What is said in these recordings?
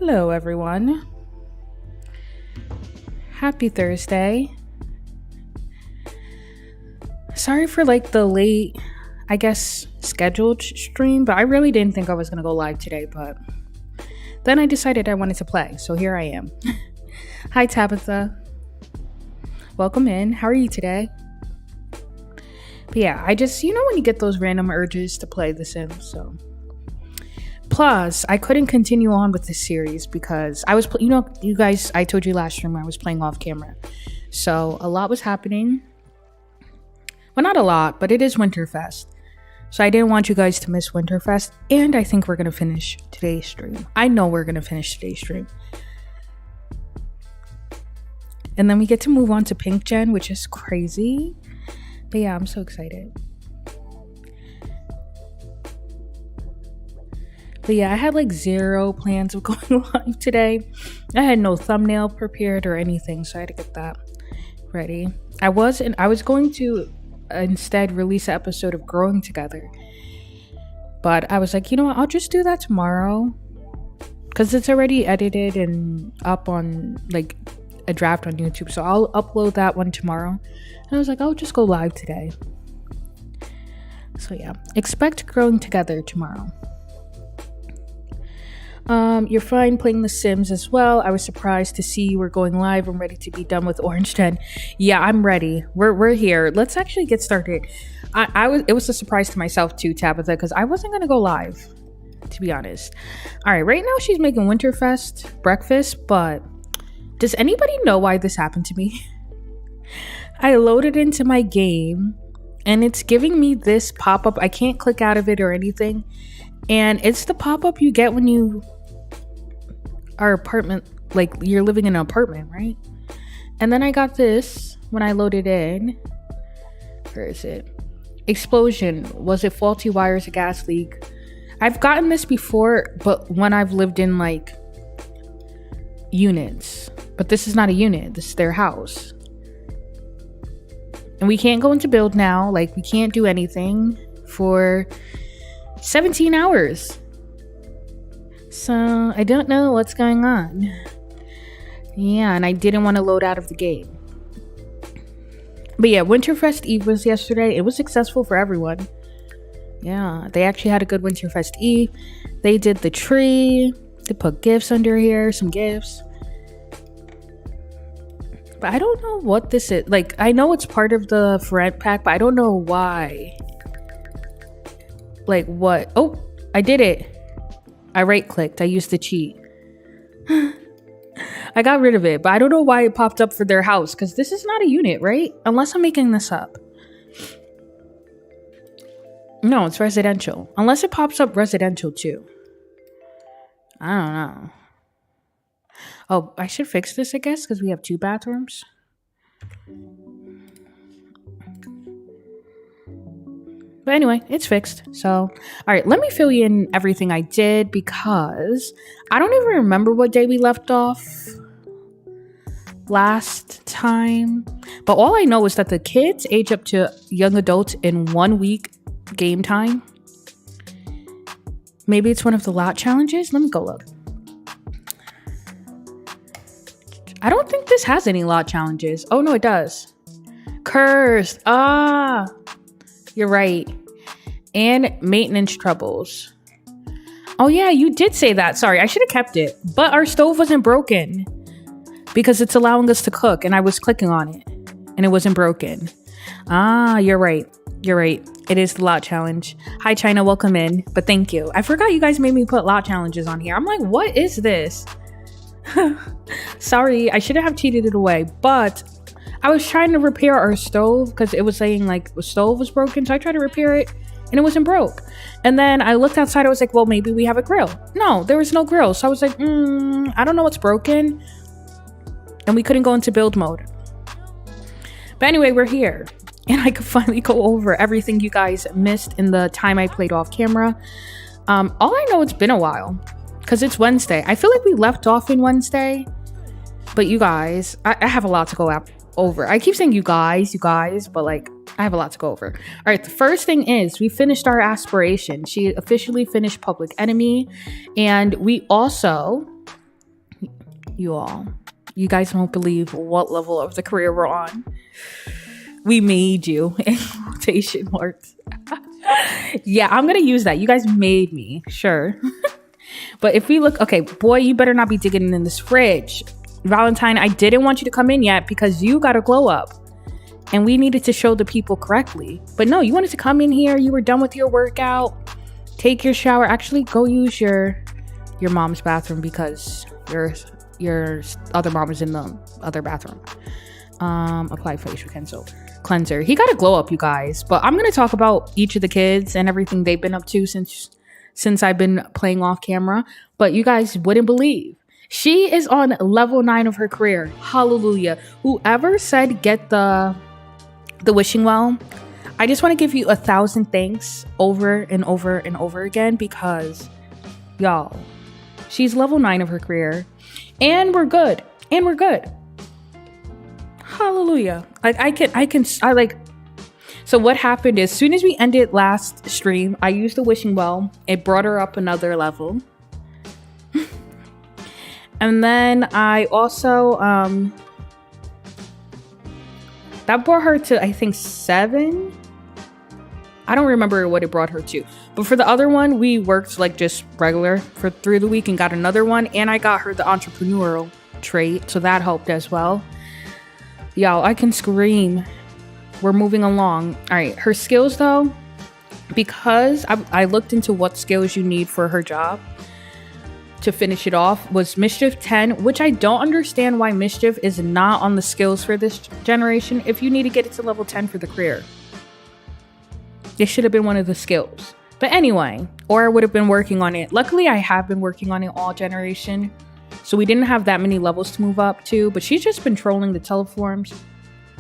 Hello, everyone. Happy Thursday. Sorry for the late, scheduled stream, but I really didn't think I was going to go live today, but then I decided I wanted to play, so here I am. Hi, Tabitha. Welcome in. How are you today? But yeah, I just, when you get those random urges to play The Sims, so. Plus, I couldn't continue on with this series because I was, you guys, I told you last stream I was playing off camera. So a lot was happening. Well, not a lot, but it is Winterfest. So I didn't want you guys to miss Winterfest. And I think we're going to finish today's stream. I know we're going to finish today's stream. And then we get to move on to Pink Gen, which is crazy. But yeah, I'm so excited. But yeah, I had zero plans of going live today. I had no thumbnail prepared or anything, so I had to get that ready. I was going to instead release an episode of Growing Together. But I was like, you know what, I'll just do that tomorrow. Because it's already edited and up on a draft on YouTube. So I'll upload that one tomorrow. And I was like, I'll just go live today. So yeah, expect Growing Together tomorrow. You're fine playing The Sims as well. I was surprised to see you were going live. I'm ready to be done with Orange 10. Yeah, I'm ready. We're here. Let's actually get started. It was a surprise to myself too, Tabitha, because I wasn't gonna go live, to be honest. All right, right now she's making Winterfest breakfast, but does anybody know why this happened to me? I loaded into my game and it's giving me this pop-up. I can't click out of it or anything. And it's the pop-up you get when you are you're living in an apartment, right? And then I got this when I loaded in. Where is it? Explosion. Was it faulty wires, a gas leak? I've gotten this before, but when I've lived in units. But this is not a unit. This is their house. And we can't go into build now. We can't do anything for 17 hours. So I don't know what's going on. Yeah, and I didn't want to load out of the game. But yeah, Winterfest Eve was yesterday. It was successful for everyone. Yeah, they actually had a good Winterfest Eve. They did the tree. They put gifts under here, some gifts. But I don't know what this is. I know it's part of the friend pack, but I don't know why. What? Oh, I did it. I right-clicked. I used the cheat. I got rid of it, but I don't know why it popped up for their house, because this is not a unit, right? Unless I'm making this up. No, it's residential. Unless it pops up residential, too. I don't know. Oh, I should fix this, I guess, because we have 2 bathrooms. But anyway, it's fixed. So, all right, let me fill you in everything I did because I don't even remember what day we left off last time. But all I know is that the kids age up to young adults in 1 week game time. Maybe it's one of the lot challenges. Let me go look. I don't think this has any lot challenges. Oh, no, it does. Cursed. You're right. And maintenance troubles. Oh yeah, you did say that. Sorry, I should have kept it. But our stove wasn't broken because it's allowing us to cook and I was clicking on it and it wasn't broken. You're right. You're right. It is the lot challenge. Hi China, welcome in. But thank you. I forgot you guys made me put lot challenges on here. I'm like, what is this? Sorry, I shouldn't have cheated it away, but I was trying to repair our stove because it was saying the stove was broken. So I tried to repair it and it wasn't broke. And then I looked outside. I was like, well, maybe we have a grill. No, there was no grill. So I was like, I don't know what's broken. And we couldn't go into build mode. But anyway, we're here. And I could finally go over everything you guys missed in the time I played off camera. All I know, it's been a while because it's Wednesday. I feel like we left off in Wednesday. But you guys, I have a lot to go over. I keep saying you guys, but I have a lot to go over. All right, the first thing is we finished our aspiration. She officially finished Public Enemy. And we also You all. You guys won't believe what level of the career we're on. We made you in quotation marks. Yeah, I'm gonna use that. You guys made me, sure. But if we look, okay, boy, you better not be digging in this fridge. Valentine, I didn't want you to come in yet because you got a glow up. And we needed to show the people correctly. But no, you wanted to come in here. You were done with your workout. Take your shower. Actually, go use your mom's bathroom because your other mom is in the other bathroom. Apply facial cleanser. He got a glow up, you guys. But I'm going to talk about each of the kids and everything they've been up to since I've been playing off camera. But you guys wouldn't believe. She is on level 9 of her career. Hallelujah. Whoever said get the wishing well, I just want to give you 1,000 thanks over and over and over again because y'all, she's level 9 of her career and we're good. Hallelujah. So what happened is, as soon as we ended last stream, I used the wishing well. It brought her up another level. And then I also, that brought her to, I think, 7. I don't remember what it brought her to. But for the other one, we worked like just regular through the week and got another one. And I got her the entrepreneurial trait. So that helped as well. Y'all, I can scream. We're moving along. All right. Her skills, though, because I looked into what skills you need for her job to finish it off, was Mischief 10, which I don't understand why Mischief is not on the skills for this generation if you need to get it to level 10 for the career. It should have been one of the skills. But anyway, or I would have been working on it. Luckily, I have been working on it all generation, so we didn't have that many levels to move up to, but she's just been trolling the teleforms,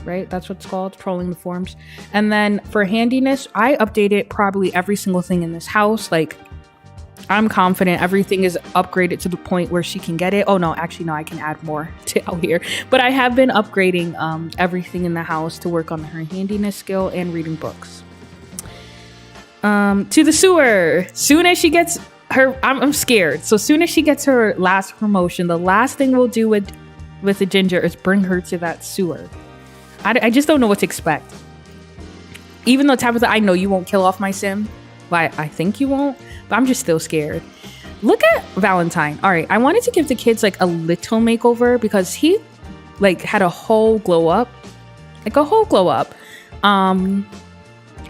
right? That's what it's called, trolling the forms. And then for handiness, I updated probably every single thing in this house. Like, I'm confident everything is upgraded to the point where she can get it. Oh no, actually no, I can add more to out here. But I have been upgrading everything in the house to work on her handiness skill and reading books. To the sewer. Soon as she gets her, I'm scared. So soon as she gets her last promotion, the last thing we'll do with the Ginger is bring her to that sewer. I just don't know what to expect. Even though Tabitha, I know you won't kill off my sim. But I think you won't. But I'm just still scared. Look at Valentine. All right, I wanted to give the kids like a little makeover because he like had a whole glow up. Like a whole glow up.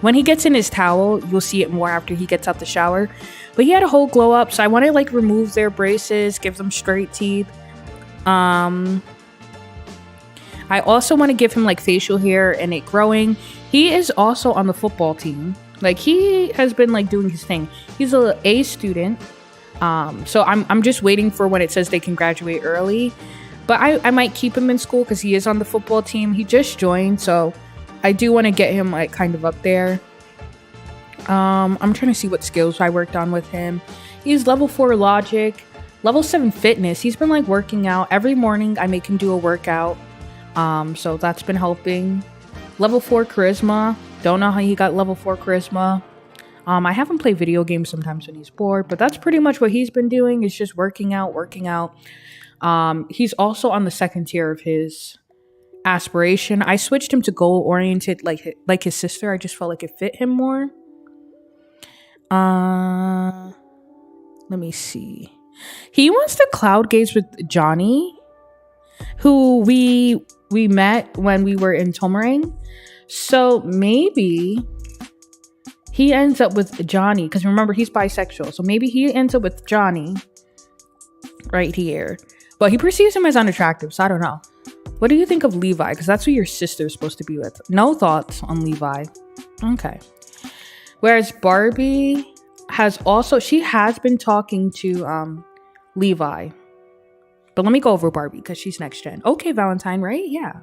When he gets in his towel, you'll see it more after he gets out the shower. But he had a whole glow up, so I want to like remove their braces, give them straight teeth. I also want to give him like facial hair and it growing. He is also on the football team. Like he has been like doing his thing. He's a A student. So I'm just waiting for when it says they can graduate early. But I might keep him in school because he is on the football team. He just joined, so I do want to get him like kind of up there. I'm trying to see what skills I worked on with him. He's level 4 logic, level 7 fitness. He's been like working out every morning. I make him do a workout. So that's been helping. Level 4 charisma. Don't know how he got level 4 charisma. I have him play video games sometimes when he's bored, but that's pretty much what he's been doing, is just working out. He's also on the second tier of his aspiration. I switched him to goal oriented like his sister. I just felt like it fit him more. Let me see. He wants to cloud gaze with Johnny, who we met when we were in Tomarang. So maybe he ends up with Johnny, because remember, he's bisexual. So maybe he ends up with Johnny right here. But he perceives him as unattractive, so I don't know. What do you think of Levi? Because that's who your sister's supposed to be with. No thoughts on Levi. Okay. Whereas Barbie has been talking to Levi. But let me go over Barbie because she's next gen. Okay, Valentine, right? Yeah,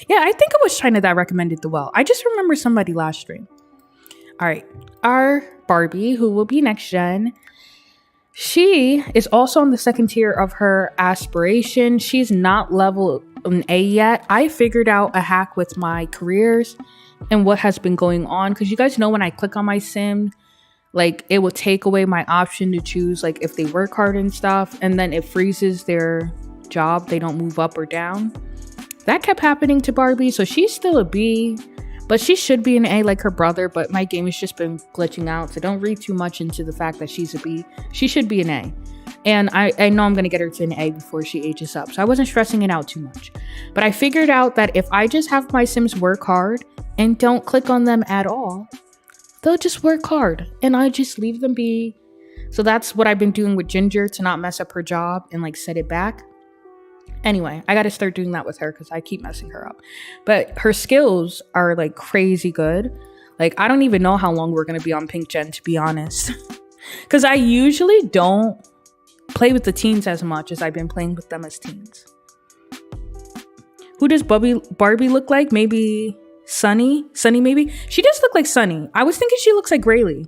I think it was China that recommended the well. I just remember somebody last stream. All right, our Barbie, who will be next gen, she is also on the second tier of her aspiration. She's not level an A yet. I figured out a hack with my careers and what has been going on, because you guys know when I click on my sim, like it will take away my option to choose like if they work hard and stuff, and then it freezes their job, they don't move up or down. That kept happening to Barbie, so she's still a B, but she should be an A like her brother, but my game has just been glitching out, so don't read too much into the fact that she's a B. She should be an A. And I know I'm going to get her to an A before she ages up, so I wasn't stressing it out too much. But I figured out that if I just have my Sims work hard and don't click on them at all, they'll just work hard, and I just leave them be. So that's what I've been doing with Ginger to not mess up her job and like set it back. Anyway, I got to start doing that with her because I keep messing her up. But her skills are like crazy good. Like, I don't even know how long we're going to be on Pink Gen, to be honest. Because I usually don't play with the teens as much as I've been playing with them as teens. Who does Barbie look like? Maybe Sunny? Sunny, maybe? She does look like Sunny. I was thinking she looks like Rayleigh.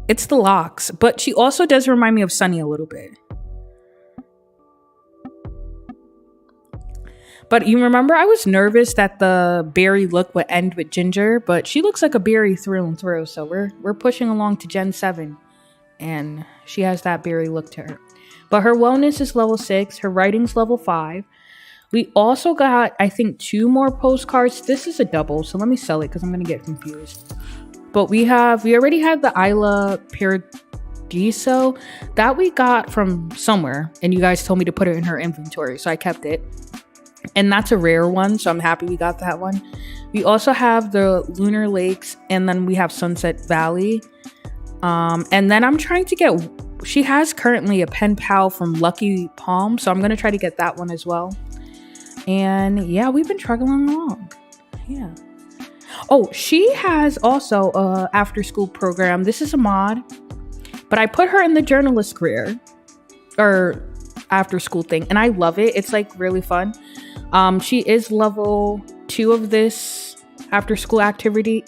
It's the locks. But she also does remind me of Sunny a little bit. But you remember I was nervous that the berry look would end with Ginger, but she looks like a berry through and through. So we're pushing along to Gen 7, and she has that berry look to her. But her wellness is level 6, her writing's level 5. We also got, I think, 2 more postcards. This is a double, so let me sell it because I'm gonna get confused. But we already had the Isla Paradiso that we got from somewhere, and you guys told me to put it in her inventory, so I kept it. And that's a rare one, so I'm happy we got that one. We also have the Lunar Lakes, and then we have Sunset Valley. And then I'm trying to get... She has currently a pen pal from Lucky Palm, so I'm going to try to get that one as well. And yeah, we've been truggling along. Yeah. Oh, she has also a after-school program. This is a mod, but I put her in the journalist career, or after-school thing, and I love it. It's like really fun. She is level 2 of this after school activity,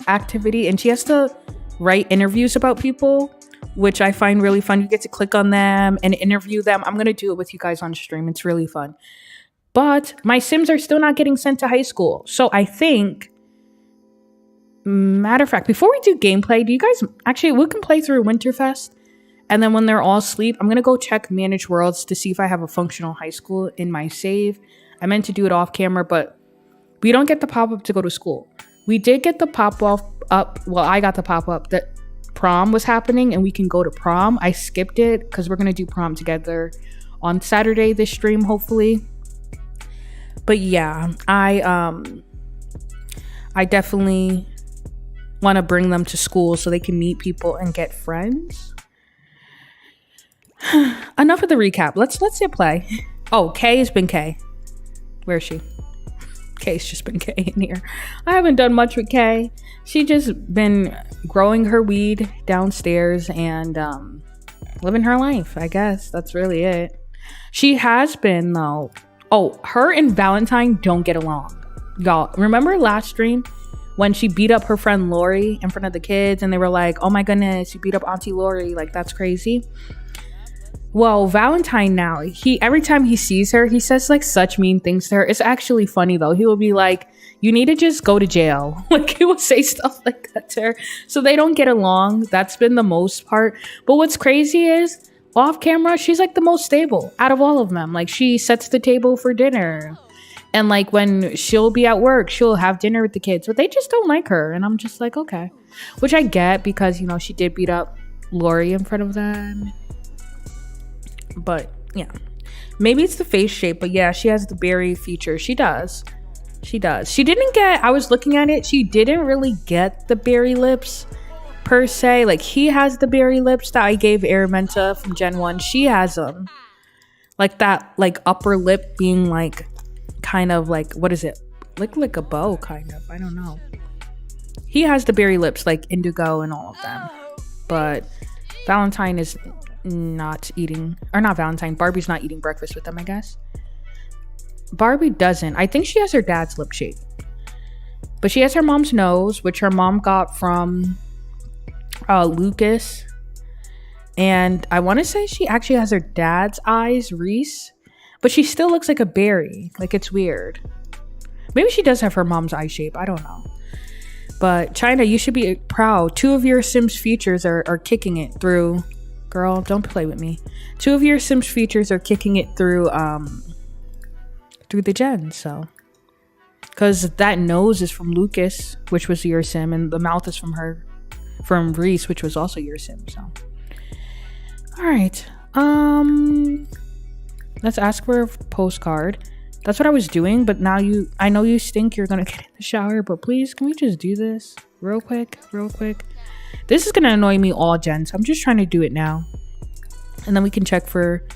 and she has to write interviews about people, which I find really fun. You get to click on them and interview them. I'm going to do it with you guys on stream. It's really fun. But my Sims are still not getting sent to high school. So I think, matter of fact, before we do gameplay, do you guys, actually, we can play through Winterfest. And then when they're all asleep, I'm going to go check Manage Worlds to see if I have a functional high school in my save. I meant to do it off camera, but we don't get the pop-up to go to school. We did get the pop-up. Well, I got the pop-up that prom was happening and we can go to prom. I skipped it because we're going to do prom together on Saturday, this stream, hopefully. But yeah, I definitely want to bring them to school so they can meet people and get friends. Enough of the recap. Let's hit play. Oh, Kay has been Kay. Where is she? Kay's just been Kay in here. I haven't done much with Kay. She just been growing her weed downstairs and living her life, I guess. That's really it. She has been, though. Oh, her and Valentine don't get along. Y'all, remember last stream when she beat up her friend Lori in front of the kids and they were like, oh my goodness, you beat up Auntie Lori. Like, that's crazy. Well, Valentine now, every time he sees her, he says like such mean things to her. It's actually funny though. He will be like, you need to just go to jail. Like, he will say stuff like that to her. So they don't get along. That's been the most part. But what's crazy is off camera, she's like the most stable out of all of them. Like, she sets the table for dinner. And like when she'll be at work, she'll have dinner with the kids. But they just don't like her. And I'm just like, okay. Which I get because, you know, she did beat up Lori in front of them. But yeah, maybe it's the face shape, but yeah, she has the berry feature. She does. She didn't get, I was looking at it, she didn't really get the berry lips per se. Like, he has the berry lips that I gave Aramenta from Gen 1. She has them. Like that, like upper lip being like, kind of like, what is it? Like a bow, kind of. I don't know. He has the berry lips like Indigo and all of them. But Valentine is not eating, or not Valentine, Barbie's not eating breakfast with them, I guess. Barbie doesn't. I think she has her dad's lip shape. But she has her mom's nose, which her mom got from Lucas. And I want to say she actually has her dad's eyes, Reese. But she still looks like a berry. Like, it's weird. Maybe she does have her mom's eye shape. I don't know. But China, you should be proud. 2 of your Sims features are kicking it through. Girl, don't play with me. 2 of your Sims features are kicking it through through the gen. So, because that nose is from Lucas, which was your sim, and the mouth is from Reese, which was also your sim. So, all right. Let's ask for a postcard. That's what I was doing, but now I know you stink. You're gonna get in the shower, but please, can we just do this real quick? This is gonna annoy me all gen, so I'm just trying to do it now, and then we can check for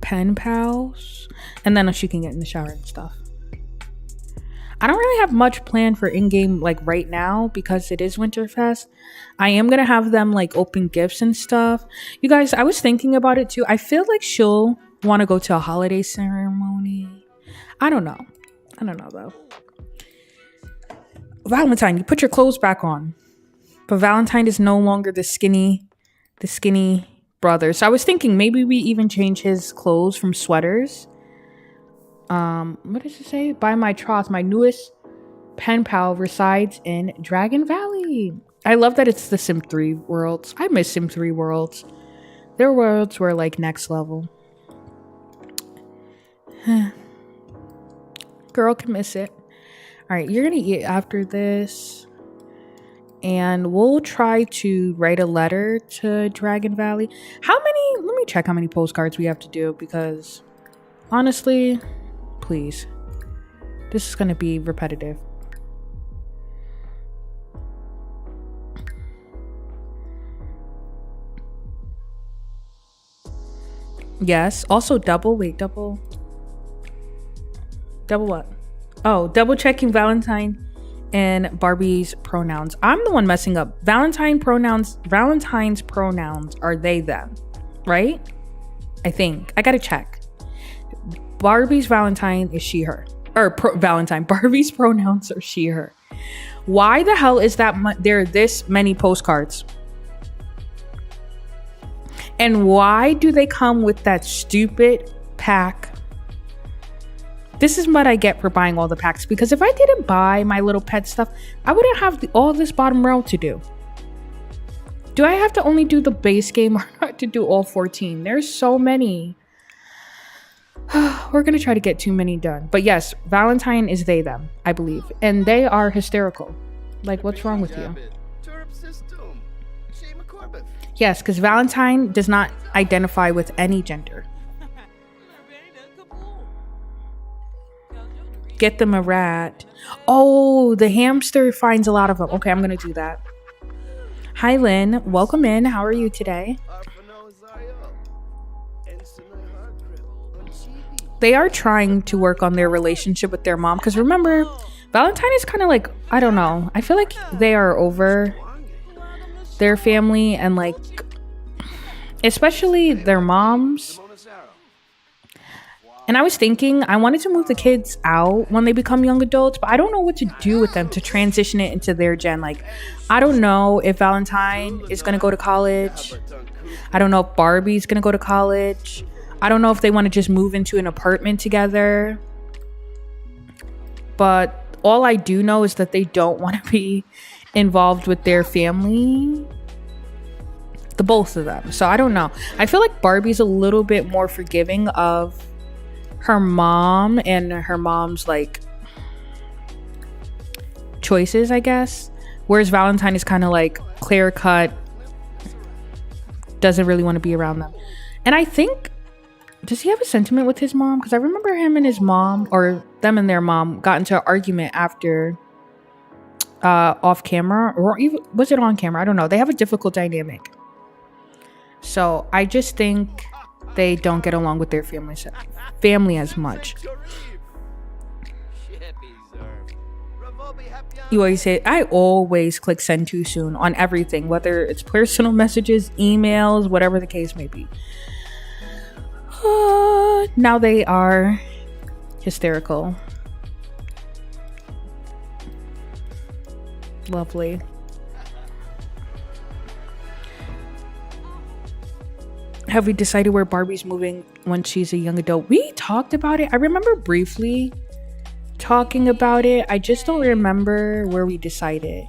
pen pals, and then she can get in the shower and stuff. I don't really have much planned for in-game like right now because it is Winterfest. I am gonna have them like open gifts and stuff. You guys, I was thinking about it too. I feel like she'll want to go to a holiday ceremony. I don't know though. Valentine, you put your clothes back on. But Valentine is no longer the skinny brother. So I was thinking maybe we even change his clothes from sweaters. What does it say? By my troth, my newest pen pal resides in Dragon Valley. I love that it's the Sim 3 worlds. I miss Sim 3 worlds. Their worlds were like next level. Girl can miss it. All right, you're gonna eat after this, and we'll try to write a letter to Dragon Valley. Let me check how many postcards we have to do, because honestly, please, this is gonna be repetitive. Yes, also double what? Oh, double checking Valentine and Barbie's pronouns. I'm the one messing up. Valentine's pronouns are they, them, right? I think. I gotta check. Barbie's Valentine is she, her. Valentine. Barbie's pronouns are she, her. Why the hell is that there are this many postcards? And why do they come with that stupid pack? This is what I get for buying all the packs, because if I didn't buy my little pet stuff, I wouldn't have all this bottom row to do. Do I have to only do the base game or not to do all 14? There's so many. We're gonna try to get too many done. But yes, Valentine is they, them, I believe. And they are hysterical. Like, what's wrong with you? Yes, because Valentine does not identify with any gender. Get them a rat. Oh, the hamster finds a lot of them. Okay, I'm gonna do that. Hi, Lynn. Welcome in. How are you today? They are trying to work on their relationship with their mom, because remember, Valentine is kind of like, I don't know. I feel like they are over their family, and like, especially their moms. And I was thinking, I wanted to move the kids out when they become young adults, but I don't know what to do with them to transition it into their gen. Like, I don't know if Valentine is going to go to college. I don't know if Barbie's going to go to college. I don't know if they want to just move into an apartment together. But all I do know is that they don't want to be involved with their family. The both of them. So I don't know. I feel like Barbie's a little bit more forgiving of her mom and her mom's like choices, I guess. Whereas Valentine is kind of like clear cut, doesn't really want to be around them. And I think, does he have a sentiment with his mom? Because I remember him and his mom, or them and their mom, got into an argument after off camera, or even was it on camera? I don't know. They have a difficult dynamic. So I just think they don't get along with their family as much. You always say, I always click send too soon on everything, whether it's personal messages, emails, whatever the case may be. Now they are hysterical. Lovely. Have we decided where Barbie's moving when she's a young adult? We talked about it. I remember briefly talking about it. I just don't remember where we decided.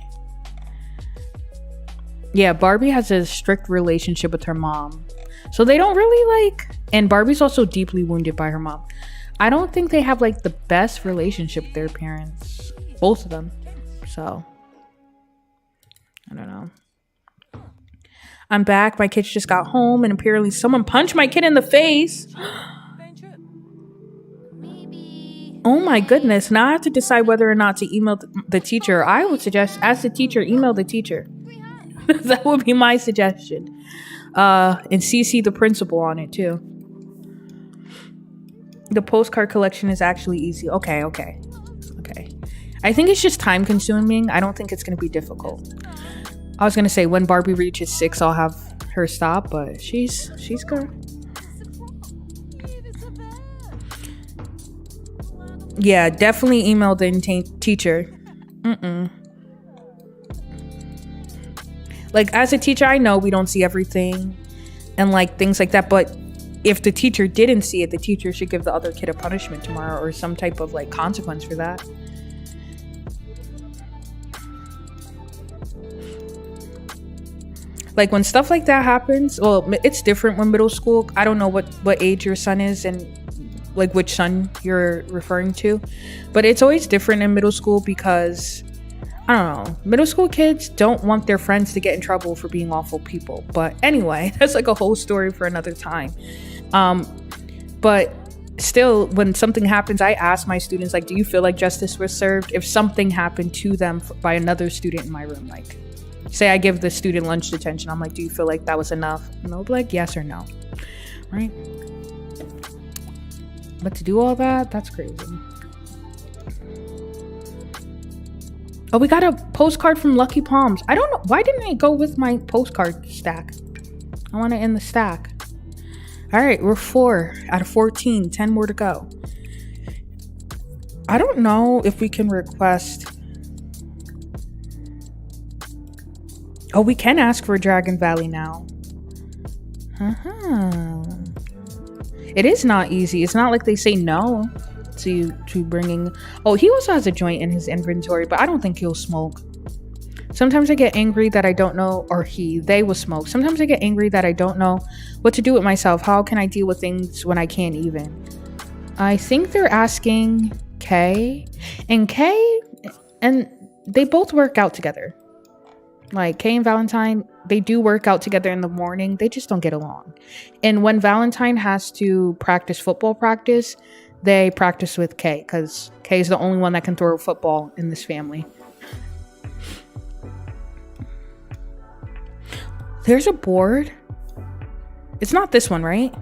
Yeah, Barbie has a strict relationship with her mom. So they don't really like... And Barbie's also deeply wounded by her mom. I don't think they have like the best relationship with their parents, both of them. So I don't know. I'm back. My kids just got home, and apparently someone punched my kid in the face. Oh my goodness. Now I have to decide whether or not to email the teacher. I would suggest, as the teacher, email the teacher. That would be my suggestion. And CC the principal on it too. The postcard collection is actually easy. Okay. I think it's just time consuming. I don't think it's going to be difficult. I was going to say when Barbie reaches 6, I'll have her stop, but she's good. Yeah, definitely email the teacher. Like, as a teacher, I know we don't see everything and like things like that, but if the teacher didn't see it, the teacher should give the other kid a punishment tomorrow or some type of like consequence for that. Like when stuff like that happens, well, it's different when middle school. I don't know what age your son is and like which son you're referring to, but it's always different in middle school because I don't know, middle school kids don't want their friends to get in trouble for being awful people. But anyway, that's like a whole story for another time. But still, when something happens, I ask my students, like, do you feel like justice was served if something happened to them by another student in my room? Like, say I give the student lunch detention, I'm like, do you feel like that was enough? And they'll be like, yes or no, right? But to do all that, that's crazy. Oh, we got a postcard from Lucky Palms. I don't know. Why didn't I go with my postcard stack? I want to end the stack. All right, we're 4 out of 14. 10 more to go. I don't know if we can request. Oh, we can ask for Dragon Valley now. It is not easy. It's not like they say no to bringing. Oh, he also has a joint in his inventory, but I don't think he'll smoke. Sometimes I get angry that I don't know, or they will smoke. Sometimes I get angry that I don't know what to do with myself. How can I deal with things when I can't even? I think they're asking Kay, and they both work out together. Like Kay and Valentine, they do work out together in the morning. They just don't get along. And when Valentine has to practice football practice, they practice with Kay because Kay is the only one that can throw a football in this family. There's a board. It's not this one, right?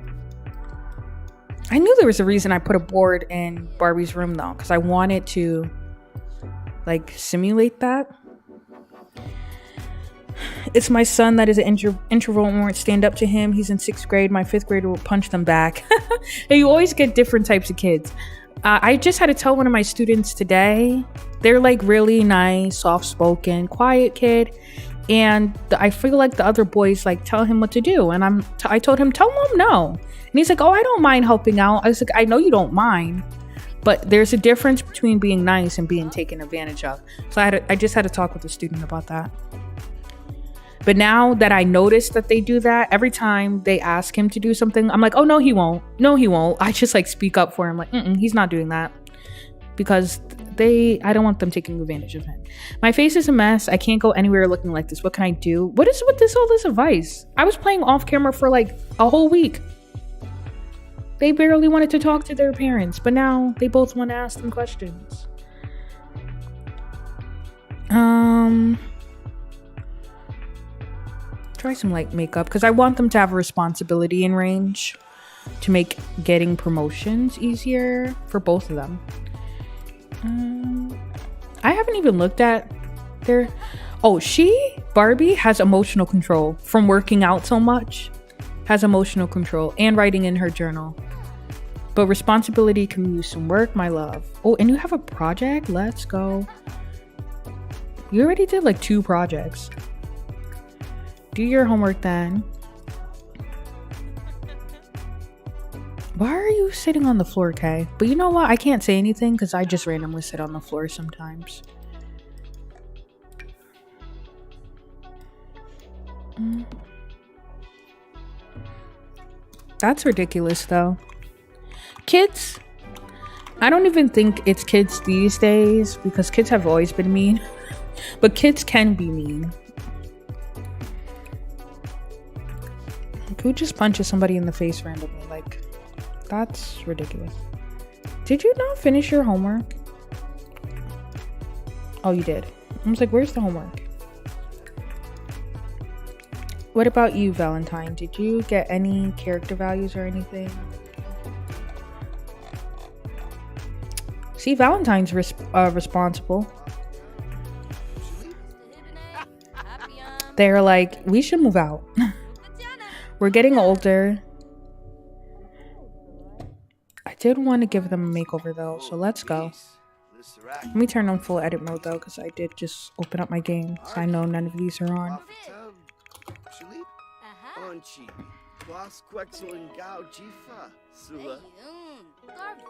I knew there was a reason I put a board in Barbie's room though, because I wanted to like simulate that. It's my son that is an introvert and won't stand up to him. He's in 6th grade. My 5th grader will punch them back. And you always get different types of kids. I just had to tell one of my students today, they're like really nice, soft-spoken, quiet kid. And I feel like the other boys like tell him what to do. And I told him, tell mom no. And he's like, oh, I don't mind helping out. I was like, I know you don't mind. But there's a difference between being nice and being taken advantage of. So I just had to talk with the student about that. But now that I notice that they do that, every time they ask him to do something, I'm like, oh, no, he won't. No, he won't. I just like speak up for him. Like, he's not doing that. Because I don't want them taking advantage of him. My face is a mess. I can't go anywhere looking like this. What can I do? What is with all this advice? I was playing off camera for like a whole week. They barely wanted to talk to their parents. But now they both want to ask them questions. Try some light makeup because I want them to have a responsibility in range to make getting promotions easier for both of them. I haven't even looked at their. Oh, Barbie has emotional control from working out so much. Has emotional control and writing in her journal. But responsibility can use some work, my love. Oh, and you have a project? Let's go. You already did like 2 projects. Do your homework then. Why are you sitting on the floor, Kay? But you know what? I can't say anything because I just randomly sit on the floor sometimes. That's ridiculous though. Kids, I don't even think it's kids these days because kids have always been mean. But kids can be mean. Like, who just punches somebody in the face randomly? Like, that's ridiculous. Did you not finish your homework? Oh, you did. I was like, where's the homework? What about you, Valentine? Did you get any character values or anything? See, Valentine's responsible. They're like, we should move out. We're getting older. I did want to give them a makeover though, so let's go. Let me turn on full edit mode though, because I did just open up my game, so I know none of these are on.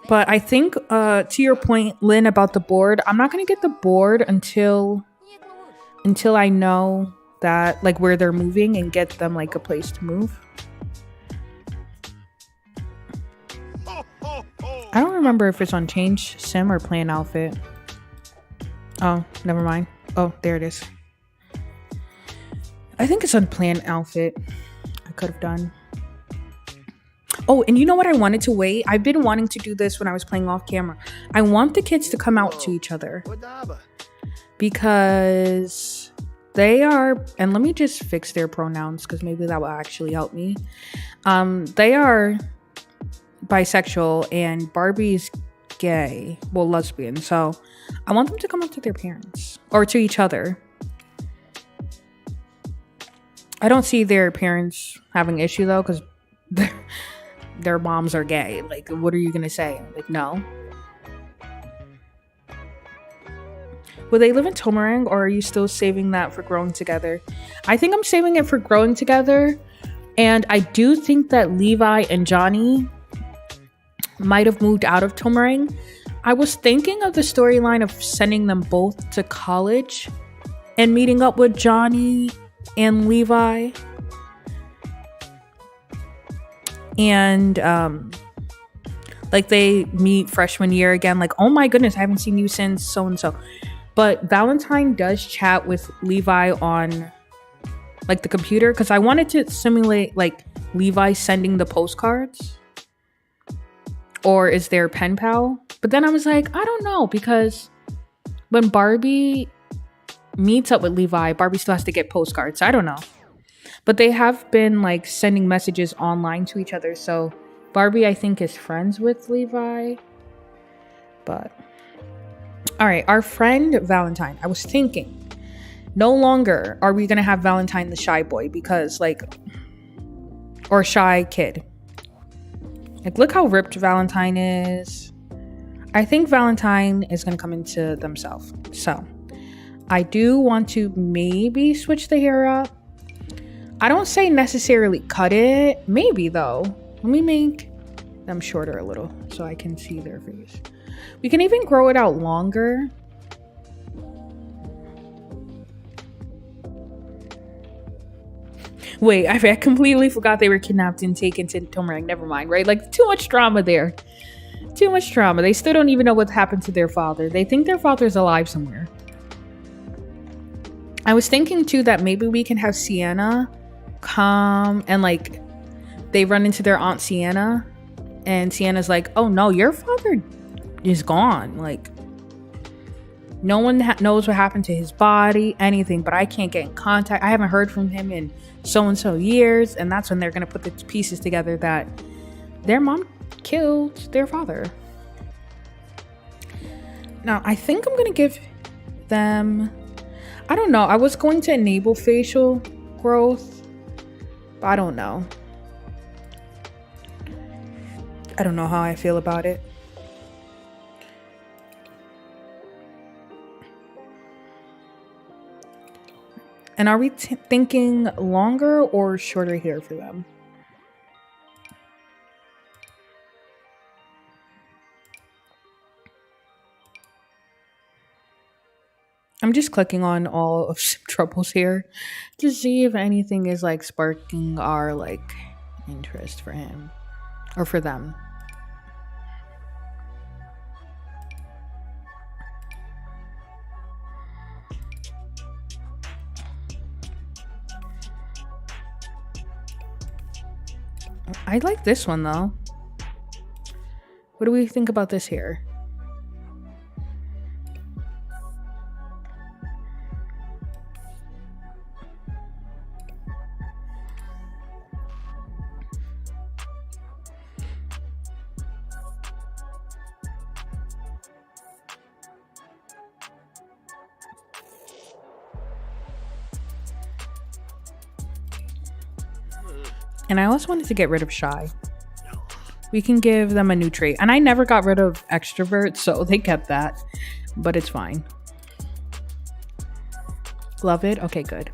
But I think, to your point, Lynn, about the board, I'm not going to get the board until I know that, like, where they're moving and get them, like, a place to move. I don't remember if it's on change sim or plan outfit. Oh, never mind. Oh, there it is. I think it's on plan outfit. I could have done. Oh, and you know what I wanted to wait? I've been wanting to do this when I was playing off camera. I want the kids to come out to each other. Because they are, and let me just fix their pronouns because maybe that will actually help me. They are bisexual and Barbie's gay. Well, lesbian. So I want them to come up to their parents or to each other. I don't see their parents having issue though because their moms are gay. Like, what are you gonna say? Like, no. Will they live in Tomarang or are you still saving that for growing together? I think I'm saving it for growing together. And I do think that Levi and Johnny might have moved out of Tomarang. I was thinking of the storyline of sending them both to college and meeting up with Johnny and Levi. And like they meet freshman year again, like, oh my goodness, I haven't seen you since so and so. But Valentine does chat with Levi on like the computer because I wanted to simulate like Levi sending the postcards, or is there pen pal? But then I was like, I don't know, because when Barbie meets up with Levi, Barbie still has to get postcards. I don't know. But they have been like sending messages online to each other. So Barbie, I think, is friends with Levi. But all right, our friend Valentine. I was thinking, no longer are we going to have Valentine the shy boy because like, or shy kid. Like, look how ripped Valentine is. I think Valentine is going to come into themselves. So I do want to maybe switch the hair up. I don't say necessarily cut it. Maybe though. Let me make them shorter a little so I can see their face. We can even grow it out longer. Wait, I completely forgot they were kidnapped and taken to Tomarang. Never mind, right? Like, too much drama there. Too much drama. They still don't even know what happened to their father. They think their father's alive somewhere. I was thinking too that maybe we can have Sienna come and like they run into their aunt Sienna and Sienna's like, oh no, your father is gone. Like, no one knows what happened to his body, anything, but I can't get in contact. I haven't heard from him in so-and-so years. And that's when they're going to put the pieces together that their mom killed their father. Now, I think I'm going to give them, I don't know. I was going to enable facial growth, but I don't know. I don't know how I feel about it. And are we thinking longer or shorter hair for them? I'm just clicking on all of Trouble's hair to see if anything is like sparking our like interest for him or for them. I like this one though. What do we think about this here? And I also wanted to get rid of shy. We can give them a new trait. And I never got rid of extrovert, so they kept that. But it's fine. Love it? Okay, good.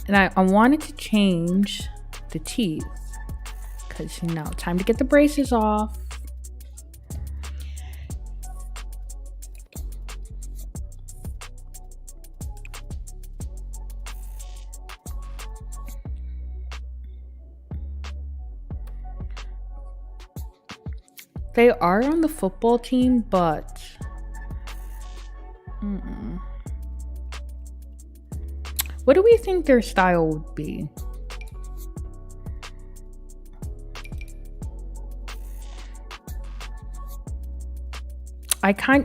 And I wanted to change the teeth. Because, time to get the braces off. They are on the football team, but what do we think their style would be?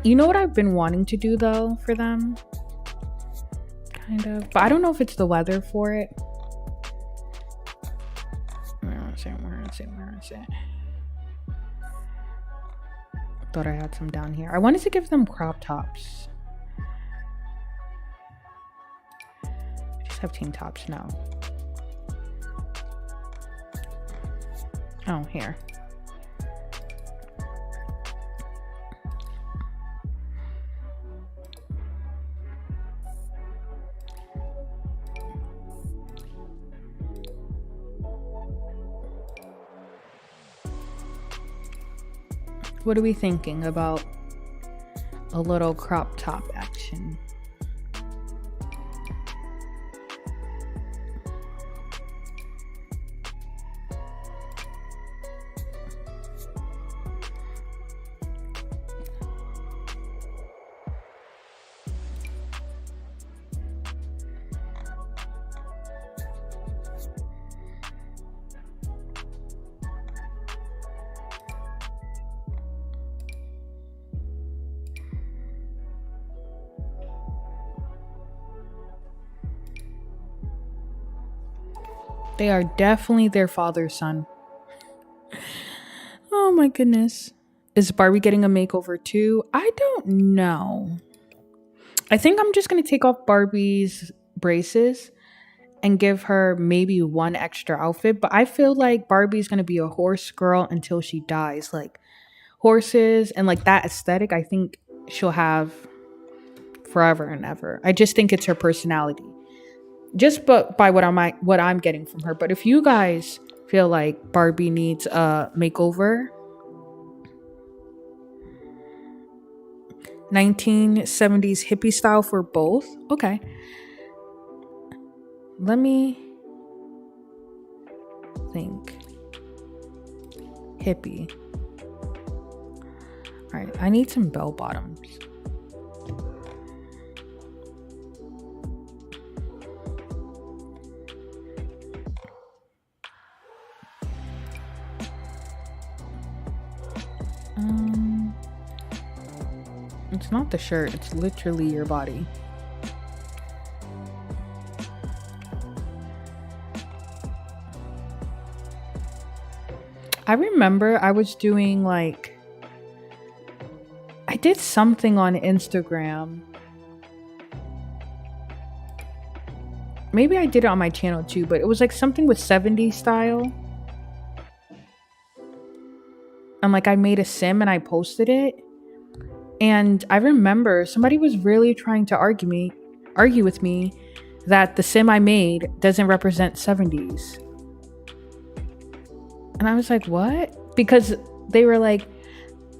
You know what I've been wanting to do though for them? Kind of, but I don't know if it's the weather for it. Where is it? Thought I had some down here. I wanted to give them crop tops. I just have tank tops now. Oh, here. What are we thinking about a little crop top action? They are definitely their father's son. Oh my goodness. Is Barbie getting a makeover too? I don't know. I think I'm just going to take off Barbie's braces and give her maybe one extra outfit. But I feel like Barbie's going to be a horse girl until she dies. Like horses and like that aesthetic, I think she'll have forever and ever. I just think it's her personality. Just by what I'm getting from her. But if you guys feel like Barbie needs a makeover, 1970s hippie style for both. Okay. Let me think. Hippie. All right, I need some bell bottoms. It's not the shirt, it's literally your body. I remember I was doing I did something on Instagram. Maybe I did it on my channel too, but it was something with 70s style. And I made a sim and I posted it. And I remember somebody was really trying to argue with me that the sim I made doesn't represent 70s. And I was like, what? Because they were like,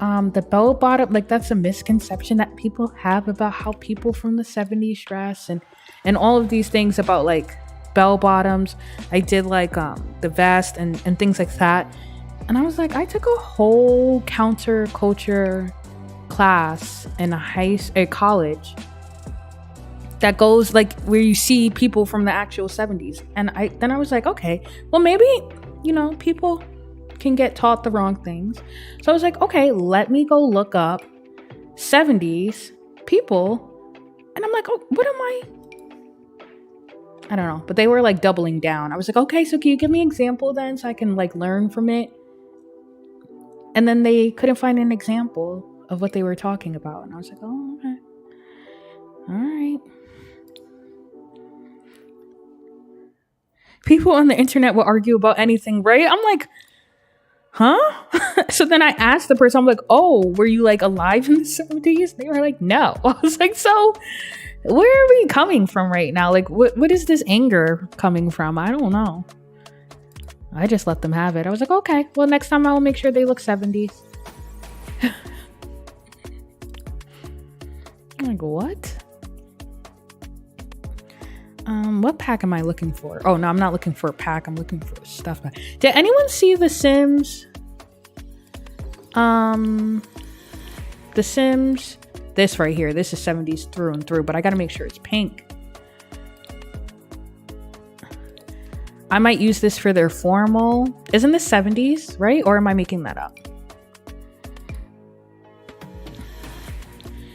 the bell bottom, that's a misconception that people have about how people from the 70s dress and all of these things about bell bottoms. I did the vest and things like that. And I was like, I took a whole counterculture class in a college that goes where you see people from the actual 70s. And I was like, okay, well maybe, people can get taught the wrong things. So I was like, okay, let me go look up 70s people. And I'm like, oh, what am I don't know. But they were like doubling down. I was like, okay, so can you give me an example then so I can like learn from it? And then they couldn't find an example of what they were talking about. And I was like, oh, okay. All right. People on the internet will argue about anything, right? I'm like, huh? So then I asked the person, I'm like, oh, were you like alive in the 70s? They were like, no. I was like, so where are we coming from right now? Like, what is this anger coming from? I don't know. I just let them have it. I was like, okay, well, next time I will make sure they look 70s. I'm like, what? What pack am I looking for? Oh, no, I'm not looking for a pack. I'm looking for a stuff pack. Did anyone see The Sims? The Sims. This right here. This is 70s through and through, but I gotta make sure it's pink. I might use this for their formal. Isn't this 70s, right? Or am I making that up?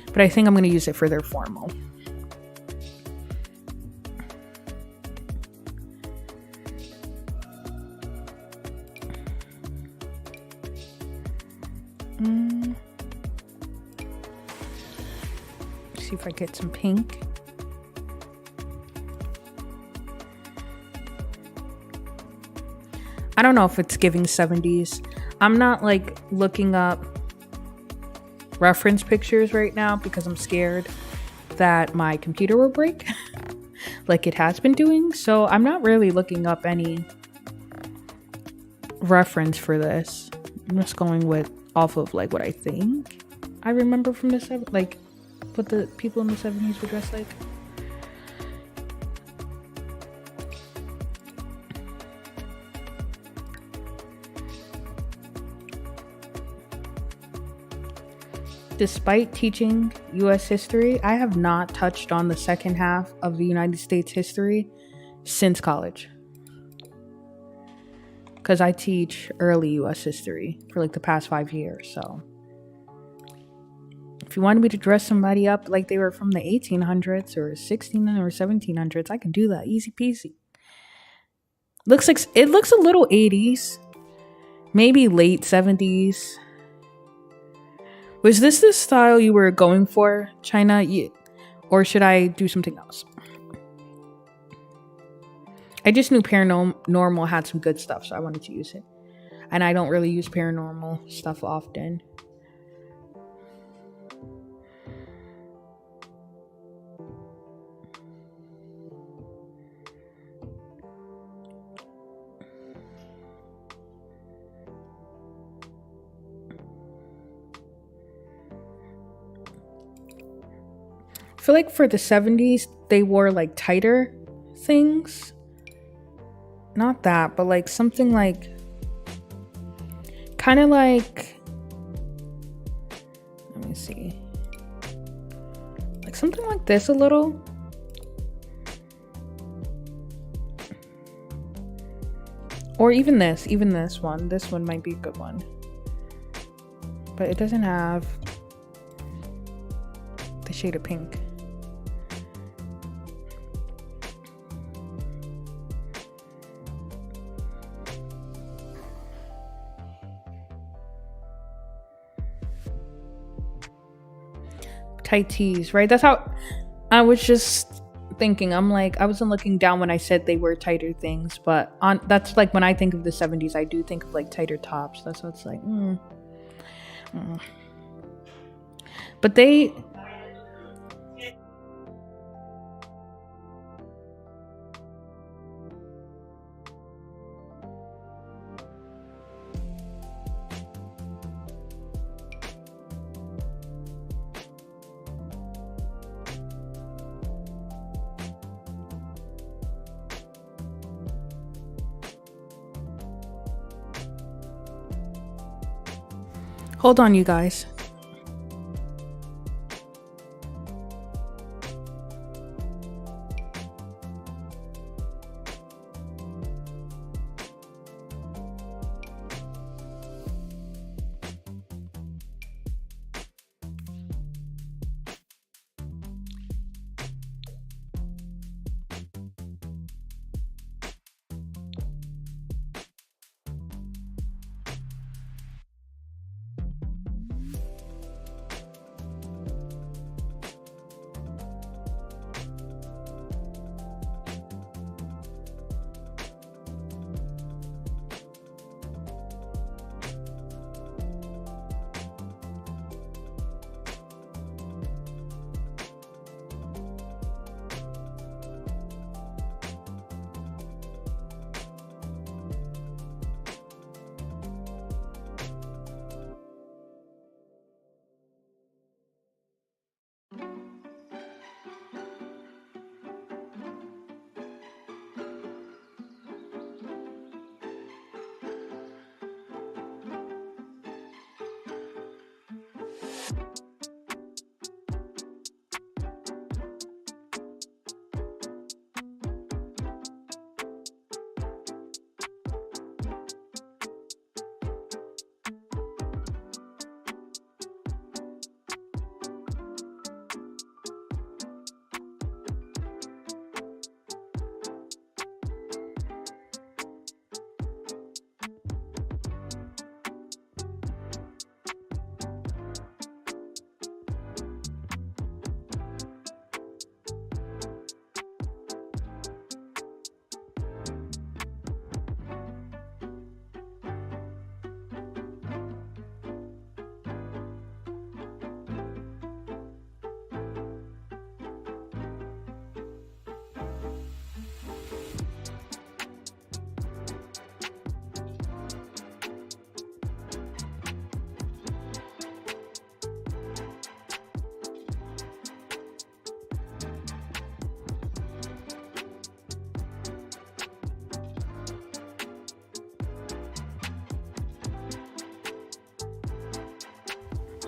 But I think I'm gonna use it for their formal. See if I get some pink. I don't know if it's giving 70s. I'm not like looking up reference pictures right now because I'm scared that my computer will break like it has been doing. So I'm not really looking up any reference for this. I'm just going with off of like what I think I remember from the like what the people in the 70s were dressed like. Despite teaching US history, I have not touched on the second half of the United States history since college. Because I teach early US history for like the past 5 years, so. If you wanted me to dress somebody up like they were from the 1800s or 1600s or 1700s, I can do that. Easy peasy. It looks a little 80s. Maybe late 70s. Was this the style you were going for, China? Or should I do something else? I just knew Paranormal had some good stuff, so I wanted to use it. And I don't really use Paranormal stuff often. I feel like for the 70s, they wore like tighter things. Not that, but like something like kind of like, let me see, like something like this a little. Or even this one. This one might be a good one. But it doesn't have the shade of pink. Tight tees, right? That's how I was just thinking. I'm like, I wasn't looking down when I said they were tighter things, but that's like when I think of the 70s, I do think of like tighter tops. That's what it's like. But they hold on, you guys.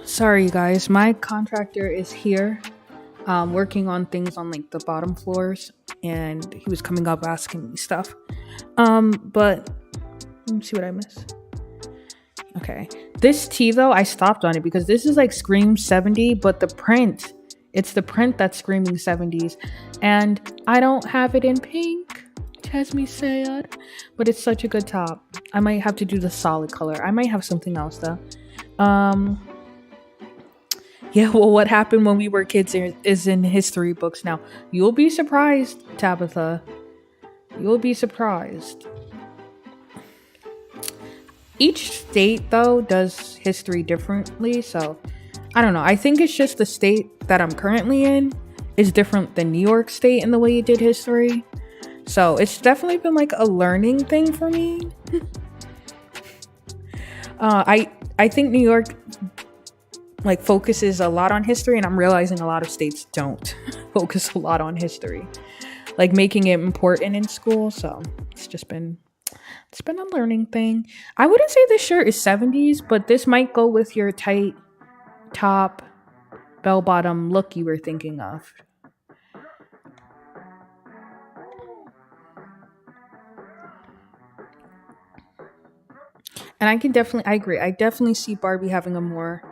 Sorry, you guys. My contractor is here, working on things on like the bottom floors, and he was coming up asking me stuff. But let me see what I missed. Okay, this tee though, I stopped on it because this is like Scream 70, but the print, it's the print that's screaming 70s, and I don't have it in pink. It has me sad, but it's such a good top. I might have to do the solid color. I might have something else though. Yeah, well, what happened when we were kids is in history books now. You'll be surprised, Tabitha. You'll be surprised. Each state, though, does history differently, so I don't know. I think it's just the state that I'm currently in is different than New York State in the way it did history. So it's definitely been like a learning thing for me. I think New York like focuses a lot on history, and I'm realizing a lot of states don't focus a lot on history, like making it important in school. So it's been a learning thing. I wouldn't say this shirt is 70s, but this might go with your tight top bell bottom look you were thinking of. And I agree. I definitely see Barbie having a more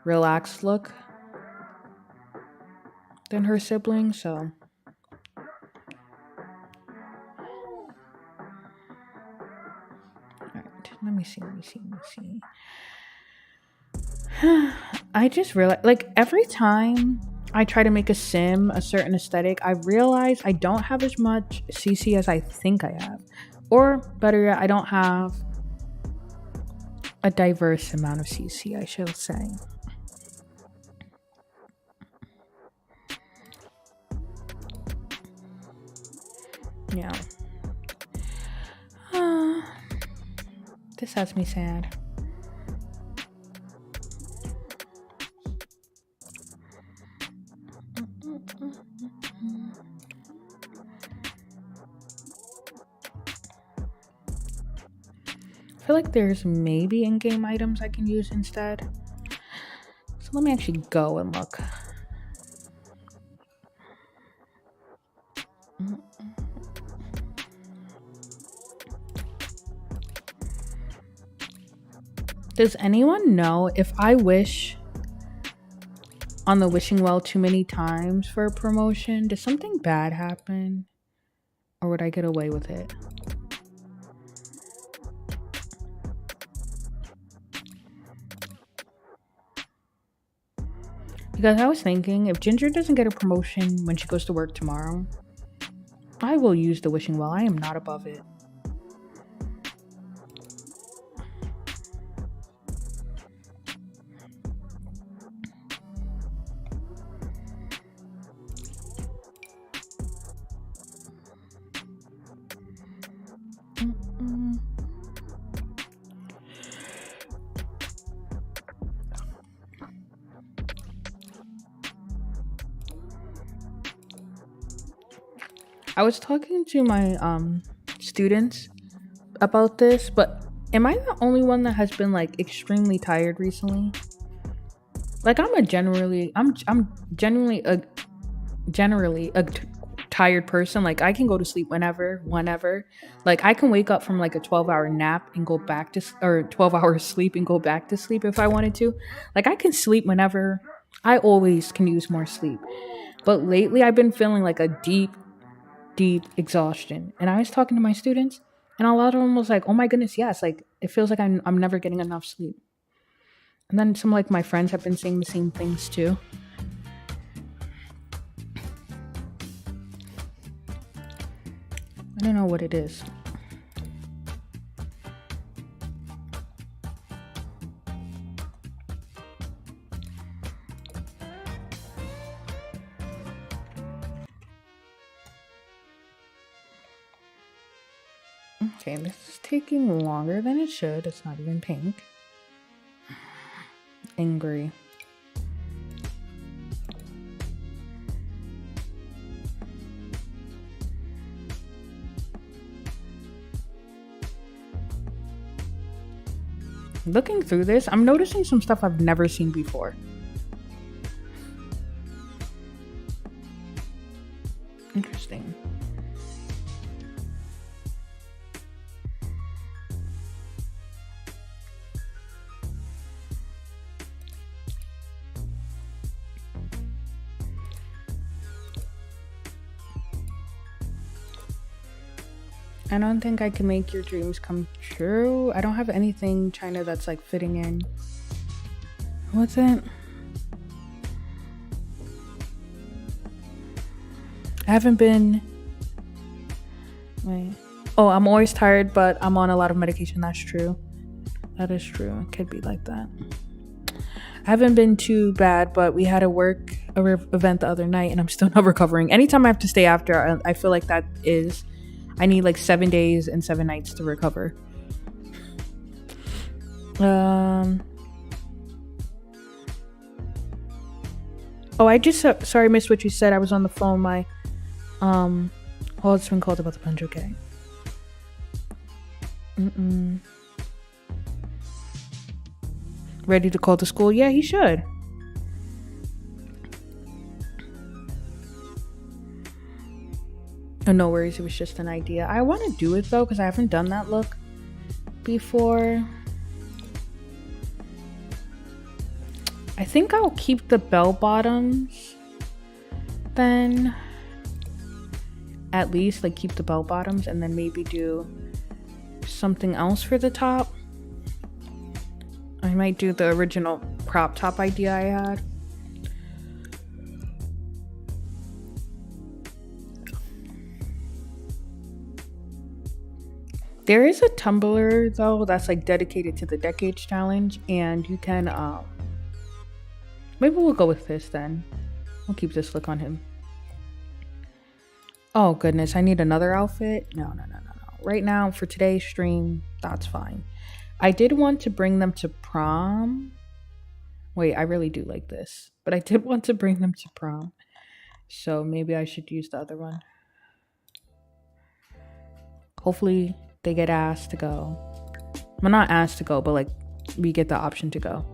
relaxed look than her sibling, so alright, let me see. I just realized, like, every time I try to make a sim a certain aesthetic, I realize I don't have as much CC as I think I have, or better yet, I don't have a diverse amount of CC, I shall say. Yeah. This has me sad. I feel like there's maybe in-game items I can use instead. So let me actually go and look. Does anyone know if I wish on the wishing well too many times for a promotion, does something bad happen? Or would I get away with it? Because I was thinking, if Ginger doesn't get a promotion when she goes to work tomorrow, I will use the wishing well. I am not above it. I was talking to my students about this, but am I the only one that has been like extremely tired recently? Like I'm generally a tired person. Like I can go to sleep whenever. Like I can wake up from like a 12-hour nap and go back to or 12 hours sleep and go back to sleep if I wanted to. Like I can sleep whenever. I always can use more sleep. But lately I've been feeling like a deep exhaustion. And I was talking to my students and a lot of them was like, "Oh my goodness, yes. Like it feels like I'm never getting enough sleep." And then some like my friends have been saying the same things too. I don't know what it is. Okay, this is taking longer than it should. It's not even pink. Angry. Looking through this, I'm noticing some stuff I've never seen before. Interesting. I don't think I can make your dreams come true. I don't have anything China that's like fitting in. What's it? I haven't been. Wait. Oh, I'm always tired, but I'm on a lot of medication. That's true. That is true. It could be like that. I haven't been too bad, but we had a event the other night, and I'm still not recovering. Anytime I have to stay after, I feel like that is. I need like 7 days and 7 nights to recover. Oh, I just sorry, I missed what you said. I was on the phone. My husband called about the punch. Okay. Ready to call to school? Yeah, he should. Oh, no worries. It was just an idea. I want to do it though because I haven't done that look before. I think I'll keep the bell bottoms then. At least like keep the bell bottoms and then maybe do something else for the top. I might do the original crop top idea I had. There is a Tumblr though that's like dedicated to the Decades Challenge, and you can maybe we'll go with this then. We'll keep this look on him. Oh goodness, I need another outfit. No. Right now for today's stream, that's fine. I did want to bring them to prom. Wait, I really do like this, but I did want to bring them to prom, so maybe I should use the other one. Hopefully they get asked to go. Well, not asked to go, but like we get the option to go.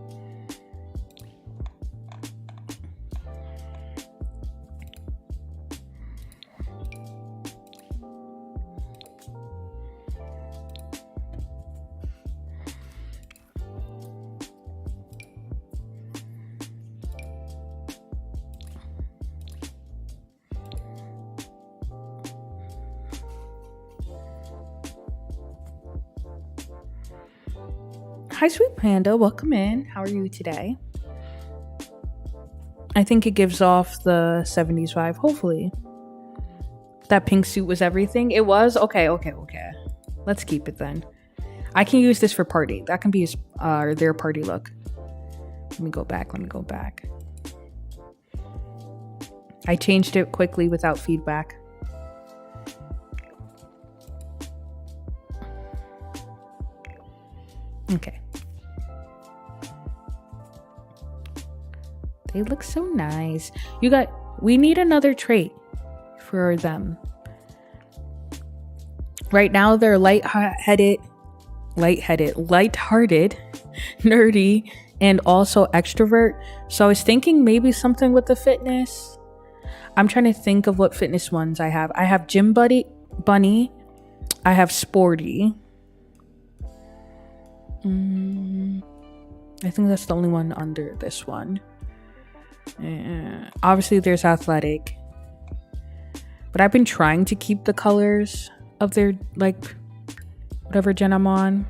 Hi, Sweet Panda. Welcome in. How are you today? I think it gives off the 70s vibe, hopefully. That pink suit was everything. It was? Okay. Let's keep it then. I can use this for party. That can be their party look. Let me go back. I changed it quickly without feedback. Okay. They look so nice. We need another trait for them. Right now they're lighthearted, nerdy and also extrovert. So I was thinking maybe something with the fitness. I'm trying to think of what fitness ones I have. I have Gym Bunny. I have Sporty. I think that's the only one under this one. Obviously there's Athletic. But I've been trying to keep the colors of their, like, whatever gen I'm on.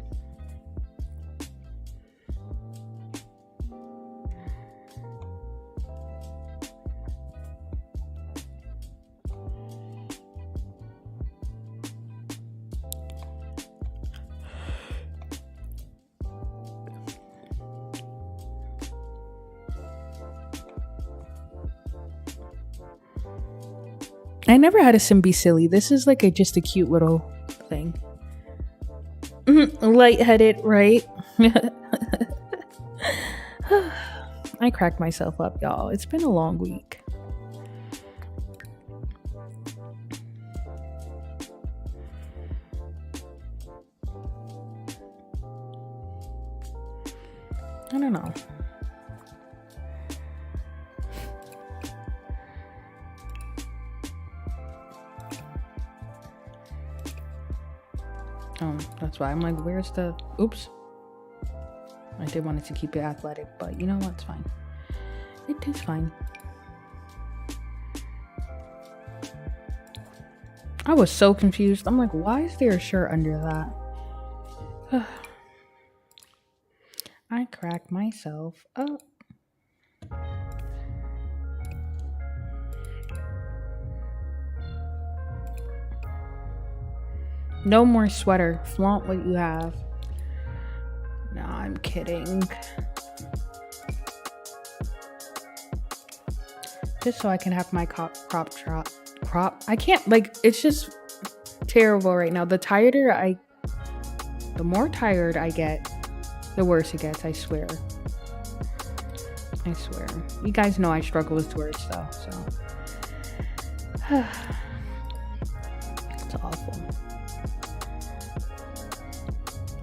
I never had a sim be silly. This is like just a cute little thing. Lightheaded, right? I cracked myself up, y'all. It's been a long week. I don't know. Oh, that's why I'm like, where's the... Oops. I did want it to keep it athletic, but you know what? It's fine. It is fine. I was so confused. I'm like, why is there a shirt under that? I cracked myself up. No more sweater. Flaunt what you have. No, I'm kidding. Just so I can have my crop. I can't, like, it's just terrible right now. The more tired I get, the worse it gets, I swear. I swear. You guys know I struggle with words though, so. It's awful.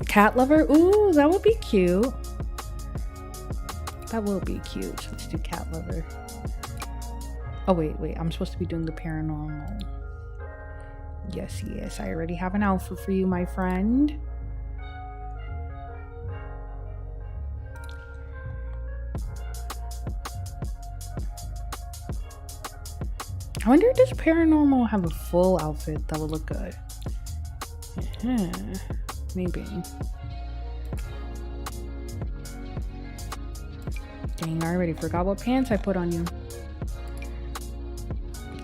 Cat lover? Ooh, that would be cute. That will be cute. So let's do cat lover. Oh, wait. I'm supposed to be doing the paranormal. Yes. I already have an outfit for you, my friend. I wonder, does paranormal have a full outfit that would look good? Maybe. Dang, I already forgot what pants I put on you.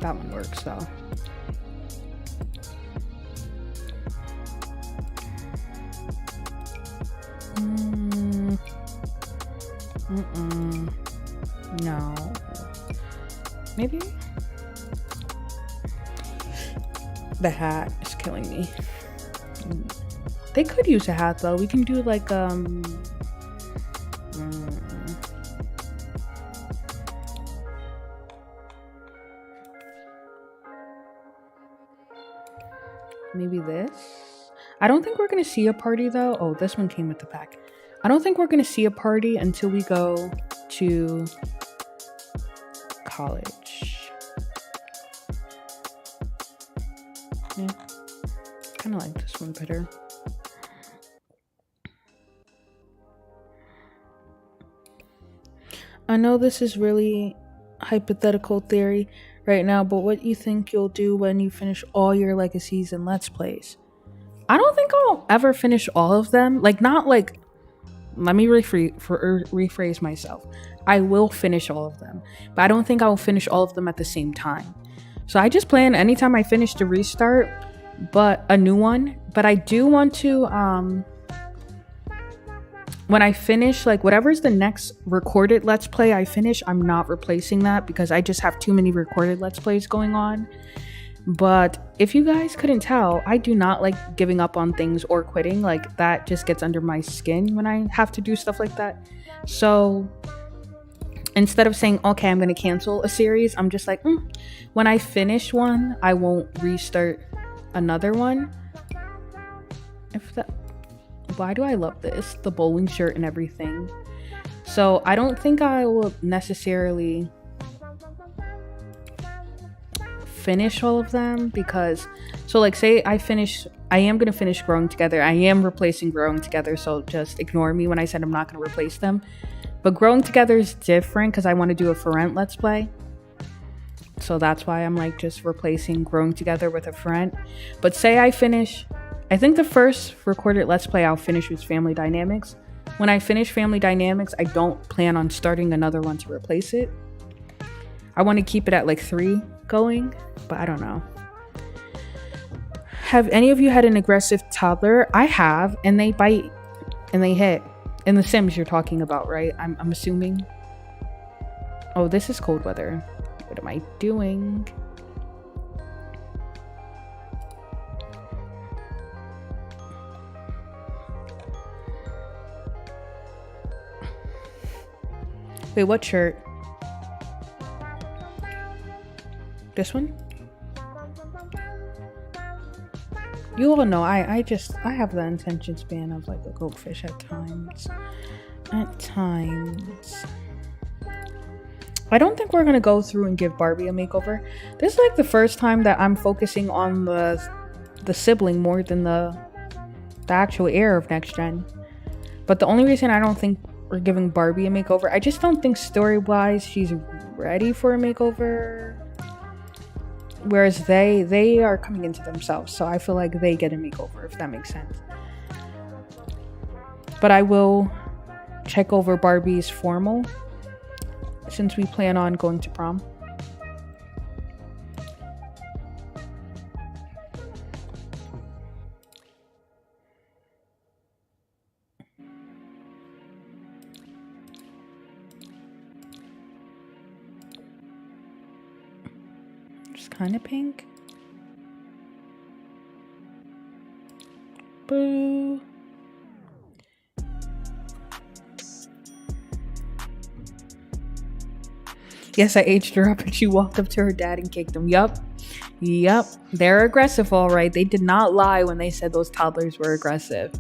That one works though. No. Maybe? The hat is killing me. They could use a hat though. We can do like maybe this. I don't think we're gonna see a party though. Oh, this one came with the pack. I don't think we're gonna see a party until we go to college. Yeah, kind of like this one better. I know this is really hypothetical theory right now, but what you think you'll do when you finish all your legacies and Let's Plays? I don't think I'll ever finish all of them. Like, not like... Let me rephrase myself. I will finish all of them, but I don't think I will finish all of them at the same time. So I just plan anytime I finish to restart, but a new one. But I do want to... when I finish, like, whatever's the next recorded Let's Play I finish, I'm not replacing that because I just have too many recorded Let's Plays going on. But if you guys couldn't tell, I do not like giving up on things or quitting. Like, that just gets under my skin when I have to do stuff like that. So instead of saying, okay, I'm going to cancel a series, I'm just like, when I finish one, I won't restart another one. If why do I love this? The bowling shirt and everything. So I don't think I will necessarily finish all of them because, so like say I am going to finish Growing Together. I am replacing Growing Together, so just ignore me when I said I'm not going to replace them. But Growing Together is different because I want to do a For Rent Let's Play. So that's why I'm like just replacing Growing Together with a For Rent. But say I finish, I think the first recorded Let's Play I'll finish was Family Dynamics. When I finish Family Dynamics, I don't plan on starting another one to replace it. I want to keep it at like 3 going, but I don't know. Have any of you had an aggressive toddler? I have, and they bite and they hit. In The Sims you're talking about, right? I'm assuming. Oh, this is cold weather. What am I doing? Wait, what shirt? This one? You all know I have the attention span of like a goldfish at times. I don't think we're gonna go through and give Barbie a makeover. This is like the first time that I'm focusing on the sibling more than the actual heir of Next Gen. But the only reason I don't think we're giving Barbie a makeover, I just don't think story-wise she's ready for a makeover. Whereas they are coming into themselves, so I feel like they get a makeover, if that makes sense. But I will check over Barbie's formal since we plan on going to prom. Just kind of pink. Boo. Yes, I aged her up and she walked up to her dad and kicked him. Yup. They're aggressive, all right. They did not lie when they said those toddlers were aggressive.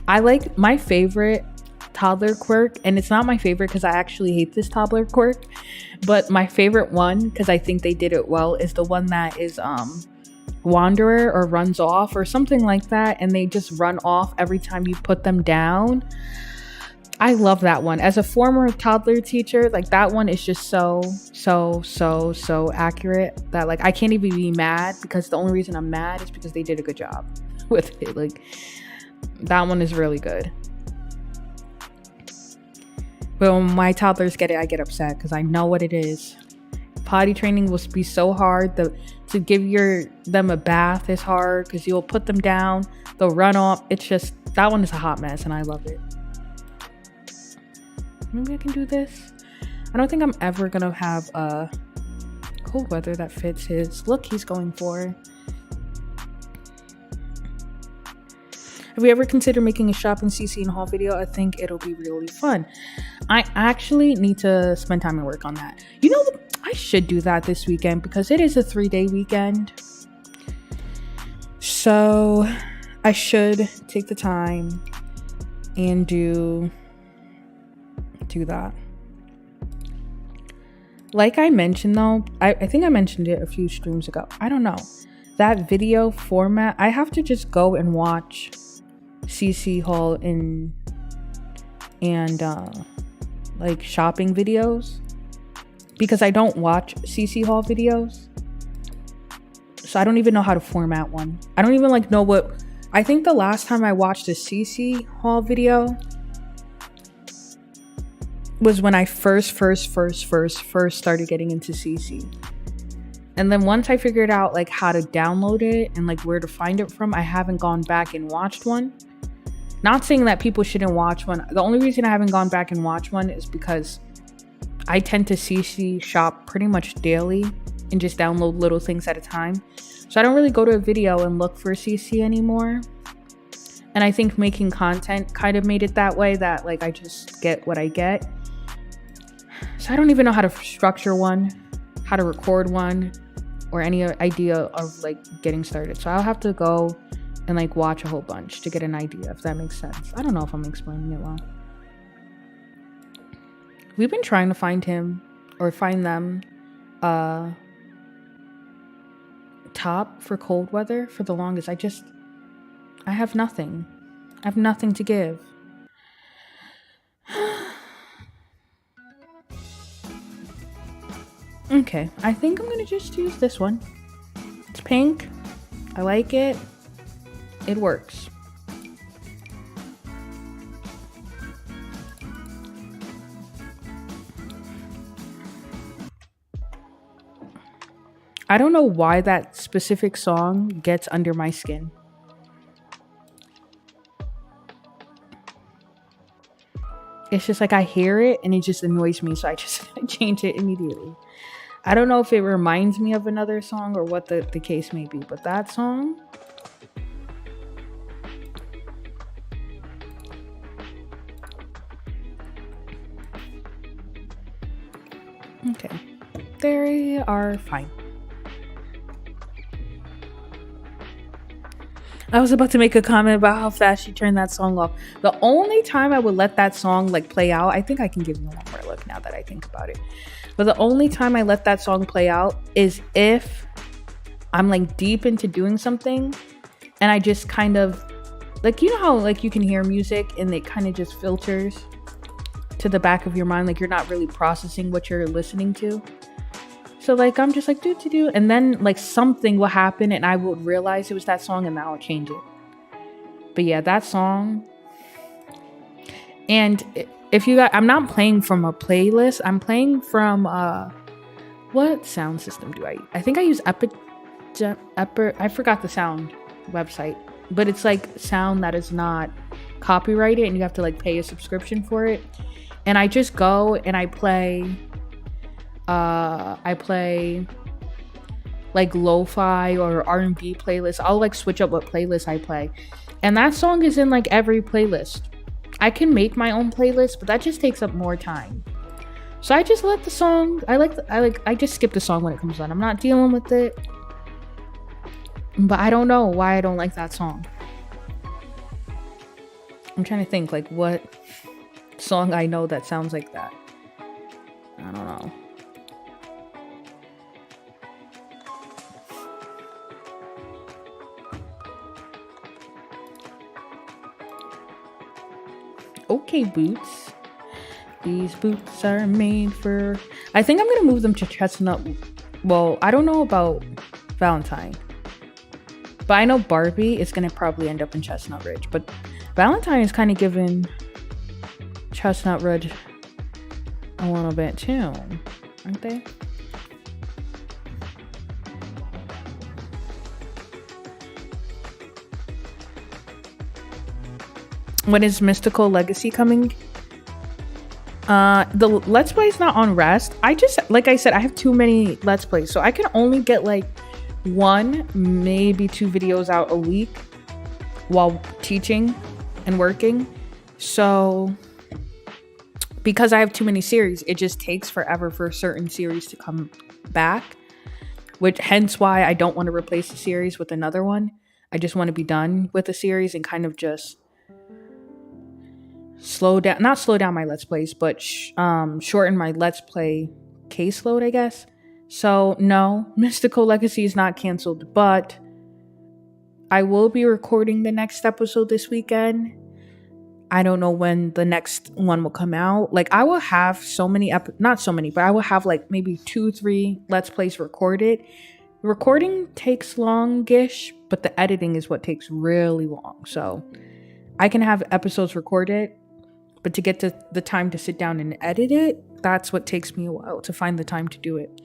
I like my favorite toddler quirk, and it's not my favorite because I actually hate this toddler quirk, but my favorite one, because I think they did it well, is the one that is wanderer or runs off or something like that, and they just run off every time you put them down. I love that one. As a former toddler teacher, like that one is just so accurate that like I can't even be mad, because the only reason I'm mad is because they did a good job with it. Like that one is really good. But when my toddlers get it, I get upset because I know what it is. Potty training will be so hard. To give them a bath is hard because you'll put them down, they'll run off. It's just, that one is a hot mess and I love it. Maybe I can do this. I don't think I'm ever gonna have cold weather that fits his look he's going for. Have we ever considered making a shopping CC and haul video? I think it'll be really fun. I actually need to spend time and work on that. You know, I should do that this weekend because it is a 3-day weekend. So I should take the time and do that. Like I mentioned though, I think I mentioned it a few streams ago. I don't know. That video format, I have to just go and watch CC haul and like shopping videos, because I don't watch CC haul videos, so I don't even know how to format one. I don't even like know what. I think the last time I watched a CC haul video was when I first started getting into CC. And then once I figured out like how to download it and like where to find it from, I haven't gone back and watched one. Not saying that people shouldn't watch one. The only reason I haven't gone back and watched one is because I tend to CC shop pretty much daily and just download little things at a time. So I don't really go to a video and look for CC anymore. And I think making content kind of made it that way, that like I just get what I get. So I don't even know how to structure one, how to record one, or any idea of like getting started. So I'll have to go and like watch a whole bunch to get an idea, if that makes sense. I don't know if I'm explaining it well. We've been trying to find him or find them top for cold weather for the longest. I have nothing. I have nothing to give. Okay, I think I'm gonna just use this one. It's pink. I like it. It works. I don't know why that specific song gets under my skin. It's just like I hear it and it just annoys me, so I just change it immediately. I don't know if it reminds me of another song or what the case may be, but that song... Okay. They are fine. I was about to make a comment about how fast she turned that song off. The only time I would let that song like play out, I think I can give you one more look now that I think about it. But the only time I let that song play out is if I'm like deep into doing something and I just kind of like, you know how like you can hear music and it kind of just filters to the back of your mind, like you're not really processing what you're listening to. So like I'm just like do, and then like something will happen and I will realize it was that song and then I'll change it. But yeah, that song. And if you got, I'm not playing from a playlist. I'm playing from what sound system do I think I use I forgot the sound website, but it's like sound that is not copyrighted and you have to like pay a subscription for it. And I just go and I play like lo-fi or R&B playlists. I'll like switch up what playlist I play. And that song is in like every playlist. I can make my own playlist, but that just takes up more time. So I just let the song, I just skip the song when it comes on. I'm not dealing with it. But I don't know why I don't like that song. I'm trying to think like what song I know that sounds like that. I don't know. Okay, boots. These boots are made for... I think I'm gonna move them to Chestnut. Well, I don't know about Valentine, but I know Barbie is gonna probably end up in Chestnut Ridge. But Valentine is kind of giving Chestnut Ridge a little bit too, aren't they? When is Mystical Legacy coming? The Let's Play is not on rest. Like I said, I have too many Let's Plays, so I can only get like 1, maybe 2 videos out a week while teaching and working. So because I have too many series, it just takes forever for a certain series to come back, which hence why I don't want to replace the series with another one. I just want to be done with the series and kind of just not slow down my Let's Plays, but shorten my Let's Play caseload, I guess. So no, Mystical Legacy is not canceled, but I will be recording the next episode this weekend. I don't know when the next one will come out. Like I will have so many, not so many, but I will have like maybe 2-3 Let's Plays recorded. Recording takes longish, but the editing is what takes really long. So I can have episodes recorded, but to get to the time to sit down and edit it, that's what takes me a while to find the time to do it.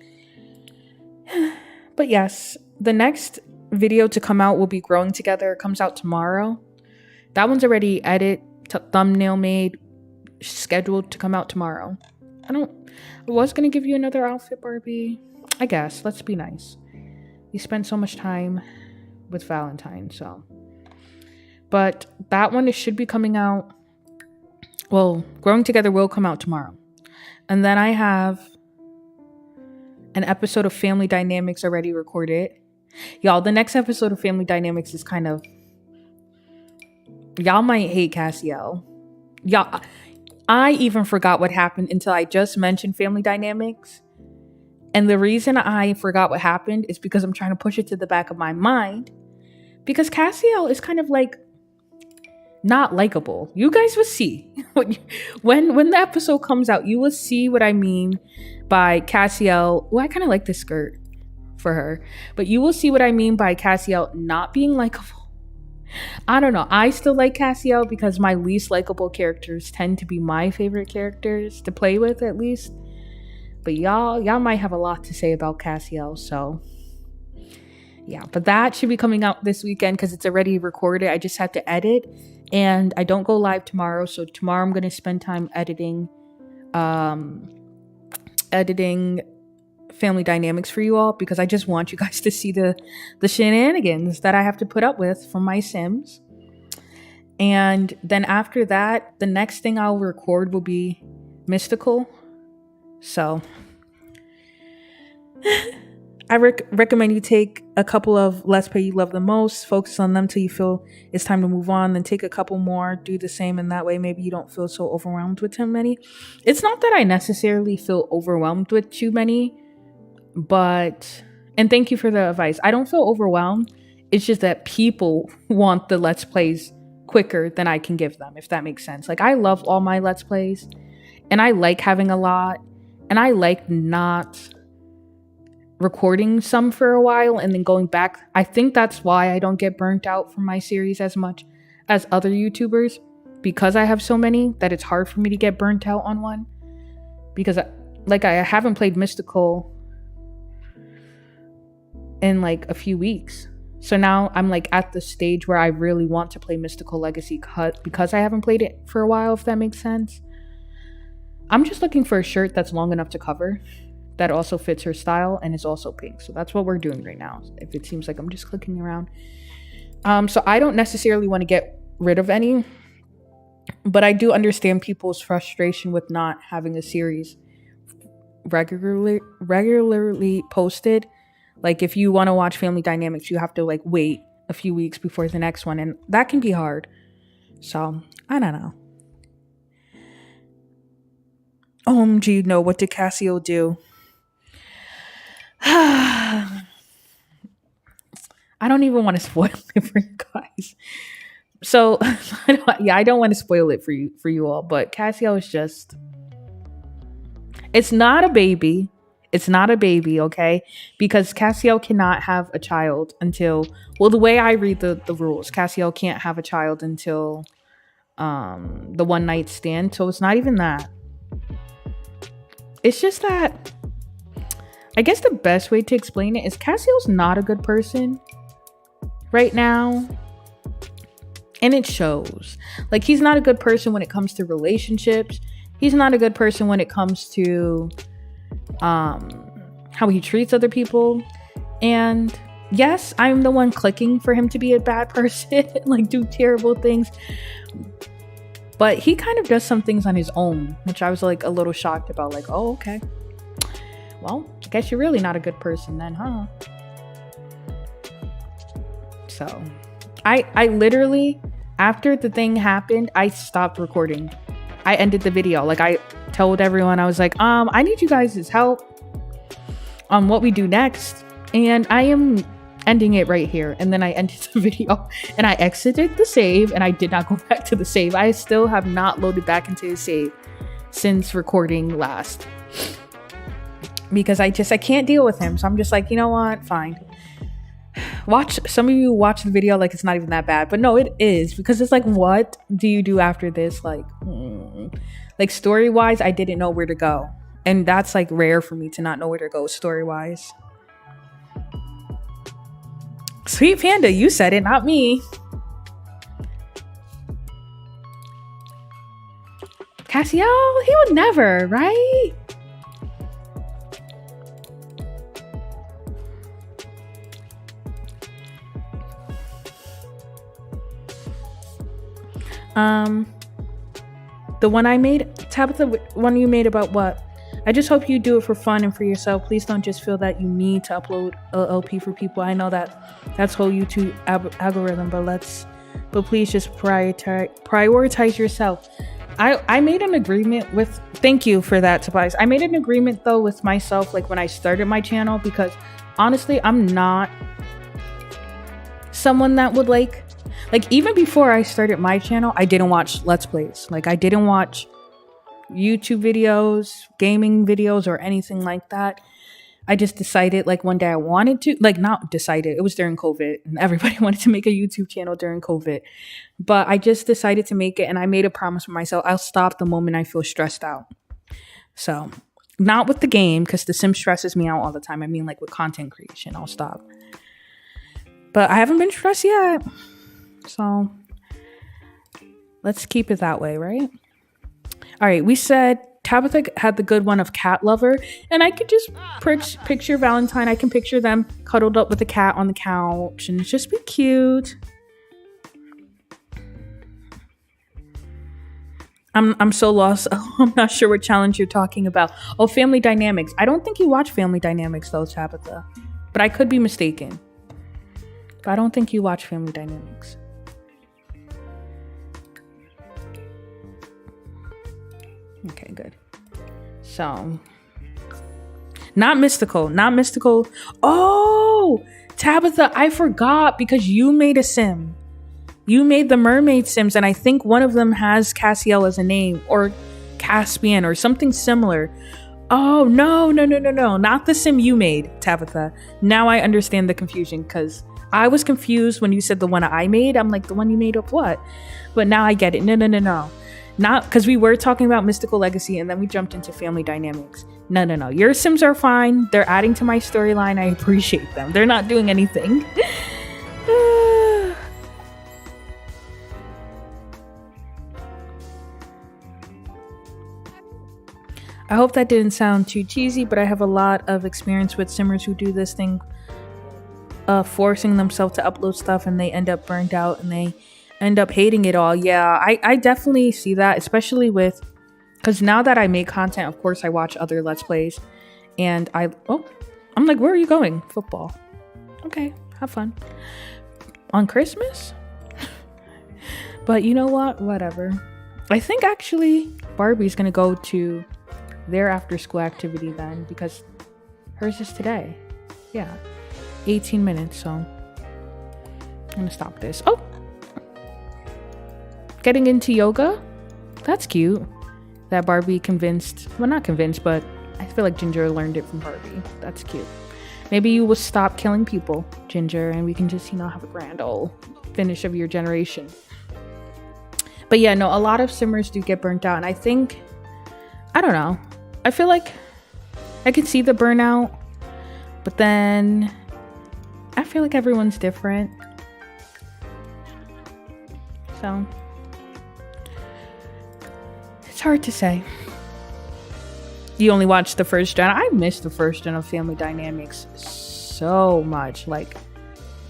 But yes, the next video to come out will be Growing Together. It comes out tomorrow. That one's already edited, thumbnail made, scheduled to come out tomorrow. I was gonna give you another outfit, Barbie. I guess, let's be nice. You spent so much time with Valentine, so. But that one, it should be coming out. Well, Growing Together will come out tomorrow. And then I have an episode of Family Dynamics already recorded. Y'all, the next episode of Family Dynamics is kind of Y'all might hate Cassiel. Y'all, I even forgot what happened until I just mentioned family dynamics. And the reason I forgot what happened is because I'm trying to push it to the back of my mind. Because Cassiel is kind of like not likable. You guys will see. when the episode comes out, you will see what I mean by Cassiel. Well, I kind of like this skirt for her. But you will see what I mean by Cassiel not being likable. I don't know. I still like Cassiel because my least likable characters tend to be my favorite characters to play with, at least. But y'all might have a lot to say about Cassiel, so yeah. But that should be coming out this weekend because it's already recorded. I just have to edit, and I don't go live tomorrow. So tomorrow I'm gonna spend time editing family dynamics for you all because I just want you guys to see the shenanigans that I have to put up with from my Sims. And then after that, the next thing I'll record will be Mystical. So I recommend you take a couple of Let's Play you love the most, focus on them till you feel it's time to move on, then take a couple more, do the same, and that way maybe you don't feel so overwhelmed with too many. It's not that I necessarily feel overwhelmed with too many, but, and thank you for the advice, I don't feel overwhelmed. It's just that people want the Let's Plays quicker than I can give them, if that makes sense. Like, I love all my Let's Plays, and I like having a lot, and I like not recording some for a while and then going back. I think that's why I don't get burnt out from my series as much as other YouTubers, because I have so many that it's hard for me to get burnt out on one. Because I haven't played Mystical in like a few weeks. So now I'm like at the stage where I really want to play Mystical Legacy because I haven't played it for a while, if that makes sense. I'm just looking for a shirt that's long enough to cover, that also fits her style and is also pink. So that's what we're doing right now. If it seems like I'm just clicking around. So I don't necessarily want to get rid of any, but I do understand people's frustration with not having a series regularly posted. Like, if you want to watch Family Dynamics, you have to like wait a few weeks before the next one, and that can be hard. So I don't know. OMG, no, what did Cassiel do? I don't even want to spoil it for you guys. So I don't want to spoil it for you all, but Cassiel is just, it's not a baby. It's not a baby, okay? Because Cassiel cannot have a child until, well, the way I read the rules, Cassiel can't have a child until the one night stand. So it's not even that. It's just that, I guess the best way to explain it is Cassiel's not a good person right now. And it shows. Like, he's not a good person when it comes to relationships. He's not a good person when it comes to how he treats other people. And yes, I'm the one clicking for him to be a bad person, like do terrible things. But he kind of does some things on his own, which I was like a little shocked about. Like, oh, okay. Well, I guess you're really not a good person then, huh? So I literally, after the thing happened, I stopped recording. I ended the video. Like, I told everyone, I was like, I need you guys' help on what we do next. And I am ending it right here. And then I ended the video and I exited the save and I did not go back to the save. I still have not loaded back into the save since recording last. Because I can't deal with him. So I'm just like, you know what? Fine. Some of you watch the video like it's not even that bad. But no, it is. Because it's like, what do you do after this? Like story-wise, I didn't know where to go. And that's like rare for me to not know where to go story-wise. Sweet Panda, you said it, not me. Cassiel, he would never, right? The one I made, Tabitha, one you made about what? I just hope you do it for fun and for yourself. Please don't just feel that you need to upload a LP for people. I know that that's whole YouTube algorithm, but let's but please just prioritize yourself. I made an agreement with, thank you for that, Tobias. I made an agreement though with myself, like when I started my channel, because honestly, I'm not someone that would like even before I started my channel, I didn't watch Let's Plays. Like I didn't watch YouTube videos, gaming videos, or anything like that. I just decided like one day I wanted to, like not decided, it was during COVID and everybody wanted to make a YouTube channel during COVID. But I just decided to make it, and I made a promise for myself. I'll stop the moment I feel stressed out. So not with the game, because The Sims stresses me out all the time. I mean like with content creation, I'll stop. But I haven't been stressed yet. So let's keep it that way, right? All right, we said Tabitha had the good one of cat lover, and I could just picture Valentine. I can picture them cuddled up with a cat on the couch, and just be cute. I'm so lost. I'm not sure what challenge you're talking about. Oh, Family Dynamics. I don't think you watch Family Dynamics though, Tabitha, but I could be mistaken. But I don't think you watch Family Dynamics. Okay, good. So, not mystical. Oh, Tabitha, I forgot, because you made a sim. You made the mermaid sims, and I think one of them has Cassiel as a name, or Caspian, or something similar. Oh, no. Not the sim you made, Tabitha. Now I understand the confusion, because I was confused when you said the one I made. I'm like, the one you made of what? But now I get it. No. Not because we were talking about Mystical Legacy and then we jumped into Family Dynamics. No. Your Sims are fine. They're adding to my storyline. I appreciate them. They're not doing anything. I hope that didn't sound too cheesy, but I have a lot of experience with Simmers who do this thing, forcing themselves to upload stuff, and they end up burned out and they end up hating it all. Yeah, I definitely see that, especially because now that I make content, of course I watch other Let's Plays, and I'm like, where are you going? Football. Okay, have fun. On Christmas? But you know what? Whatever. I think actually Barbie's gonna go to their after school activity then, because hers is today. Yeah, 18 minutes, so I'm gonna stop this. Oh! Getting into yoga? That's cute. That Barbie not convinced, but I feel like Ginger learned it from Barbie. That's cute. Maybe you will stop killing people, Ginger, and we can just, have a grand old finish of your generation. But yeah, no, a lot of Simmers do get burnt out, and I don't know. I feel like I can see the burnout, but then I feel like everyone's different. So it's hard to say. You only watched the first gen. I missed the first gen of Family Dynamics so much. Like,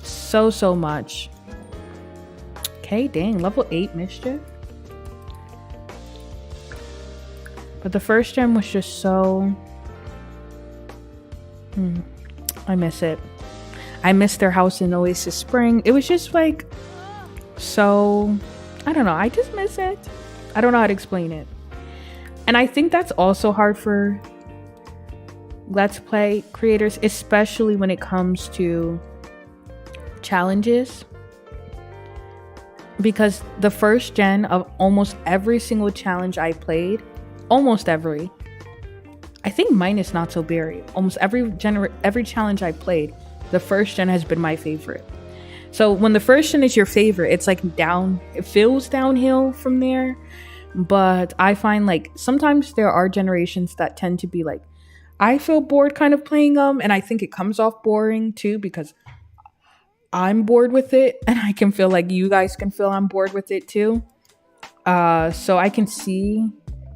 so much. Okay, dang. Level 8 Mischief. But the first gen was just so... I miss it. I miss their house in Oasis Spring. It was just like... so... I don't know. I just miss it. I don't know how to explain it. And I think that's also hard for Let's Play creators, especially when it comes to challenges. Because the first gen of almost every single challenge I played, I think minus Not So Berry, almost every challenge I played, the first gen has been my favorite. So when the first gen is your favorite, it's like it feels downhill from there. But I find like sometimes there are generations that tend to be like, I feel bored kind of playing them, and I think it comes off boring too because I'm bored with it, and I can feel like you guys can feel I'm bored with it too. So I can see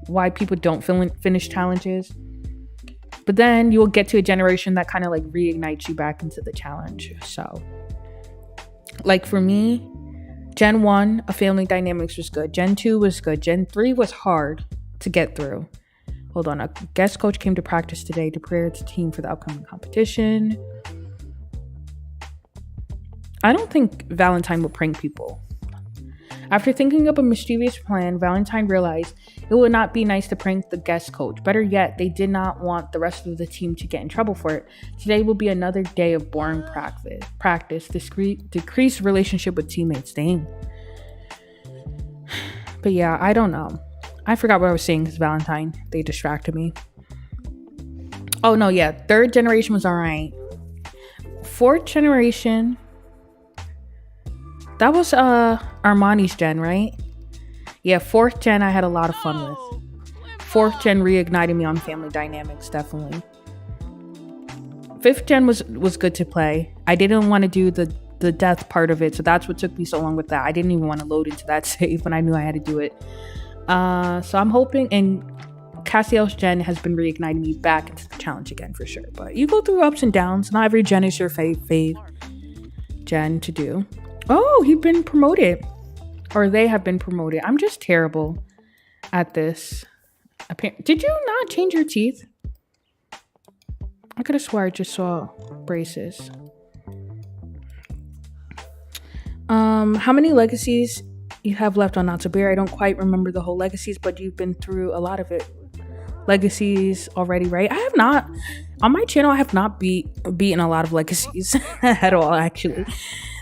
why people don't finish challenges. But then you will get to a generation that kind of like reignites you back into the challenge. So like for me, Gen 1 of Family Dynamics was good. Gen 2 was good. Gen 3 was hard to get through. Hold on. A guest coach came to practice today to prepare the team for the upcoming competition. I don't think Valentine will prank people. After thinking up a mischievous plan, Valentine realized it would not be nice to prank the guest coach. Better yet, they did not want the rest of the team to get in trouble for it. Today will be another day of boring practice, decreased relationship with teammates. Dang. But yeah, I don't know. I forgot what I was saying because Valentine, they distracted me. Oh no, yeah. Third generation was alright. Fourth generation, that was Armani's gen, right? Yeah, fourth gen I had a lot of fun with. Fourth gen reignited me on family dynamics, definitely. Fifth gen was good to play. I didn't want to do the death part of it, so that's what took me so long with that. I didn't even want to load into that save when I knew I had to do it. So I'm hoping, and Castiel's gen has been reigniting me back into the challenge again for sure. But you go through ups and downs. Not every gen is your fave gen to do. Oh, he's been promoted. Or they have been promoted. I'm just terrible at this. Did you not change your teeth? I could have swore I just saw braces. How many legacies you have left on Not So Berry? I don't quite remember the whole legacies, but you've been through a lot of it. Legacies already, right? I have not. On my channel, I have not beaten a lot of legacies at all, actually.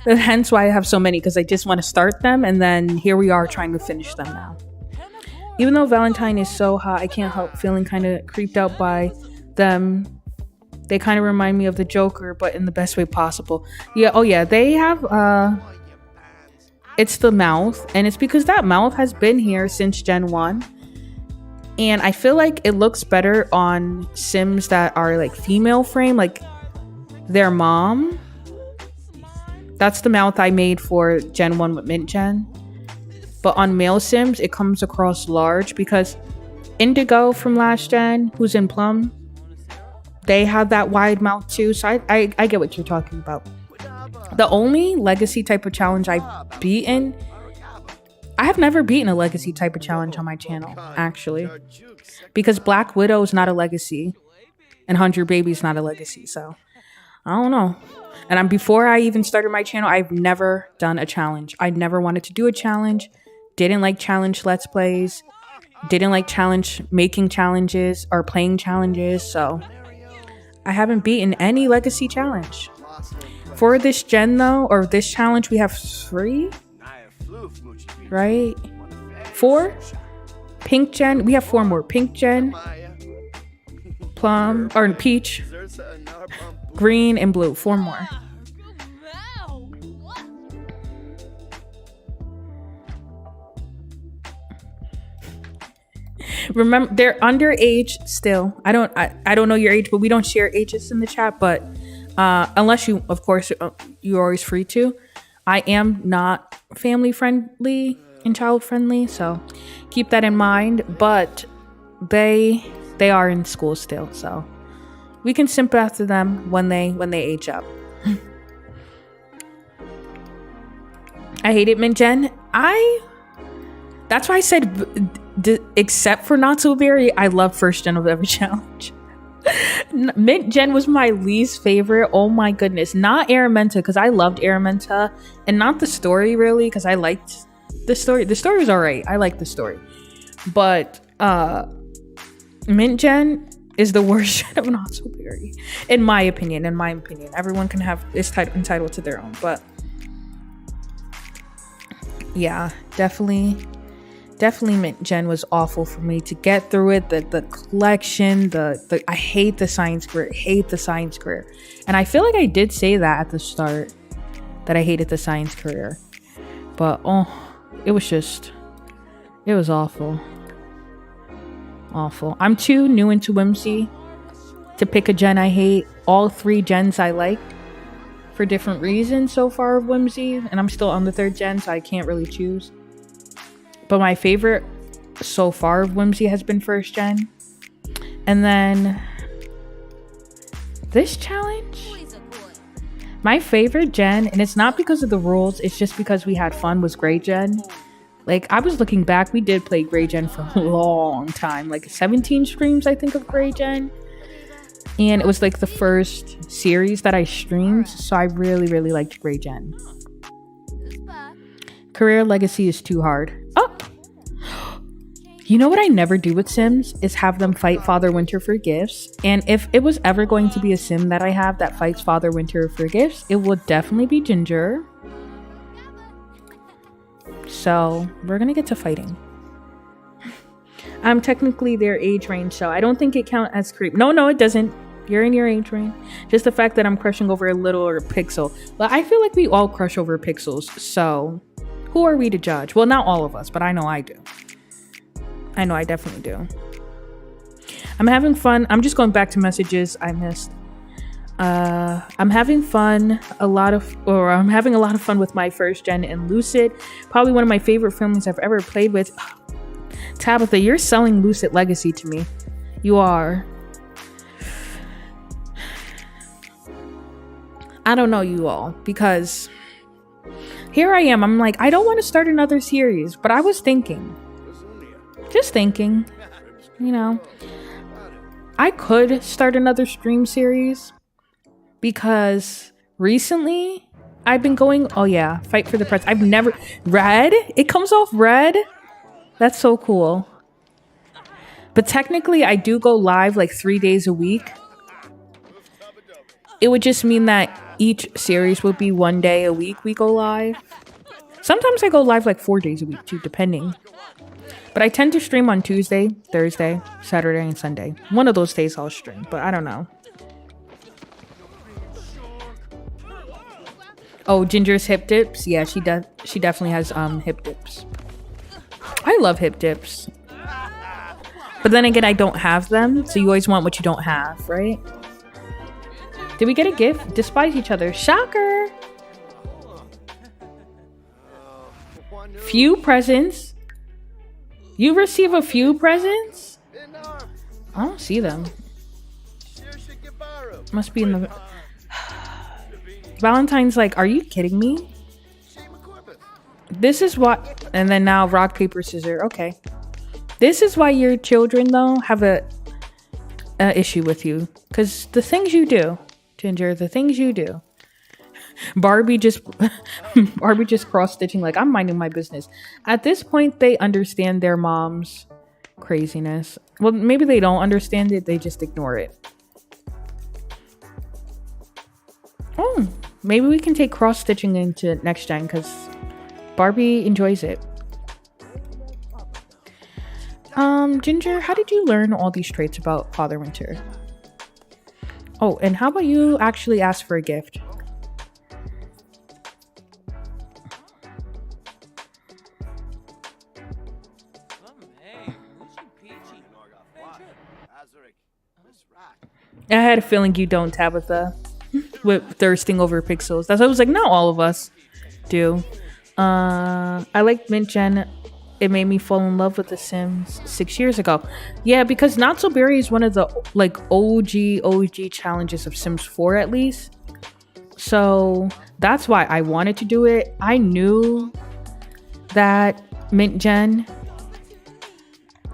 Hence why I have so many, because I just want to start them, and then here we are trying to finish them now. Even though Valentine is so hot, I can't help feeling kind of creeped out by them. They kind of remind me of the Joker, but in the best way possible. Yeah, oh yeah, they have, it's the mouth, and it's because that mouth has been here since Gen 1. And I feel like it looks better on Sims that are like female frame, like their mom. That's the mouth I made for Gen 1 with Mint Gen. But on male Sims, it comes across large because Indigo from last gen, who's in Plum, they have that wide mouth too. So I get what you're talking about. The only legacy type of challenge I've beaten, I have never beaten a legacy type of challenge on my channel, actually. Because Black Widow is not a legacy. And 100 Baby is not a legacy. So, I don't know. And before I even started my channel, I've never done a challenge. I never wanted to do a challenge. Didn't like challenge Let's Plays. Didn't like making challenges or playing challenges. So, I haven't beaten any legacy challenge. For this gen though, or this challenge, we have 3, right? 4? Pink gen, we have 4 more. Pink gen, Plum, or Peach, Green, and Blue. 4 more. Remember, they're underage still. I don't know your age, but we don't share ages in the chat. But unless you, of course, you're always free to. I am not family friendly and child friendly, so keep that in mind. But they are in school still, so we can simp after them when they age up. I hate it, Mint Gen. That's why I said, except for Not So Berry, I love first gen of every challenge. Mint Gen was my least favorite. Oh my goodness. Not Araminta, because I loved Araminta, and not the story really, because I liked the story. The story was alright. I liked the story. But Mint Gen is the worst gen of Not So Berry. In my opinion. Everyone can is entitled to their own. But yeah, definitely Mint Gen was awful for me to get through it. The collection, I hate the science career. And I feel like I did say that at the start, that I hated the science career. But it was awful. Awful. I'm too new into Whimsy to pick a gen I hate. All 3 gens I like for different reasons so far of Whimsy, and I'm still on the 3rd gen, so I can't really choose. But my favorite so far of Whimsy has been 1st gen. And then this challenge, my favorite gen, and it's not because of the rules, it's just because we had fun, was Gray Gen. Like, I was looking back, we did play Gray Gen for a long time, like 17 streams I think of Gray Gen. And it was like the first series that I streamed, so I really, really liked Gray Gen. Career legacy is too hard. Oh, you know what I never do with Sims is have them fight Father Winter for gifts. And if it was ever going to be a Sim that I have that fights Father Winter for gifts, it would definitely be Ginger. So we're gonna get to fighting. I'm technically their age range, so I don't think it counts as creep. No, it doesn't. You're in your age range. Just the fact that I'm crushing over a little or a pixel. But I feel like we all crush over pixels. So who are we to judge? Well, not all of us, but I know I do. I know I definitely do. I'm having fun. I'm just going back to messages I missed. I'm having fun. I'm having a lot of fun with my first gen in Lucid. Probably one of my favorite families I've ever played with. Tabitha, you're selling Lucid Legacy to me. You are. I don't know you all, because here I am. I'm like, I don't want to start another series, but I was thinking, you know, I could start another stream series because recently I've been going, oh yeah, fight for the press. I've never, red? It comes off red? That's so cool. But technically I do go live like 3 days a week. It would just mean that each series would be 1 day a week we go live. Sometimes I go live like 4 days a week too, depending. But I tend to stream on Tuesday, Thursday, Saturday, and Sunday. One of those days I'll stream, but I don't know. Oh, Ginger's hip dips? Yeah, she does. She definitely has hip dips. I love hip dips. But then again, I don't have them, so you always want what you don't have, right? Did we get a gift? Despise each other. Shocker! Few presents? You receive a few presents? I don't see them. Must be in the... Valentine's like, are you kidding me? This is what... And then now rock, paper, scissors. Okay. This is why your children, though, have a issue with you. Because the things you do, Ginger, the things you do. Barbie just cross-stitching like, I'm minding my business. At this point, they understand their mom's craziness. Well, maybe they don't understand it. They just ignore it. Oh, maybe we can take cross-stitching into next gen because Barbie enjoys it. Ginger, how did you learn all these traits about Father Winter? Oh, and how about you actually ask for a gift? I had a feeling you don't, Tabitha, with thirsting over pixels. That's why I was like, not all of us do. I like Mint Gen. It made me fall in love with The Sims 6 years ago. Yeah, because Not So Berry is one of the like OG challenges of Sims 4 at least. So that's why I wanted to do it. I knew that Mint Gen.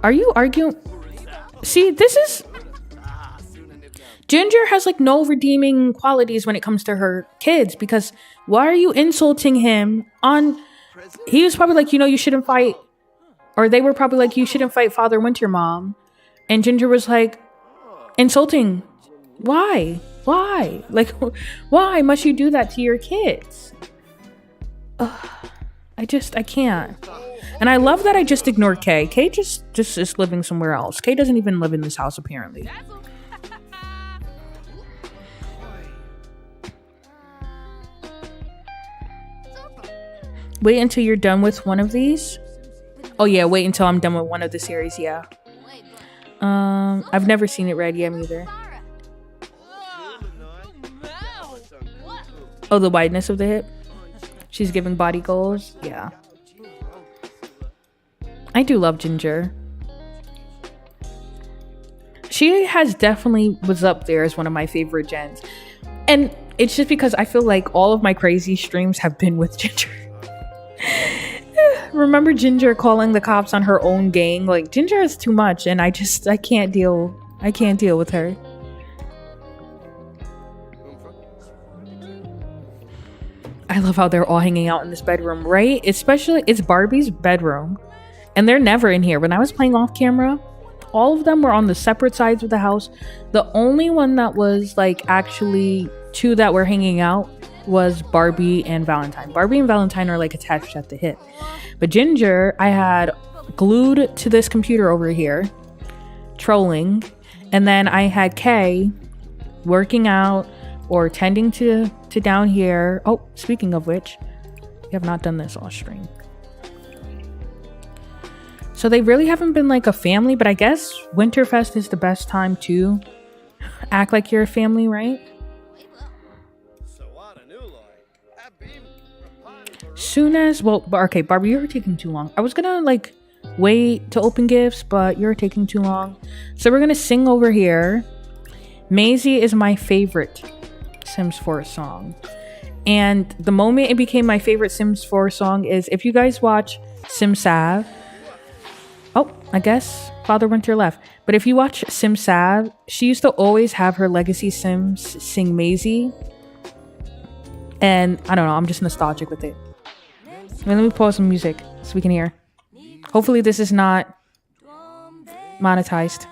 Are you arguing? See, this is... Ginger has like no redeeming qualities when it comes to her kids, because why are you insulting him on... He was probably like, you shouldn't fight. Or they were probably like, you shouldn't fight Father Winter, Mom. And Ginger was like, insulting. Why? Like, why must you do that to your kids? I can't. And I love that I just ignored Kay. Kay just is living somewhere else. Kay doesn't even live in this house, apparently. Wait until you're done with one of these. Oh yeah, wait until I'm done with one of the series, yeah. I've never seen it read yet either. Oh, the wideness of the hip. She's giving body goals. Yeah. I do love Ginger. She has definitely was up there as one of my favorite gens. And it's just because I feel like all of my crazy streams have been with Ginger. Remember Ginger calling the cops on her own gang? Like, Ginger is too much, and I can't deal with her. I love how they're all hanging out in this bedroom, right? Especially, it's Barbie's bedroom. And they're never in here. When I was playing off camera, all of them were on the separate sides of the house. The only one that was like actually two that were hanging out was Barbie and Valentine. Barbie and Valentine are like attached at the hip. But Ginger, I had glued to this computer over here, trolling. And then I had Kay working out or tending to down here. Oh, speaking of which, we have not done this off stream. So they really haven't been like a family, but I guess Winterfest is the best time to act like you're a family, right? Soon as, well, okay, Barbie, you're taking too long. I was gonna like wait to open gifts, but you're taking too long. So we're gonna sing over here. Maisie is my favorite Sims 4 song. And the moment it became my favorite Sims 4 song is if you guys watch SimSav. Oh, I guess Father Winter left. But if you watch SimSav, she used to always have her legacy Sims sing Maisie. And I don't know, I'm just nostalgic with it. Let me pause some music so we can hear. Hopefully this is not monetized.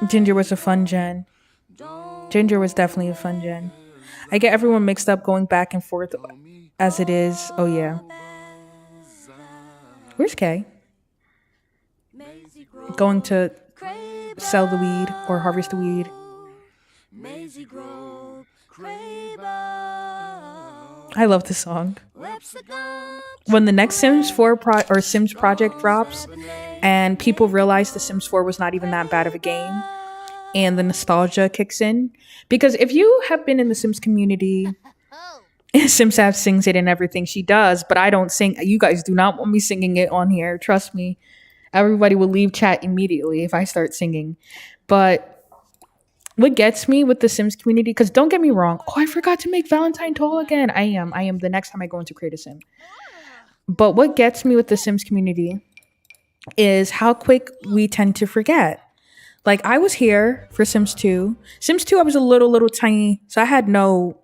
Ginger was a fun gen. Ginger was definitely a fun gen. I get everyone mixed up going back and forth as it is. Oh yeah. Where's Kay? Going to sell the weed or harvest the weed. I love this song. When the next Sims 4 or Sims project drops and people realize the Sims 4 was not even that bad of a game and the nostalgia kicks in, because if you have been in the Sims community, SimSav sings it and everything she does, but I don't sing. You guys do not want me singing it on here. Trust me. Everybody will leave chat immediately if I start singing. But what gets me with the Sims community, because don't get me wrong. Oh, I forgot to make Valentine tall again. I am the next time I go into create a Sim. But what gets me with the Sims community is how quick we tend to forget. Like I was here for Sims 2. Sims 2, I was a little tiny. So I had no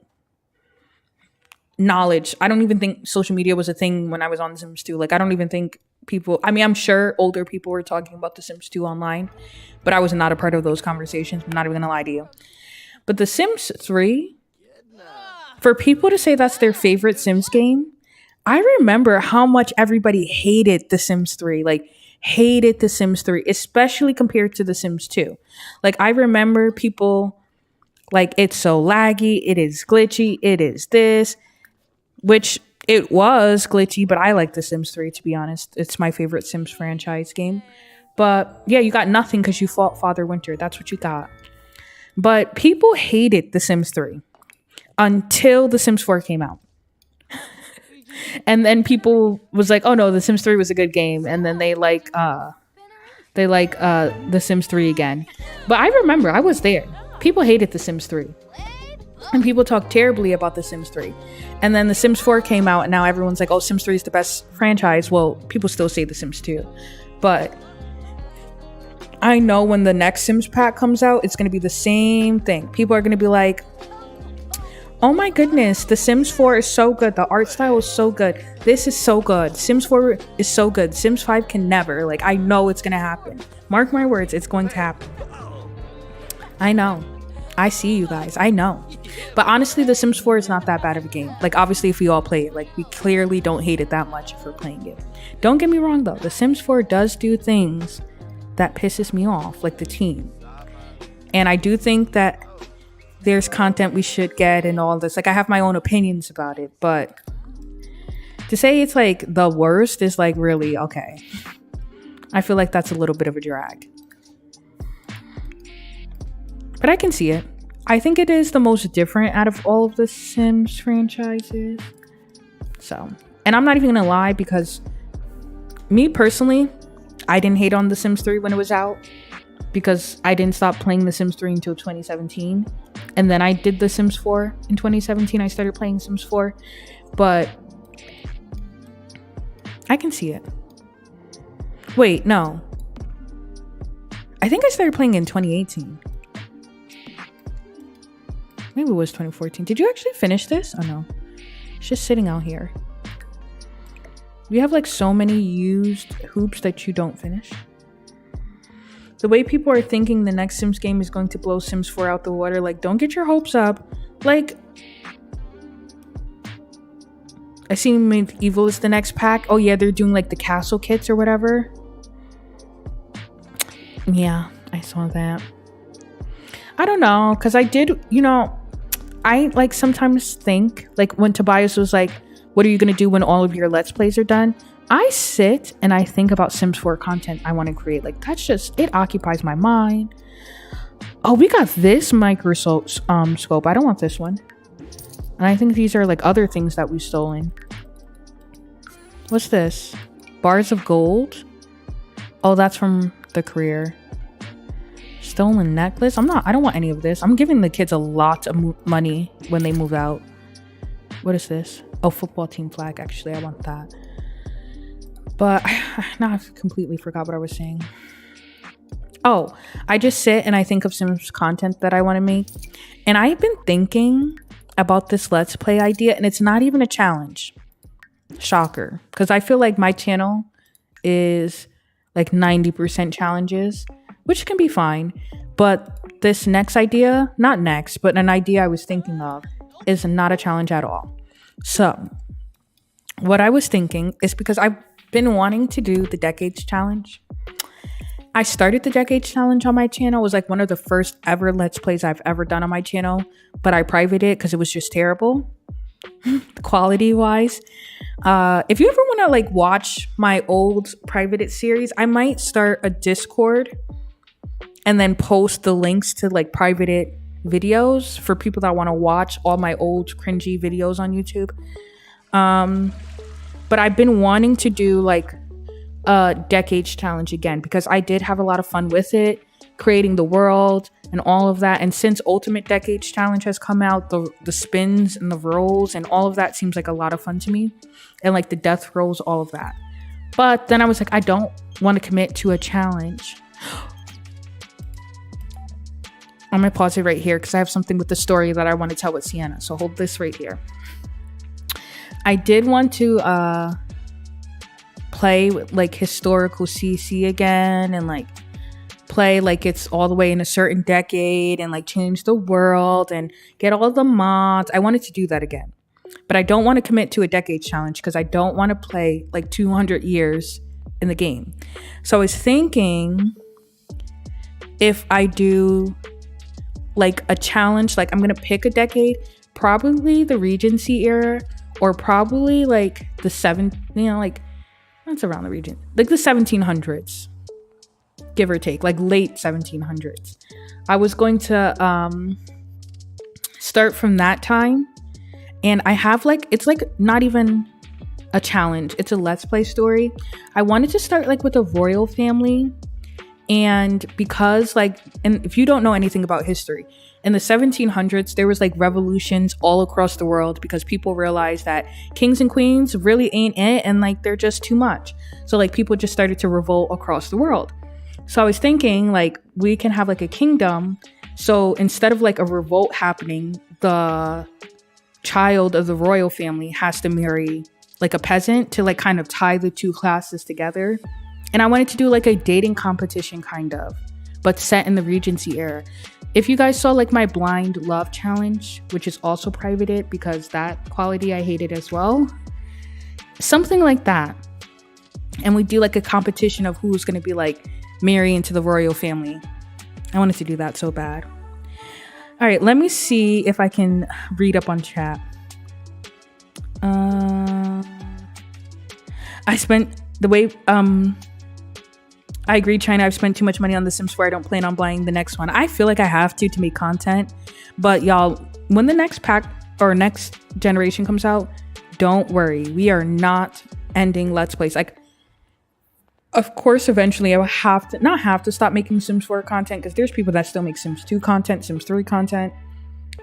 knowledge. I don't even think social media was a thing when I was on The Sims 2. Like I don't even think people, I mean, I'm sure older people were talking about The Sims 2 online, but I was not a part of those conversations. I'm not even gonna lie to you. But The Sims 3, for people to say that's their favorite Sims game, I remember how much everybody hated The Sims 3. Like hated The Sims 3, especially compared to The Sims 2. Like I remember people like, it's so laggy, it is glitchy, it is this, which it was glitchy, but I like The Sims 3, to be honest. It's my favorite Sims franchise game. But yeah, you got nothing because you fought Father Winter. That's what you got. But people hated The Sims 3 until The Sims 4 came out. And then people was like, oh no, The Sims 3 was a good game. And then they like The Sims 3 again. But I remember I was there. People hated The Sims 3. And people talk terribly about The Sims 3. And then The Sims 4 came out and now everyone's like, oh, Sims 3 is the best franchise. Well, people still say The Sims 2. But I know when the next Sims pack comes out, it's going to be the same thing. People are going to be like, oh my goodness, The Sims 4 is so good. The art style is so good. This is so good. Sims 4 is so good. Sims 5 can never. Like, I know it's going to happen. Mark my words, it's going to happen. I know. I see you guys. I know. But honestly, The Sims 4 is not that bad of a game. Like, obviously, if we all play it, like, we clearly don't hate it that much if we're playing it. Don't get me wrong, though. The Sims 4 does do things that pisses me off, like the team. And I do think that there's content we should get and all this. Like, I have my own opinions about it, but to say it's, like, the worst is, like, really, okay. I feel like that's a little bit of a drag. But I can see it. I think it is the most different out of all of the Sims franchises. So, and I'm not even gonna lie, because me personally, I didn't hate on The Sims 3 when it was out, because I didn't stop playing The Sims 3 until 2017. And then I did The Sims 4 in 2017. I started playing Sims 4. But I can see it. Wait, no. I think I started playing in 2018. Maybe it was 2014. Did you actually finish this? Oh no. It's just sitting out here. You have like so many used hoops that you don't finish. The way people are thinking the next Sims game is going to blow Sims 4 out the water, like, don't get your hopes up. Like, I see Medieval is the next pack. Oh yeah, they're doing like the castle kits or whatever. Yeah, I saw that. I don't know, because I did, I like sometimes think, like when Tobias was like, what are you going to do when all of your Let's Plays are done? I sit and I think about Sims 4 content I want to create. Like, that's just, it occupies my mind. Oh, we got this microscope scope. I don't want this one. And I think these are like other things that we've stolen. What's this? Bars of gold? Oh, that's from the career. Stolen necklace? I don't want any of this. I'm giving the kids a lot of money when they move out. What is this? Oh, football team flag. Actually, I want that. But now I've completely forgot what I was saying. Oh, I just sit and I think of Sims content that I want to make. And I've been thinking about this Let's Play idea, and it's not even a challenge. Shocker. Because I feel like my channel is like 90% challenges, which can be fine. But this next idea, not next, but an idea I was thinking of, is not a challenge at all. So what I was thinking is, because I've been wanting to do the Decades Challenge. I started the Decades Challenge on my channel. It was like one of the first ever Let's Plays I've ever done on my channel, but I privated it because it was just terrible quality wise. If you ever want to like watch my old privated series, I might start a Discord and then post the links to like privated videos for people that want to watch all my old cringy videos on YouTube. But I've been wanting to do like a Decades Challenge again, because I did have a lot of fun with it, creating the world and all of that. And since Ultimate Decades Challenge has come out, the spins and the rolls and all of that seems like a lot of fun to me, and like the death rolls, all of that. But then I was like, I don't want to commit to a challenge. I'm gonna pause it right here because I have something with the story that I want to tell with Sienna, so hold this right here. I did want to play with like historical CC again, and like play like it's all the way in a certain decade, and like change the world and get all the mods. I wanted to do that again, but I don't want to commit to a Decades Challenge because I don't want to play like 200 years in the game. So I was thinking, if I do like a challenge, like I'm gonna pick a decade, probably the Regency era, or probably like the like that's around the region, like the 1700s, give or take, like late 1700s. I was going to start from that time, and I have like, it's like not even a challenge, it's a Let's Play story. I wanted to start like with a royal family, and because like, and if you don't know anything about history, in the 1700s, there was like revolutions all across the world because people realized that kings and queens really ain't it, and like they're just too much. So like people just started to revolt across the world. So I was thinking like we can have like a kingdom. So instead of like a revolt happening, the child of the royal family has to marry like a peasant to like kind of tie the two classes together. And I wanted to do like a dating competition kind of, but set in the Regency era. If you guys saw like my blind love challenge, which is also privated because that quality I hated as well, something like that. And we do like a competition of who's going to be like married into the royal family. I wanted to do that so bad. All right, let me see if I can read up on chat. I spent the way, I agree, China. I've spent too much money on The Sims 4. I don't plan on buying the next one. I feel like I have to make content. But y'all, when the next pack or next generation comes out, don't worry. We are not ending Let's Plays. Like, of course, eventually I will not have to stop making Sims 4 content, because there's people that still make Sims 2 content, Sims 3 content.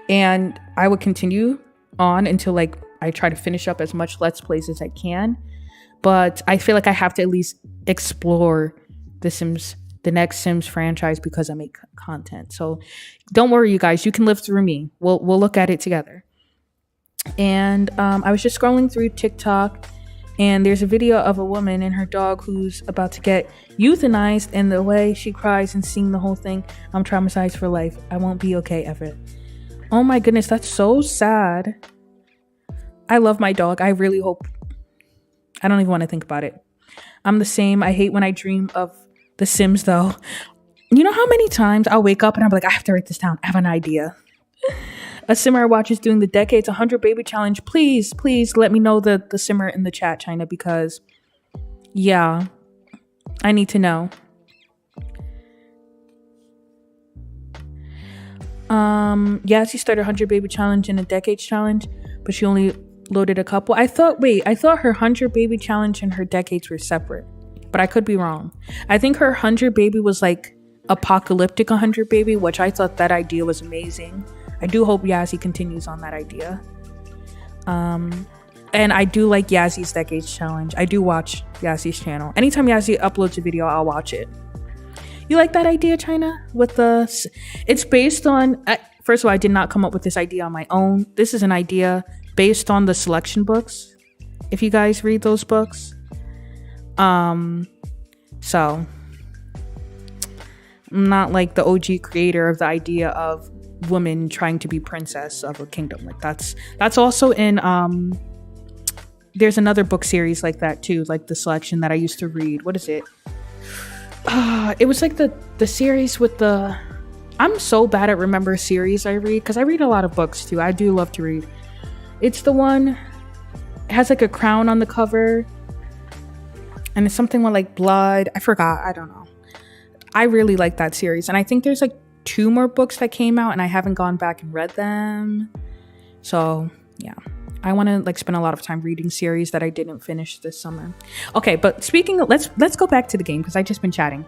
And I will continue on until like I try to finish up as much Let's Plays as I can. But I feel like I have to at least explore The Sims the next Sims franchise because I make content. So don't worry, you guys. You can live through me. We'll look at it together. And I was just scrolling through TikTok, and there's a video of a woman and her dog who's about to get euthanized, and the way she cries and sing the whole thing, I'm traumatized for life. I won't be okay ever. Oh my goodness, that's so sad. I love my dog. I really hope. I don't even want to think about it. I'm the same. I hate when I dream of The Sims though. You know how many times I'll wake up and I'm like, I have to write this down. I have an idea. A simmer I watch is doing the Decades 100 Baby Challenge. Please let me know the simmer in the chat, China, because yeah, I need to know. Yeah, she started 100 Baby Challenge and a Decades Challenge, but she only loaded a couple. I thought her 100 Baby Challenge and her Decades were separate, but I could be wrong. I think her 100 Baby was like apocalyptic 100 Baby, which I thought that idea was amazing. I do hope Yazzie continues on that idea. And I do like Yazzie's Decades Challenge. I do watch Yazzie's channel. Anytime Yazzie uploads a video, I'll watch it. You like that idea, China? It's based on, first of all, I did not come up with this idea on my own. This is an idea based on the selection books. If you guys read those books. So I'm not like the OG creator of the idea of woman trying to be princess of a kingdom. Like that's also in there's another book series like that too, like the selection that I used to read. What is it? It was like the series with the, I'm so bad at remember series I read because I read a lot of books too. I do love to read. It's the one, it has like a crown on the cover and it's something with like blood. I forgot. I don't know. I really like that series, and I think there's like 2 more books that came out and I haven't gone back and read them. So yeah, I want to like spend a lot of time reading series that I didn't finish this summer. Okay, but speaking of, let's go back to the game because I've just been chatting.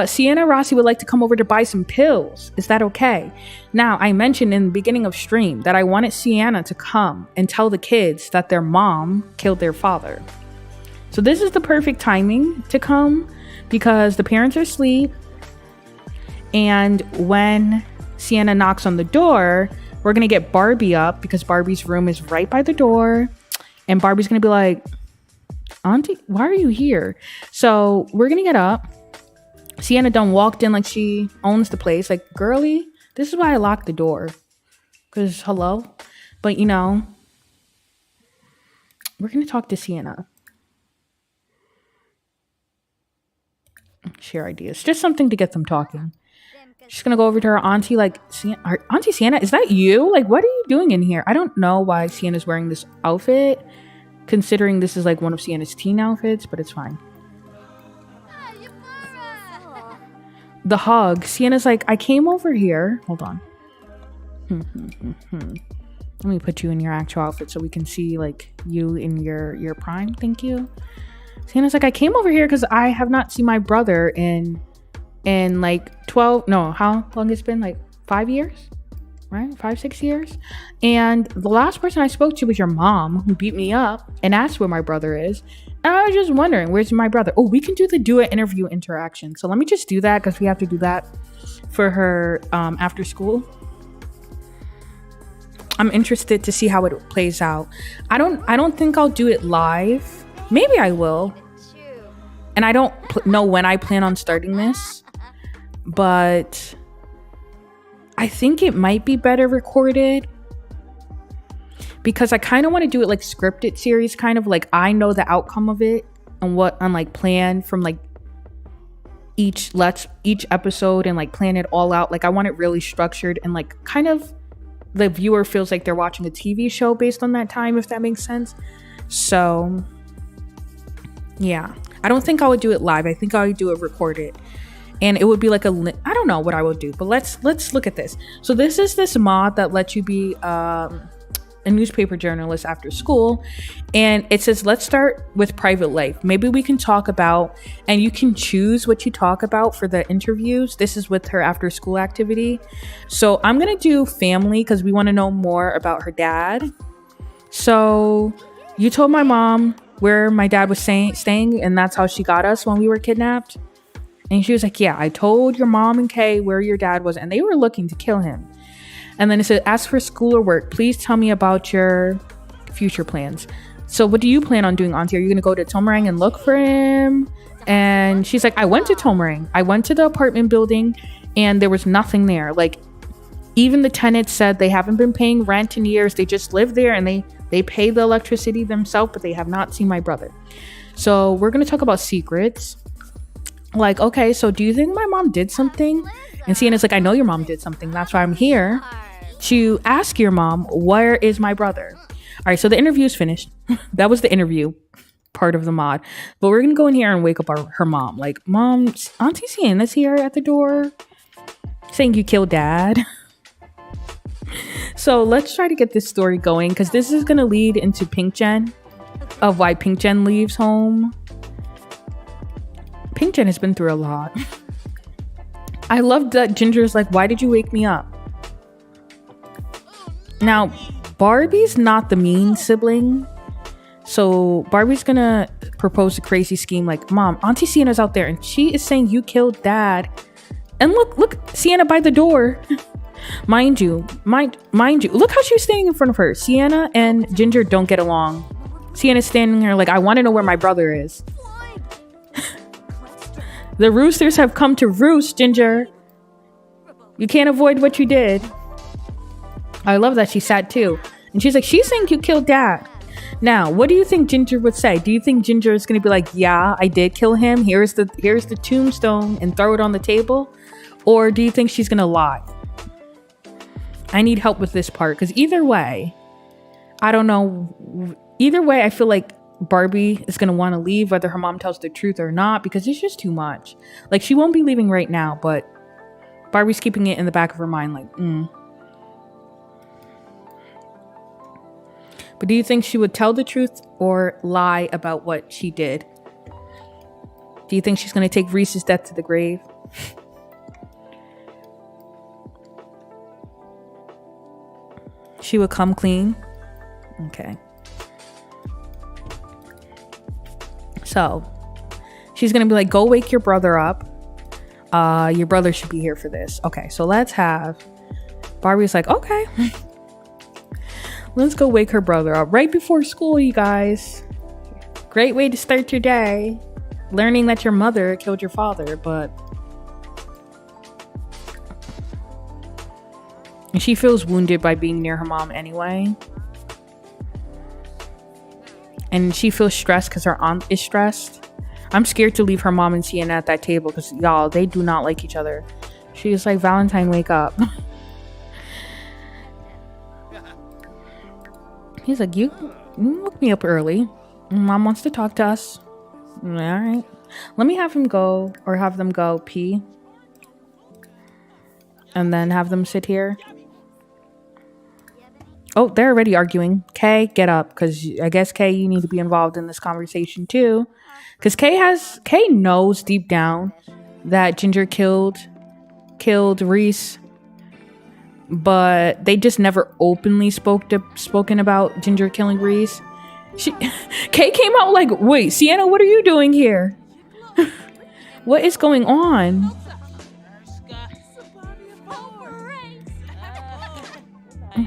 Sienna Rossi would like to come over to buy some pills. Is that okay? Now, I mentioned in the beginning of stream that I wanted Sienna to come and tell the kids that their mom killed their father. So this is the perfect timing to come because the parents are asleep. And when Sienna knocks on the door, we're going to get Barbie up because Barbie's room is right by the door. And Barbie's going to be like, Auntie, why are you here? So we're going to get up. Sienna done walked in like she owns the place. Like, girly, this is why I locked the door. Because, hello? But, you know, we're going to talk to Sienna. Share ideas. Just something to get them talking. She's gonna go over to her auntie, like, Auntie Sienna, is that you? Like, what are you doing in here? I don't know why Sienna's wearing this outfit, considering this is like one of Sienna's teen outfits, but it's fine. The hug. Sienna's like, I came over here. Hold on. Let me put you in your actual outfit so we can see like you in your prime. Thank you. Sienna's like, I came over here because I have not seen my brother in like 12, no, how long it's been? Like 5 years, right? 5-6 years. And the last person I spoke to was your mom, who beat me up and asked where my brother is. And I was just wondering, where's my brother? Oh, we can do the do it interview interaction. So let me just do that because we have to do that for her after school. I'm interested to see how it plays out. I don't think I'll do it live. Maybe I will. And I don't know when I plan on starting this. But I think it might be better recorded because I kind of want to do it like scripted series, kind of like I know the outcome of it and what on like plan from like each episode and like plan it all out. Like I want it really structured and like kind of the viewer feels like they're watching a TV show based on that time, if that makes sense. So yeah, I don't think I would do it live. I think I would do it recorded. And it would be like I don't know what I would do, but let's look at this. So this is this mod that lets you be a newspaper journalist after school. And it says, let's start with private life. Maybe we can talk about, and you can choose what you talk about for the interviews. This is with her after school activity. So I'm going to do family because we want to know more about her dad. So you told my mom where my dad was staying, and that's how she got us when we were kidnapped. And she was like, yeah, I told your mom and Kay where your dad was, and they were looking to kill him. And then it said, as for school or work, please tell me about your future plans. So what do you plan on doing, Auntie? Are you going to go to Tomarang and look for him? And she's like, I went to Tomarang. I went to the apartment building and there was nothing there. Like, even the tenants said they haven't been paying rent in years. They just live there and they pay the electricity themselves, but they have not seen my brother. So we're going to talk about secrets. Like, okay, so do you think my mom did something? And Sienna's like, I know your mom did something. That's why I'm here to ask your mom, where is my brother? All right, so the interview is finished. That was the interview part of the mod. But we're going to go in here and wake up her mom. Like, Mom, Auntie Sienna's here at the door saying you killed Dad. So let's try to get this story going, because this is going to lead into Pink Jen, of why Pink Jen leaves home. Pink Jen has been through a lot. I love that Ginger's like, why did you wake me up? Now, Barbie's not the mean sibling. So Barbie's gonna propose a crazy scheme like, Mom, Auntie Sienna's out there and she is saying you killed Dad. And look, Sienna by the door. Mind you, look how she was standing in front of her. Sienna and Ginger don't get along. Sienna's standing there like, I want to know where my brother is. The roosters have come to roost, Ginger. You can't avoid what you did. I love that she's sad too. And she's like, she's saying you killed Dad. Now, what do you think Ginger would say? Do you think Ginger is going to be like, yeah, I did kill him. Here's the tombstone, and throw it on the table? Or do you think she's going to lie? I need help with this part, because either way, I don't know. Either way, I feel like Barbie is going to want to leave, whether her mom tells the truth or not, because it's just too much. Like, she won't be leaving right now, but Barbie's keeping it in the back of her mind like, But do you think she would tell the truth or lie about what she did? Do you think she's going to take Reese's death to the grave? She would come clean? Okay. So, she's going to be like, go wake your brother up. Your brother should be here for this. Okay, so let's have... Barbie's like, okay. Let's go wake her brother up right before school, you guys. Great way to start your day. Learning that your mother killed your father, but... And she feels wounded by being near her mom anyway. And she feels stressed because her aunt is stressed. I'm scared to leave her mom and Sienna at that table because, y'all, they do not like each other. She's like, Valentine, wake up. He's like, you woke me up early. Mom wants to talk to us. All right. Let me have him go, or have them go pee. And then have them sit here. Oh, they're already arguing. Kay, get up, because I guess Kay, you need to be involved in this conversation too. Because Kay knows deep down that Ginger killed Reese, but they just never openly spoken about Ginger killing Reese. Kay came out like, wait, Sienna, what are you doing here? What is going on?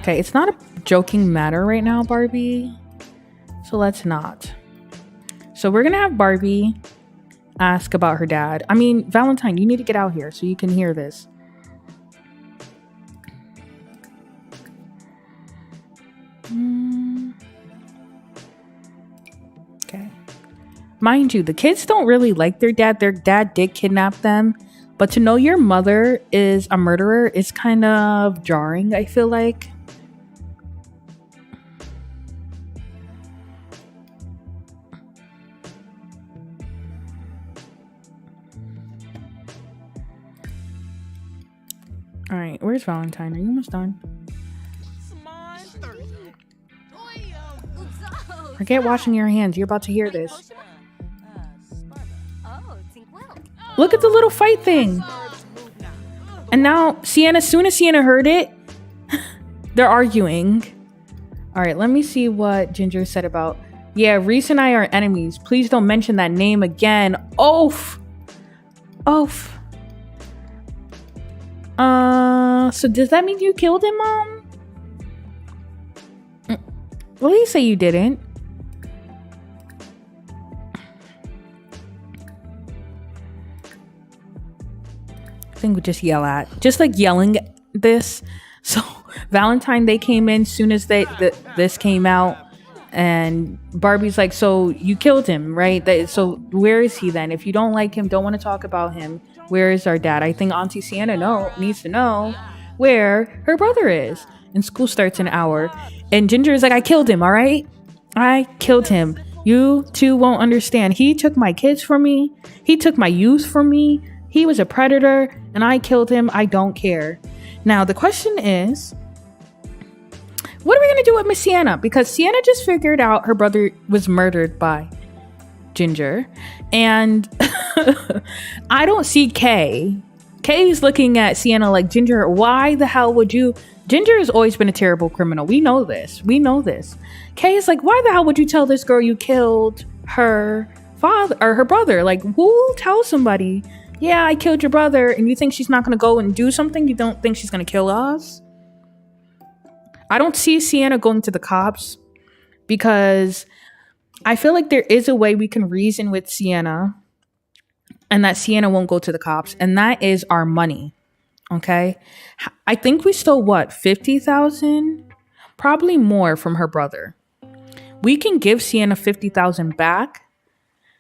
Okay, it's not a joking matter right now, Barbie. So let's not. So we're gonna have Barbie ask about her dad. I mean, Valentine, you need to get out here so you can hear this. Okay. Mind you, the kids don't really like their dad. Their dad did kidnap them. But to know your mother is a murderer is kind of jarring, I feel like. All right, where's Valentine? Are you almost done? Forget washing your hands. You're about to hear this. Look at the little fight thing. And now, Sienna, as soon as Sienna heard it, they're arguing. All right, let me see what Ginger said about... Yeah, Reese and I are enemies. Please don't mention that name again. Oof. Oh. So does that mean you killed him, Mom? Well, you say you didn't. I think we just yell at. Just like yelling this. So Valentine, they came in soon as this came out. And Barbie's like, so you killed him, right? So where is he then? If you don't like him, don't want to talk about him, where is our dad? I think Auntie Sienna needs to know where her brother is. And school starts in an hour. And Ginger is like, I killed him, all right? I killed him. You two won't understand. He took my kids from me. He took my youth from me. He was a predator, and I killed him. I don't care. Now, the question is, what are we going to do with Miss Sienna? Because Sienna just figured out her brother was murdered by Ginger. And I don't see Kay. Kay's looking at Sienna like, Ginger, why the hell would you... Ginger has always been a terrible criminal. We know this. Kay is like, why the hell would you tell this girl you killed her father or her brother? Like, who tells somebody, yeah, I killed your brother, and you think she's not going to go and do something? You don't think she's going to kill us? I don't see Sienna going to the cops because I feel like there is a way we can reason with Sienna and that Sienna won't go to the cops, and that is our money. Okay, I think we stole what, 50,000, probably more from her brother. We can give Sienna 50,000 back.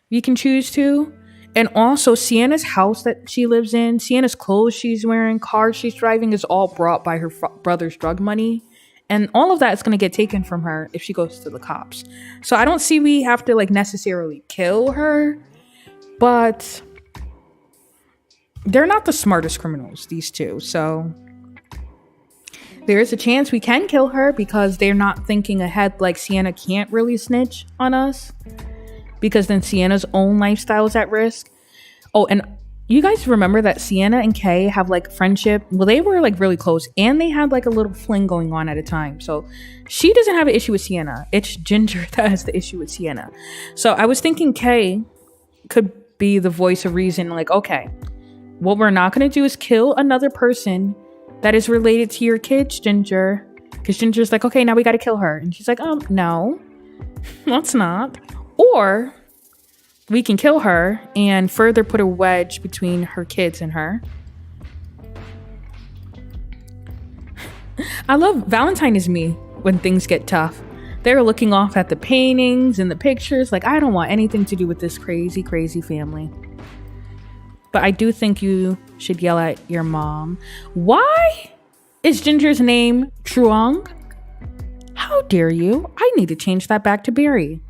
We can choose to. And also Sienna's house that she lives in, Sienna's clothes she's wearing, cars she's driving is all brought by her brother's drug money. And all of that is going to get taken from her if she goes to the cops. So I don't see we have to like necessarily kill her, but they're not the smartest criminals, these two. So there is a chance we can kill her because they're not thinking ahead. Like Sienna can't really snitch on us because then Sienna's own lifestyle is at risk. Oh, and you guys remember that Sienna and Kay have like friendship? Well, they were like really close and they had like a little fling going on at a time. So she doesn't have an issue with Sienna. It's Ginger that has the issue with Sienna. So I was thinking Kay could be the voice of reason. Like, okay, what we're not going to do is kill another person that is related to your kids, Ginger. Because Ginger's like, okay, now we got to kill her. And she's like, no, let's not. Or we can kill her and further put a wedge between her kids and her. I love Valentine is me when things get tough. They're looking off at the paintings and the pictures. Like, I don't want anything to do with this crazy, crazy family. But I do think you should yell at your mom. Why is Ginger's name Truong? How dare you? I need to change that back to Barry.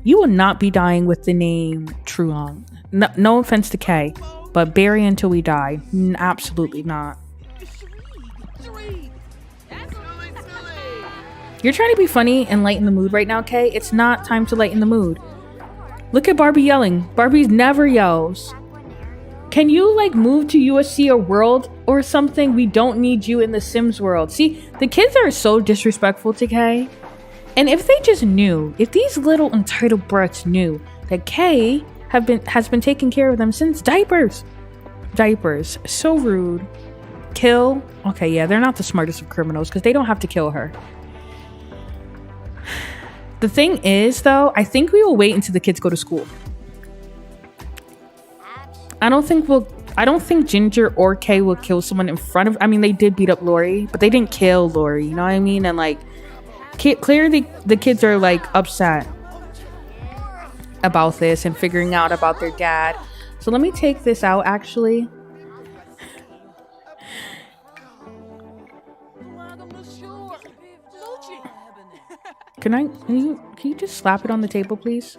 You will not be dying with the name Truong. No offense to Kay, but Barry until we die. Absolutely not. You're trying to be funny and lighten the mood right now, Kay. It's not time to lighten the mood. Look at Barbie yelling. Barbie never yells. Can you like move to USC or World or something? We don't need you in the Sims world. See, the kids are so disrespectful to Kay. And if they just knew, if these little entitled brats knew that Kay has been taking care of them since diapers. Diapers. So rude. Kill. Okay, yeah, they're not the smartest of criminals because they don't have to kill her. The thing is, though, I think we will wait until the kids go to school. I don't think Ginger or Kay will kill someone in front of... I mean, they did beat up Lori, but they didn't kill Lori, you know what I mean? And like, clearly the kids are like upset about this and figuring out about their dad. So let me take this out, actually. Can you just slap it on the table, please?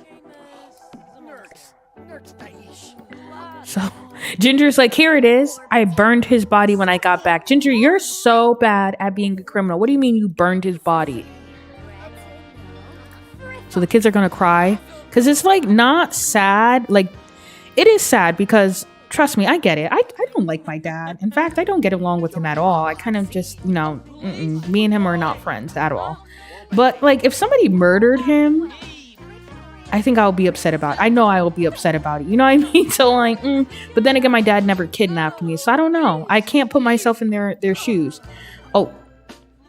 So Ginger's like, here it is. I burned his body when I got back. Ginger, you're so bad at being a criminal. What do you mean you burned his body? So the kids are gonna cry because it's like not sad. Like, it is sad because trust me, I get it. I don't like my dad. In fact, I don't get along with him at all. I kind of just, me and him are not friends at all. But like, if somebody murdered him, I think I'll be upset about it. I know I will be upset about it. You know what I mean? So like, but then again, my dad never kidnapped me, so I don't know. I can't put myself in their shoes. Oh,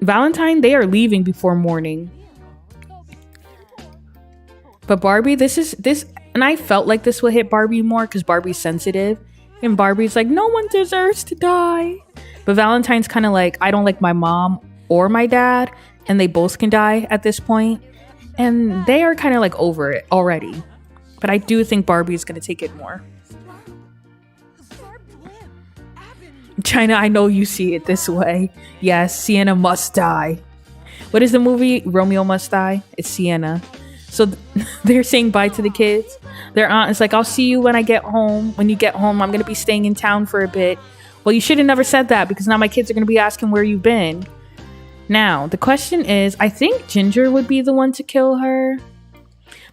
Valentine, they are leaving before morning. But Barbie, this, and I felt like this would hit Barbie more because Barbie's sensitive, and Barbie's like, no one deserves to die. But Valentine's kind of like, I don't like my mom or my dad, and they both can die at this point. And they are kind of like over it already. But I do think Barbie is going to take it more. China, I know you see it this way. Yes, Sienna must die. What is the movie? Romeo Must Die? It's Sienna. So they're saying bye to the kids. Their aunt is like, I'll see you when I get home. When you get home, I'm going to be staying in town for a bit. Well, you should have never said that because now my kids are going to be asking where you've been. Now, the question is, I think Ginger would be the one to kill her.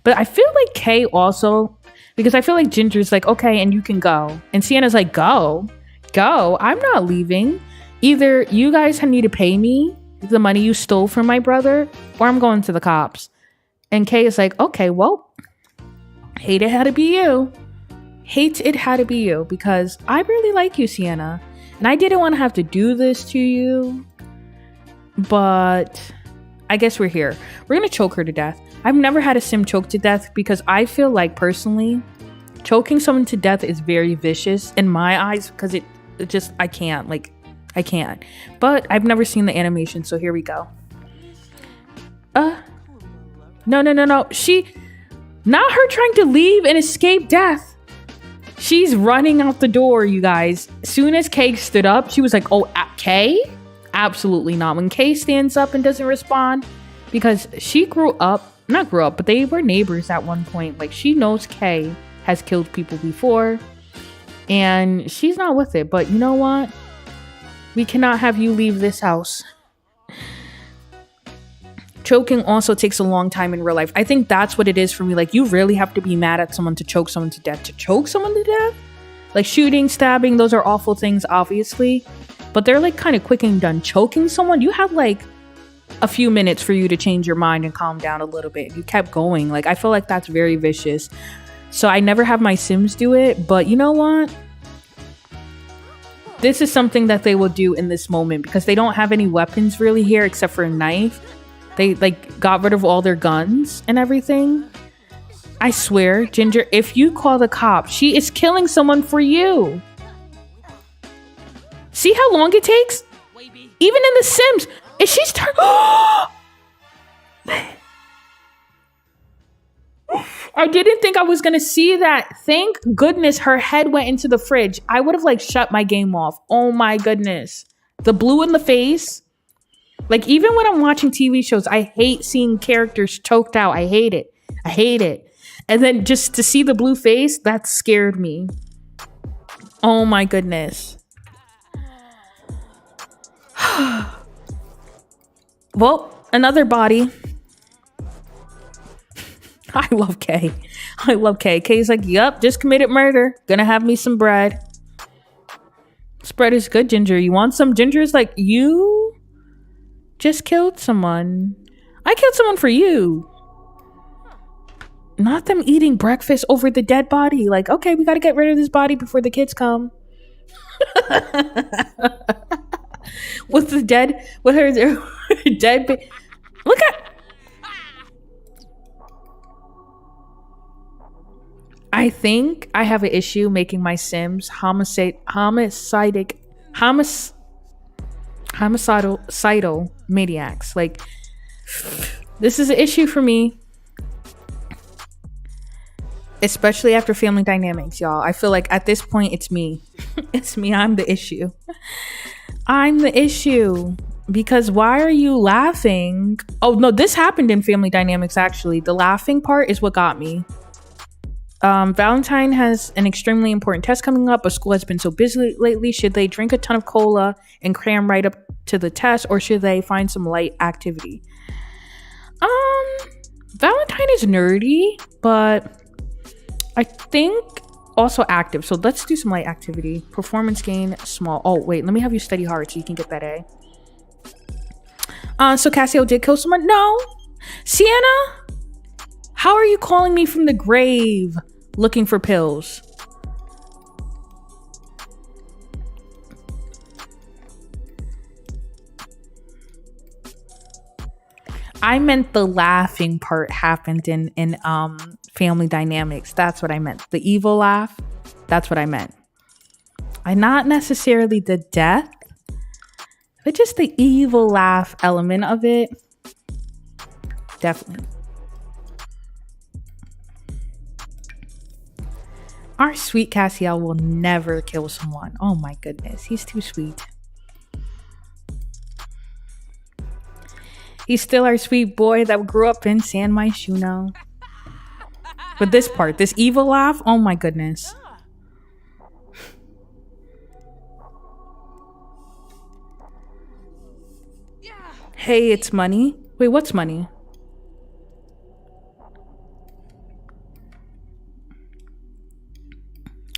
But I feel like Kay also, because I feel like Ginger's like, okay, and you can go. And Sienna's like, go. I'm not leaving. Either you guys need to pay me the money you stole from my brother, or I'm going to the cops. And Kay is like, okay, well, hate it had to be you. Hate it had to be you because I really like you, Sienna. And I didn't want to have to do this to you. But I guess we're here. We're going to choke her to death. I've never had a sim choke to death because I feel like personally, choking someone to death is very vicious in my eyes because it just, I can't. But I've never seen the animation, so here we go. No. Not her trying to leave and escape death. She's running out the door, you guys. As soon as Kay stood up, she was like, oh, Kay? Absolutely not. When Kay stands up and doesn't respond, because she not grew up, but they were neighbors at one point. Like, she knows Kay has killed people before, and she's not with it. But you know what? We cannot have you leave this house. Choking also takes a long time in real life. I think that's what it is for me. Like, you really have to be mad at someone to choke someone to death. To choke someone to death? Like, shooting, stabbing, those are awful things, obviously. But they're like kind of quick and done. Choking someone, you have like a few minutes for you to change your mind and calm down a little bit. You kept going. Like, I feel like that's very vicious. So I never have my Sims do it. But you know what? This is something that they will do in this moment because they don't have any weapons really here except for a knife. They like got rid of all their guns and everything. I swear, Ginger, if you call the cops, she is killing someone for you. See how long it takes? Even in The Sims, and she's turned. I didn't think I was gonna see that. Thank goodness her head went into the fridge. I would have like shut my game off. Oh my goodness. The blue in the face. Like, even when I'm watching TV shows, I hate seeing characters choked out. I hate it. And then just to see the blue face, that scared me. Oh my goodness. Well, another body. I love Kay. Kay's like, yup, just committed murder. Gonna have me some bread. Spread is good, Ginger. You want some? Ginger's like, you just killed someone. I killed someone for you. Not them eating breakfast over the dead body. Like, okay, we gotta get rid of this body before the kids come. With her dead look at. I think I have an issue making my Sims homicidal maniacs. Like, this is an issue for me, especially after Family Dynamics, y'all. I feel like at this point it's me. I'm the issue. Because why are you laughing? Oh no, this happened in Family Dynamics. Actually, the laughing part is what got me. Valentine has an extremely important test coming up, but school has been so busy lately. Should they drink a ton of cola and cram right up to the test, or should they find some light activity? Valentine is nerdy, but I think also active. So let's do some light activity. Performance gain, small. Oh, wait, let me have you study hard so you can get that A. So Cassio did kill someone? No. Sienna? How are you calling me from the grave looking for pills? I meant the laughing part happened in Family Dynamics. That's what I meant. The evil laugh. That's what I meant. I not necessarily the death, but just the evil laugh element of it. Definitely. Our sweet Cassiel will never kill someone. Oh my goodness. He's too sweet. He's still our sweet boy that grew up in San Myshuno. But this part, this evil laugh, oh my goodness. Hey, it's money. Wait, what's money?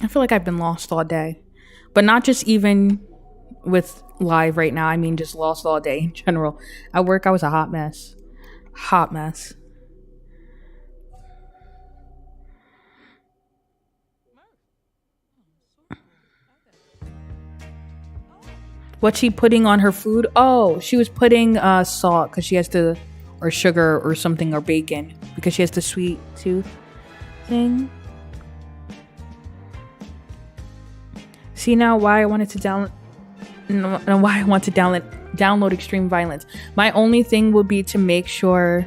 I feel like I've been lost all day. But not just even with live right now. I mean, just lost all day in general. At work, I was a hot mess. Hot mess. What's she putting on her food? Oh, she was putting salt because she has to, or sugar or something, or bacon because she has the sweet tooth thing. See now why I wanted to download Extreme Violence. My only thing would be to make sure.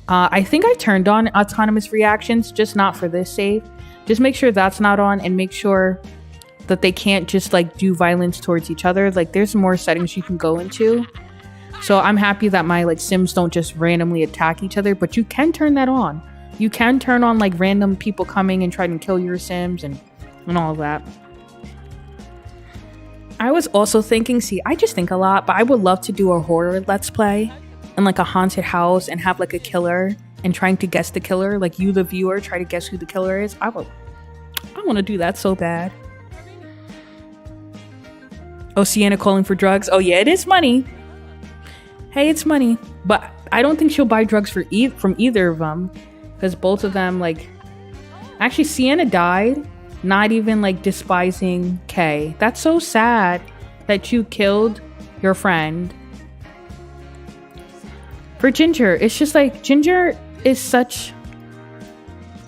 I think I turned on autonomous reactions, just not for this save. Just make sure that's not on, and make sure that they can't just like do violence towards each other. Like there's more settings you can go into. So I'm happy that my like Sims don't just randomly attack each other, but you can turn that on. You can turn on like random people coming and trying to kill your Sims and all of that. I was also thinking, see, I just think a lot, but I would love to do a horror let's play in like a haunted house and have like a killer and trying to guess the killer. Like you, the viewer, try to guess who the killer is. I want to do that so bad. Oh, Sienna calling for drugs. Oh yeah, it is money. Hey, it's money. But I don't think she'll buy drugs from either of them. Because both of them, like... Actually, Sienna died. Not even, like, despising Kay. That's so sad that you killed your friend. For Ginger, it's just like... Ginger is such...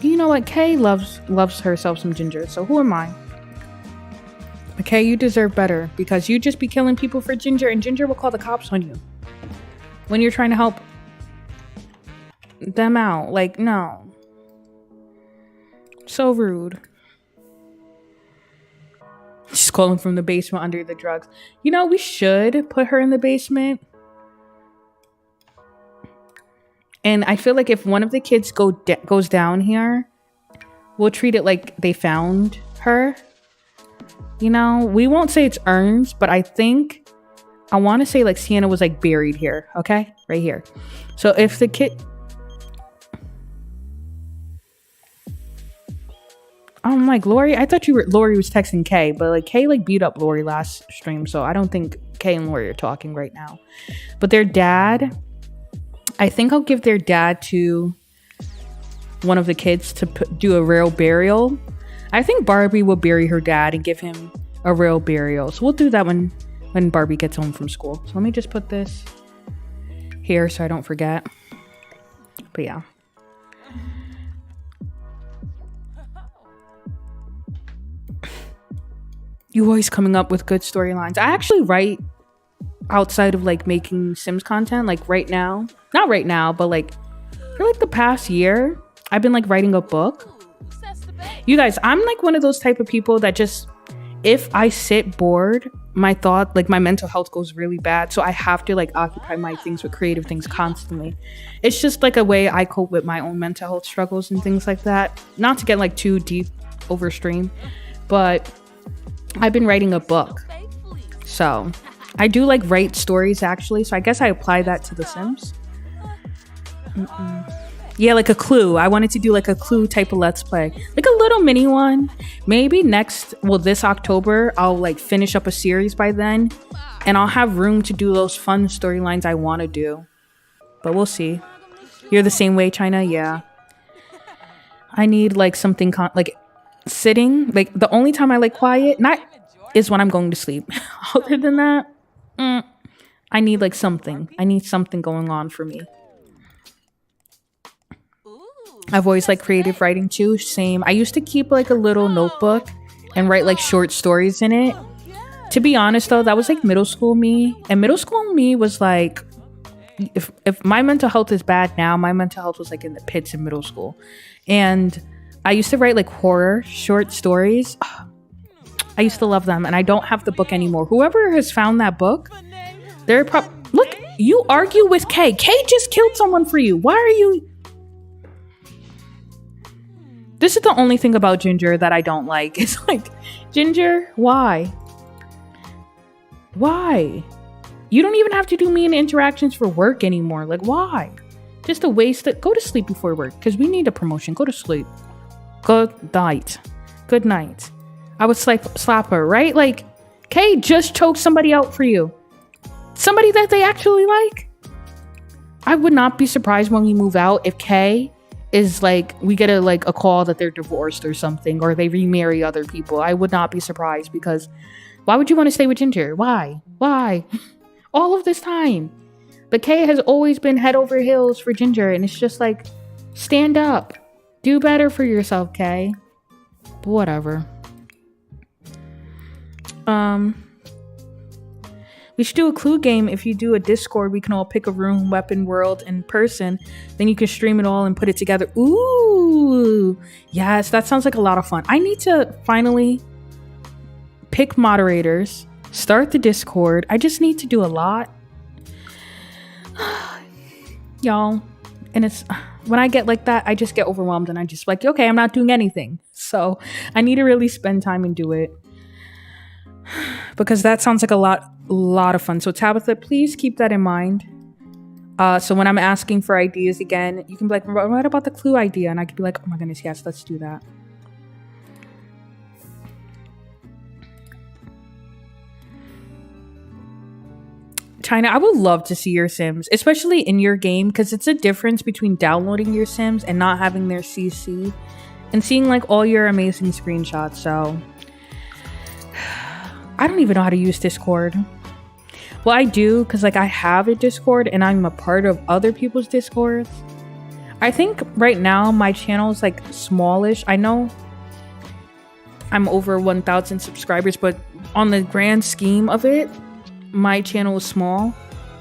You know what? Kay loves herself some Ginger. So who am I? Okay, you deserve better because you just be killing people for Ginger, and Ginger will call the cops on you when you're trying to help them out. Like, no. So rude. She's calling from the basement under the drugs. You know, we should put her in the basement. And I feel like if one of the kids goes down here, we'll treat it like they found her. You know, we won't say it's urns, but I want to say like Sienna was like buried here. Okay, right here. So if the kid, I'm like, Lori, I thought Lori was texting Kay, but like Kay like beat up Lori last stream, so I don't think Kay and Lori are talking right now. But their dad, I think I'll give their dad to one of the kids to do a real burial. I think Barbie will bury her dad and give him a real burial. So we'll do that when Barbie gets home from school. So let me just put this here so I don't forget. But yeah. You always coming up with good storylines. I actually write outside of like making Sims content, like right now. Not right now, but like for like the past year, I've been like writing a book. You guys, I'm like one of those type of people that just, if I sit bored, my mental health goes really bad. So I have to like occupy my things with creative things constantly. It's just like a way I cope with my own mental health struggles and things like that. Not to get like too deep over stream, but I've been writing a book. So I do like write stories actually. So I guess I apply that to The Sims. Yeah, like a Clue. I wanted to do like a Clue type of let's play. Like a little mini one. Maybe this October, I'll like finish up a series by then. And I'll have room to do those fun storylines I want to do. But we'll see. You're the same way, China? Yeah. I need like something like sitting. Like the only time I like quiet, not is when I'm going to sleep. Other than that, I need like something. I need something going on for me. I've always liked creative writing too. Same. I used to keep like a little notebook and write like short stories in it. To be honest though, that was like middle school me. And middle school me was like, if my mental health is bad now, my mental health was like in the pits in middle school. And I used to write like horror short stories. I used to love them, and I don't have the book anymore. Whoever has found that book, they're look, you argue with Kay. Kay just killed someone for you. Why are you... This is the only thing about Ginger that I don't like. It's like, Ginger, why? Why? You don't even have to do mean interactions for work anymore. Like, why? Just a waste of... Go to sleep before work, because we need a promotion. Go to sleep. Good night. Good night. I would slap her, right? Like, Kay just choked somebody out for you. Somebody that they actually like. I would not be surprised when we move out if Kay is like, we get a call that they're divorced or something, or they remarry other people. I would not be surprised, because why would you want to stay with Ginger? Why? All of this time. But Kay has always been head over heels for Ginger, and it's just like, stand up. Do better for yourself, Kay. But whatever. We should do a clue game. If you do a Discord, we can all pick a room, weapon, world in person. Then you can stream it all and put it together. Ooh, yes, that sounds like a lot of fun. I need to finally pick moderators, start the Discord. I just need to do a lot. Y'all, and it's when I get like that, I just get overwhelmed and I just like, okay, I'm not doing anything. So I need to really spend time and do it, because that sounds like a lot of fun. So Tabitha, please keep that in mind. So when I'm asking for ideas again, you can be like, what about the clue idea? And I could be like, oh my goodness, yes, let's do that. China, I would love to see your Sims, especially in your game, because it's a difference between downloading your Sims and not having their CC and seeing like all your amazing screenshots. So I don't even know how to use Discord. Well, I do, because like I have a Discord and I'm a part of other people's Discords. I think right now my channel is like smallish. I know I'm over 1,000 subscribers, but on the grand scheme of it, my channel is small,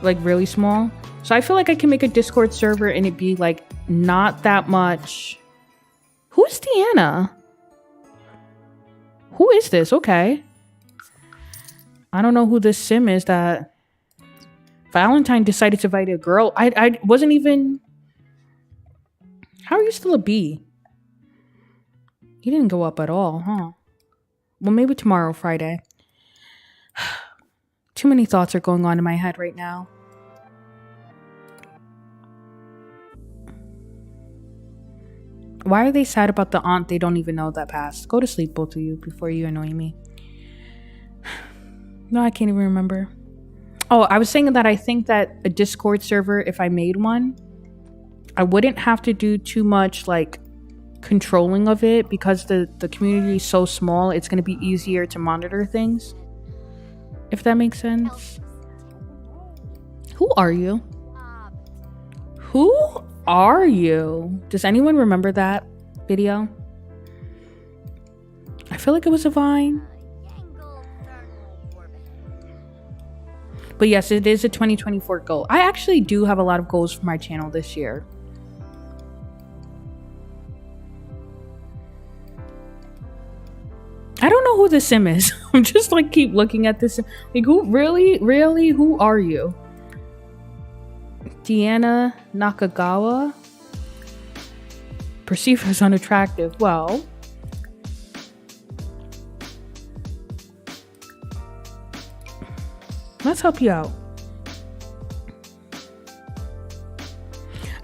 like really small. So I feel like I can make a Discord server and it be like not that much. Who's Deanna? Who is this? Okay. I don't know who this sim is that Valentine decided to invite a girl. I wasn't even... How are you still a B? He didn't go up at all, huh? Well, maybe tomorrow, Friday. Too many thoughts are going on in my head right now. Why are they sad about the aunt they don't even know that passed? Go to sleep, both of you, before you annoy me. No, I can't even remember. Oh, I was saying that I think that a Discord server, if I made one, I wouldn't have to do too much like controlling of it, because the community is so small. It's going to be easier to monitor things. If that makes sense. Who are you? Who are you? Does anyone remember that video? I feel like it was a Vine. But yes, it is a 2024 goal. I actually do have a lot of goals for my channel this year. I don't know who this sim is. I'm just like keep looking at this. Like, who really, who are you? Deanna Nakagawa? Perceived as unattractive. Well, let's help you out.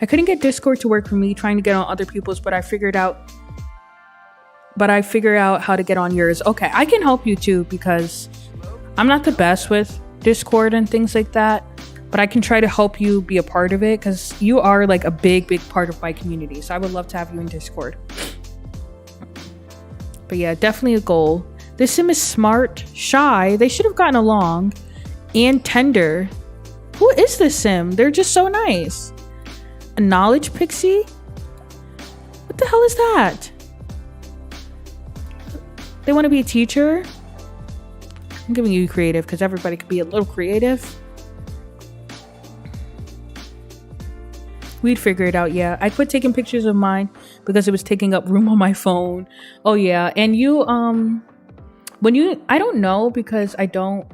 I couldn't get Discord to work for me, trying to get on other people's, but I figured out how to get on yours. Okay, I can help you too, because I'm not the best with Discord and things like that, but I can try to help you be a part of it, because you are like a big part of my community. So I would love to have you in Discord. But yeah, definitely a goal. This sim is smart, shy. They should have gotten along. And tender. Who is this sim? They're just so nice. A knowledge pixie? What the hell is that? They want to be a teacher? I'm giving you creative because everybody could be a little creative. We'd figure it out. Yeah, I quit taking pictures of mine because it was taking up room on my phone. Oh yeah, and you I don't know because I don't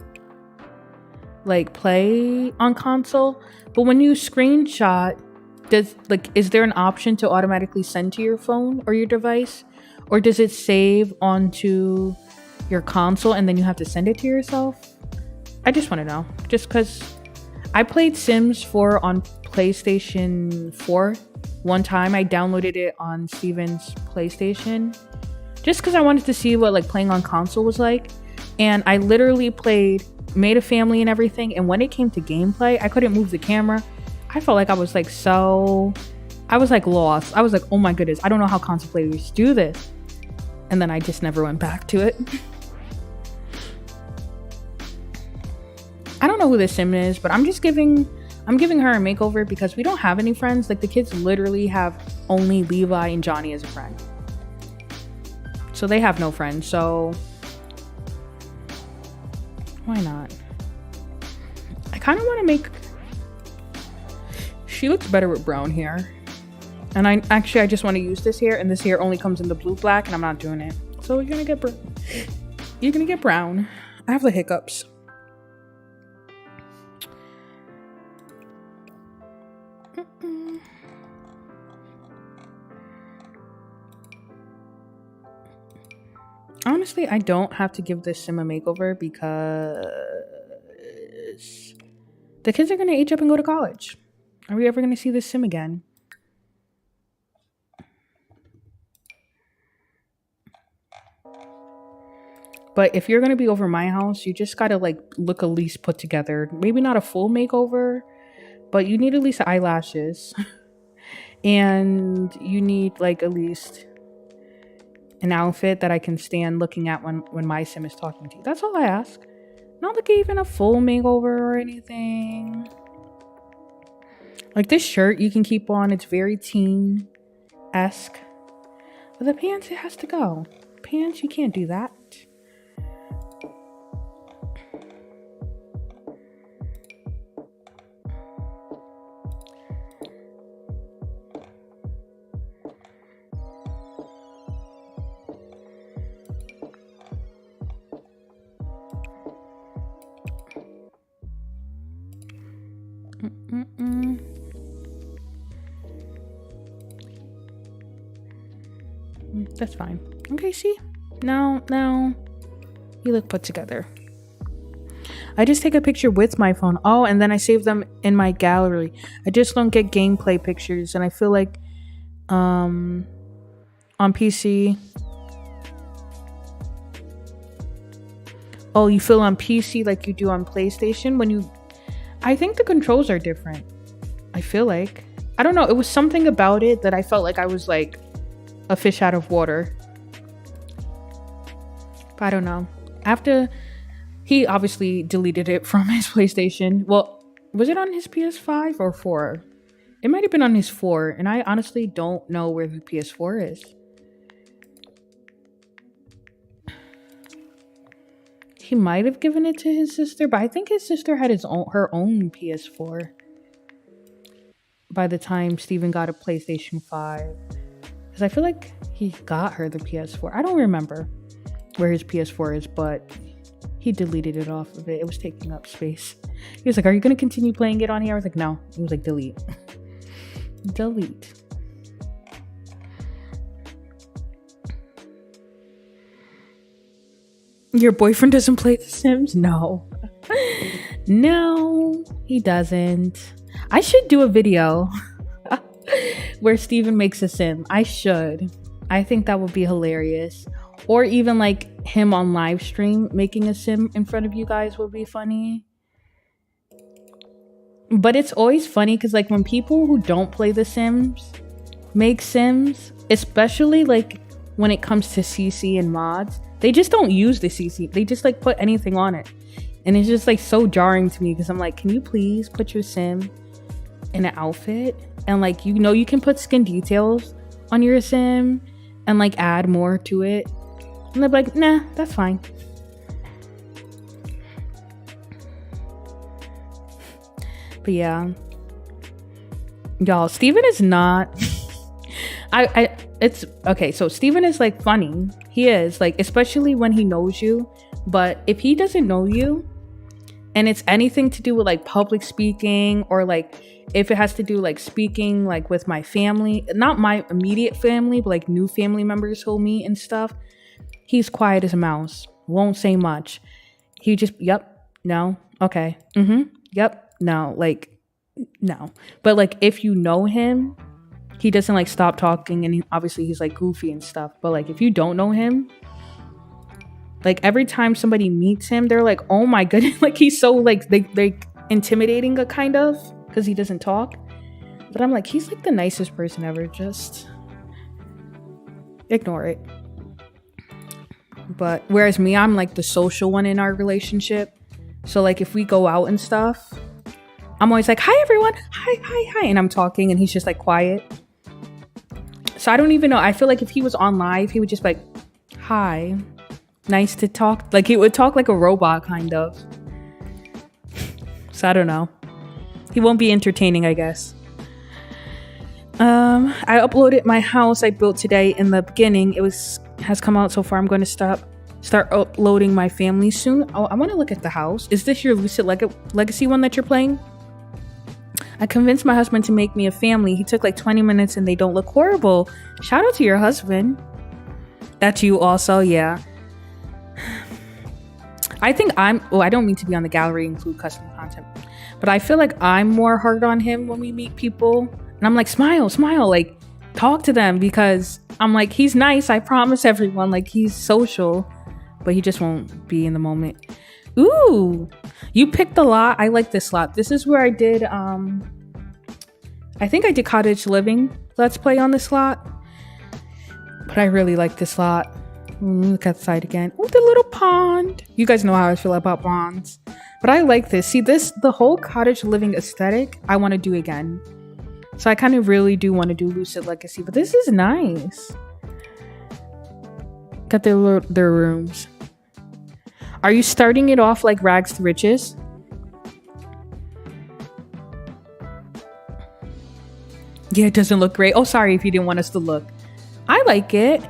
like play on console, but when you screenshot, is there an option to automatically send to your phone or your device, or does it save onto your console and then you have to send it to yourself? I just want to know, just because I played Sims 4 on PlayStation 4 one time. I downloaded it on Steven's PlayStation just because I wanted to see what like playing on console was like, and I literally made a family and everything, and when it came to gameplay, I couldn't move the camera. I felt like I was like lost. I was like, oh my goodness, I don't know how console players do this. And then I just never went back to it. I don't know who this sim is, but I'm giving her a makeover because we don't have any friends. Like the kids literally have only Levi and Johnny as a friend. So they have no friends, so why not? I kind of want to make... She looks better with brown hair. And I just want to use this hair, and this hair only comes in the blue black, and I'm not doing it. So you're gonna get brown. I have the hiccups. Honestly, I don't have to give this sim a makeover because the kids are going to age up and go to college. Are we ever going to see this sim again? But if you're going to be over my house, you just got to like look at least put together. Maybe not a full makeover, but you need at least eyelashes. And you need like at least an outfit that I can stand looking at when my sim is talking to you. That's all I ask. Not like even a full makeover or anything. Like this shirt you can keep on. It's very teen-esque. But the pants, it has to go. Pants, you can't do that. That's fine. Okay, see? Now you look put together. I just take a picture with my phone. Oh, and then I save them in my gallery. I just don't get gameplay pictures, and I feel like on PC. Oh, you feel on PC like you do on PlayStation I think the controls are different. I feel like. I don't know. It was something about it that I felt like I was like a fish out of water. But I don't know. He obviously deleted it from his PlayStation. Well, was it on his PS5 or 4? It might have been on his 4. And I honestly don't know where the PS4 is. He might have given it to his sister, but I think his sister had her own PS4 by the time Steven got a PlayStation 5. Because I feel like he got her the PS4. I don't remember where his PS4 is, but he deleted it off of it. It was taking up space. He was like, are you going to continue playing it on here? I was like, no. He was like, delete. Delete. Your boyfriend doesn't play The Sims? No. No, he doesn't. I should do a video where Steven makes a sim. I should. I think that would be hilarious. Or even like him on live stream making a sim in front of you guys would be funny. But it's always funny because like when people who don't play The Sims make sims, especially like when it comes to CC and mods. They just don't use the CC. They just like put anything on it. And it's just like so jarring to me because I'm like, can you please put your sim in an outfit? And like, you know, you can put skin details on your sim and like add more to it. And they're like, nah, that's fine. But yeah, y'all, Steven is not it's okay, so Steven is like funny. He is like, especially when he knows you. But if he doesn't know you and it's anything to do with like public speaking, or like if it has to do like speaking like with my family, not my immediate family, but like new family members who'll meet and stuff, he's quiet as a mouse, won't say much. He just, yep, no, okay, yep, no, like, no. But like, if you know him, he doesn't like stop talking, and obviously he's like goofy and stuff. But like, if you don't know him, like every time somebody meets him, they're like, oh my goodness, like he's so like they intimidating a kind of, because he doesn't talk. But I'm like, he's like the nicest person ever, just ignore it. But whereas me, I'm like the social one in our relationship. So like if we go out and stuff, I'm always like, hi everyone, hi, and I'm talking and he's just like quiet. So I don't even know. I feel like if he was on live, he would just be like, hi, nice to talk. Like he would talk like a robot kind of. So I don't know. He won't be entertaining, I guess. I uploaded my house I built today in the beginning. It has come out so far. I'm going to start uploading my family soon. Oh, I want to look at the house. Is this your Lucid Legacy one that you're playing? I convinced my husband to make me a family. He took like 20 minutes and they don't look horrible. Shout out to your husband. That's you also, yeah. I think I don't mean to be on the gallery, include custom content, but I feel like I'm more hard on him when we meet people. And I'm like, smile, like talk to them, because I'm like, he's nice. I promise everyone, like he's social, but he just won't be in the moment. Ooh, you picked the lot. I like this lot. This is where I did, I think I did Cottage Living Let's Play on this lot, but I really like this lot. Look outside again. Oh, the little pond. You guys know how I feel about ponds, but I like this. See, the whole cottage living aesthetic, I want to do again. So I kind of really do want to do Lucid Legacy, but this is nice. Got their rooms. Are you starting it off like Rags to Riches? Yeah, it doesn't look great. Oh, sorry if you didn't want us to look. I like it.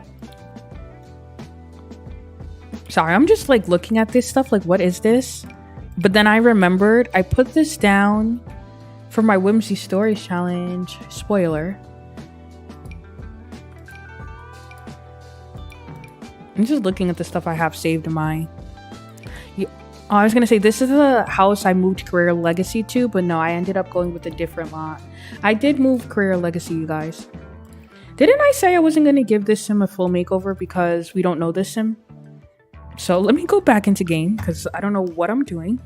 Sorry, I'm just like looking at this stuff like, what is this? But then I remembered I put this down for my Whimsy Stories challenge. Spoiler. I'm just looking at the stuff I have saved in my... I was gonna say, this is the house I moved Career Legacy to, but no, I ended up going with a different lot. I did move Career Legacy, you guys. Didn't I say I wasn't gonna give this sim a full makeover because we don't know this sim? So let me go back into game because I don't know what I'm doing.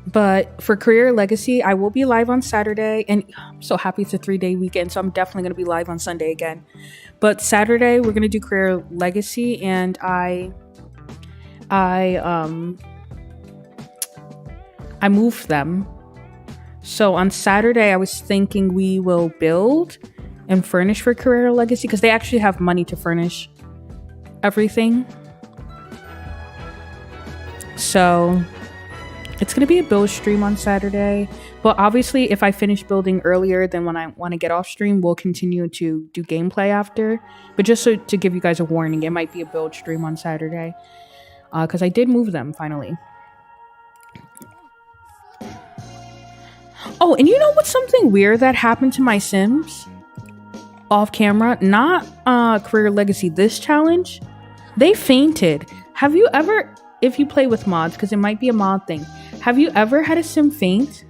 But for Career Legacy, I will be live on Saturday, and I'm so happy it's a 3-day weekend, so I'm definitely going to be live on Sunday again. But Saturday, we're going to do Career Legacy, and I moved them. So on Saturday, I was thinking we will build and furnish for Career Legacy because they actually have money to furnish everything. So it's going to be a build stream on Saturday. But obviously, if I finish building earlier than when I want to get off stream, we'll continue to do gameplay after. But just so to give you guys a warning, it might be a build stream on Saturday. Because I did move them, finally. Oh, and you know what's something weird that happened to my Sims? Off camera? Not Career Legacy, this challenge. They fainted. Have you ever... If you play with mods, because it might be a mod thing. Have you ever had a sim faint?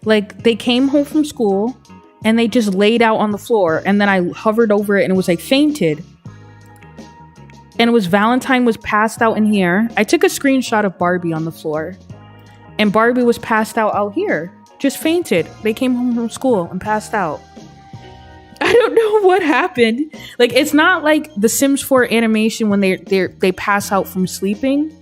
Like, they came home from school and they just laid out on the floor, and then I hovered over it and it was like fainted. And it was Valentine was passed out in here. I took a screenshot of Barbie on the floor, and Barbie was passed out here, just fainted. They came home from school and passed out. I don't know what happened. Like, it's not like the Sims 4 animation when they pass out from sleeping.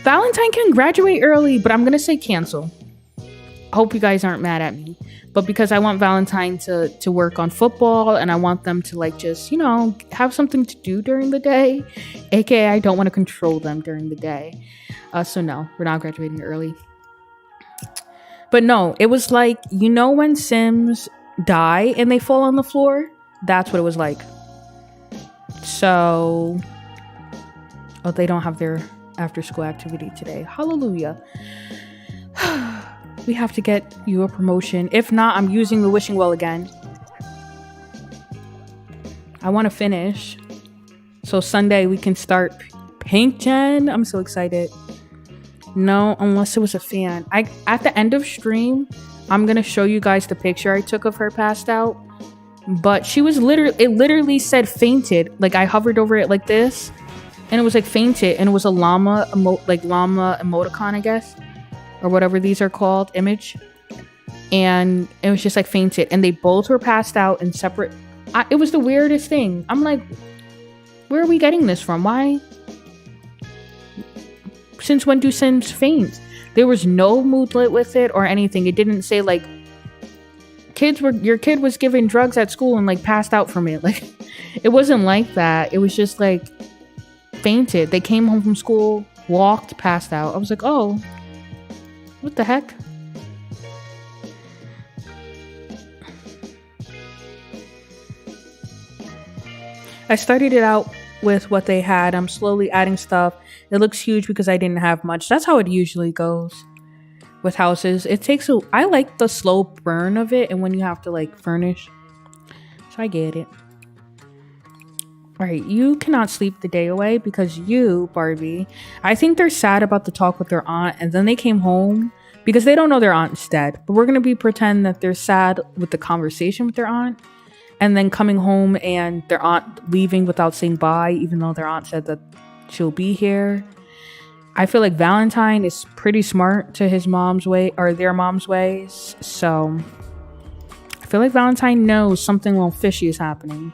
Valentine can graduate early, but I'm gonna say cancel. I hope you guys aren't mad at me. But because I want Valentine to work on football, and I want them to like just, you know, have something to do during the day. AKA I don't want to control them during the day. So no, we're not graduating early. But no, it was like, you know, when Sims die and they fall on the floor? That's what it was like. So, oh, they don't have their after school activity today. Hallelujah. We have to get you a promotion. If not, I'm using the wishing well again. I want to finish. So Sunday we can start Pink Gen. I'm so excited. No, unless it was a fan. At the end of stream, I'm going to show you guys the picture I took of her passed out. But she was it literally said fainted. Like, I hovered over it like this. And it was like fainted. And it was a llama emoticon, I guess. Or whatever these are called, image. And it was just like fainted. And they both were passed out in separate. It was the weirdest thing. I'm like, where are we getting this from? Why? Since when do Sims faint? There was no moodlet with it or anything. It didn't say like, your kid was given drugs at school and like passed out from it. Like, it wasn't like that. It was just like fainted. They came home from school, walked, passed out. I was like, oh. What the heck? I started it out with what they had. I'm slowly adding stuff. It looks huge because I didn't have much. That's how it usually goes with houses. It takes I like the slow burn of it and when you have to like furnish. So I get it. Alright, you cannot sleep the day away because you, Barbie, I think they're sad about the talk with their aunt, and then they came home because they don't know their aunt's dead. But we're going to pretend that they're sad with the conversation with their aunt, and then coming home and their aunt leaving without saying bye, even though their aunt said that she'll be here. I feel like Valentine is pretty smart to his mom's way, or their mom's ways. So I feel like Valentine knows something a little fishy is happening.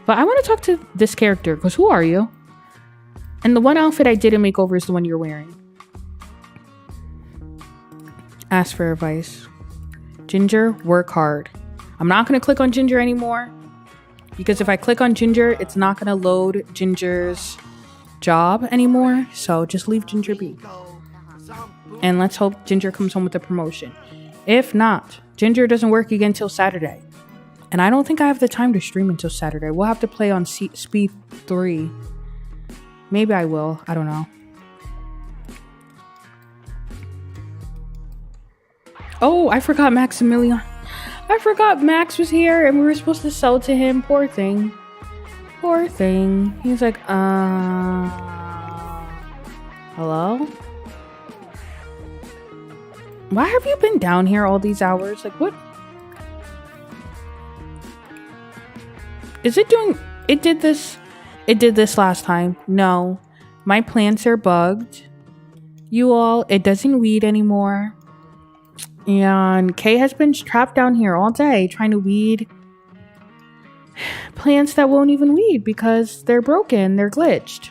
But I want to talk to this character, because who are you? And the one outfit I didn't make over is the one you're wearing. Ask for advice. Ginger, work hard. I'm not going to click on Ginger anymore, because if I click on Ginger, it's not going to load Ginger's job anymore. So just leave Ginger be. And let's hope Ginger comes home with a promotion. If not, Ginger doesn't work again till Saturday. And I don't think I have the time to stream until Saturday. We'll have to play on Speed 3. Maybe I will. I don't know. Oh, I forgot Maximilian. I forgot Max was here and we were supposed to sell to him. Poor thing. Poor thing. He's like, hello? Why have you been down here all these hours? Like, what? Is it doing... It did this last time. No. My plants are bugged. You all, it doesn't weed anymore. And Kay has been trapped down here all day trying to weed plants that won't even weed because they're broken. They're glitched.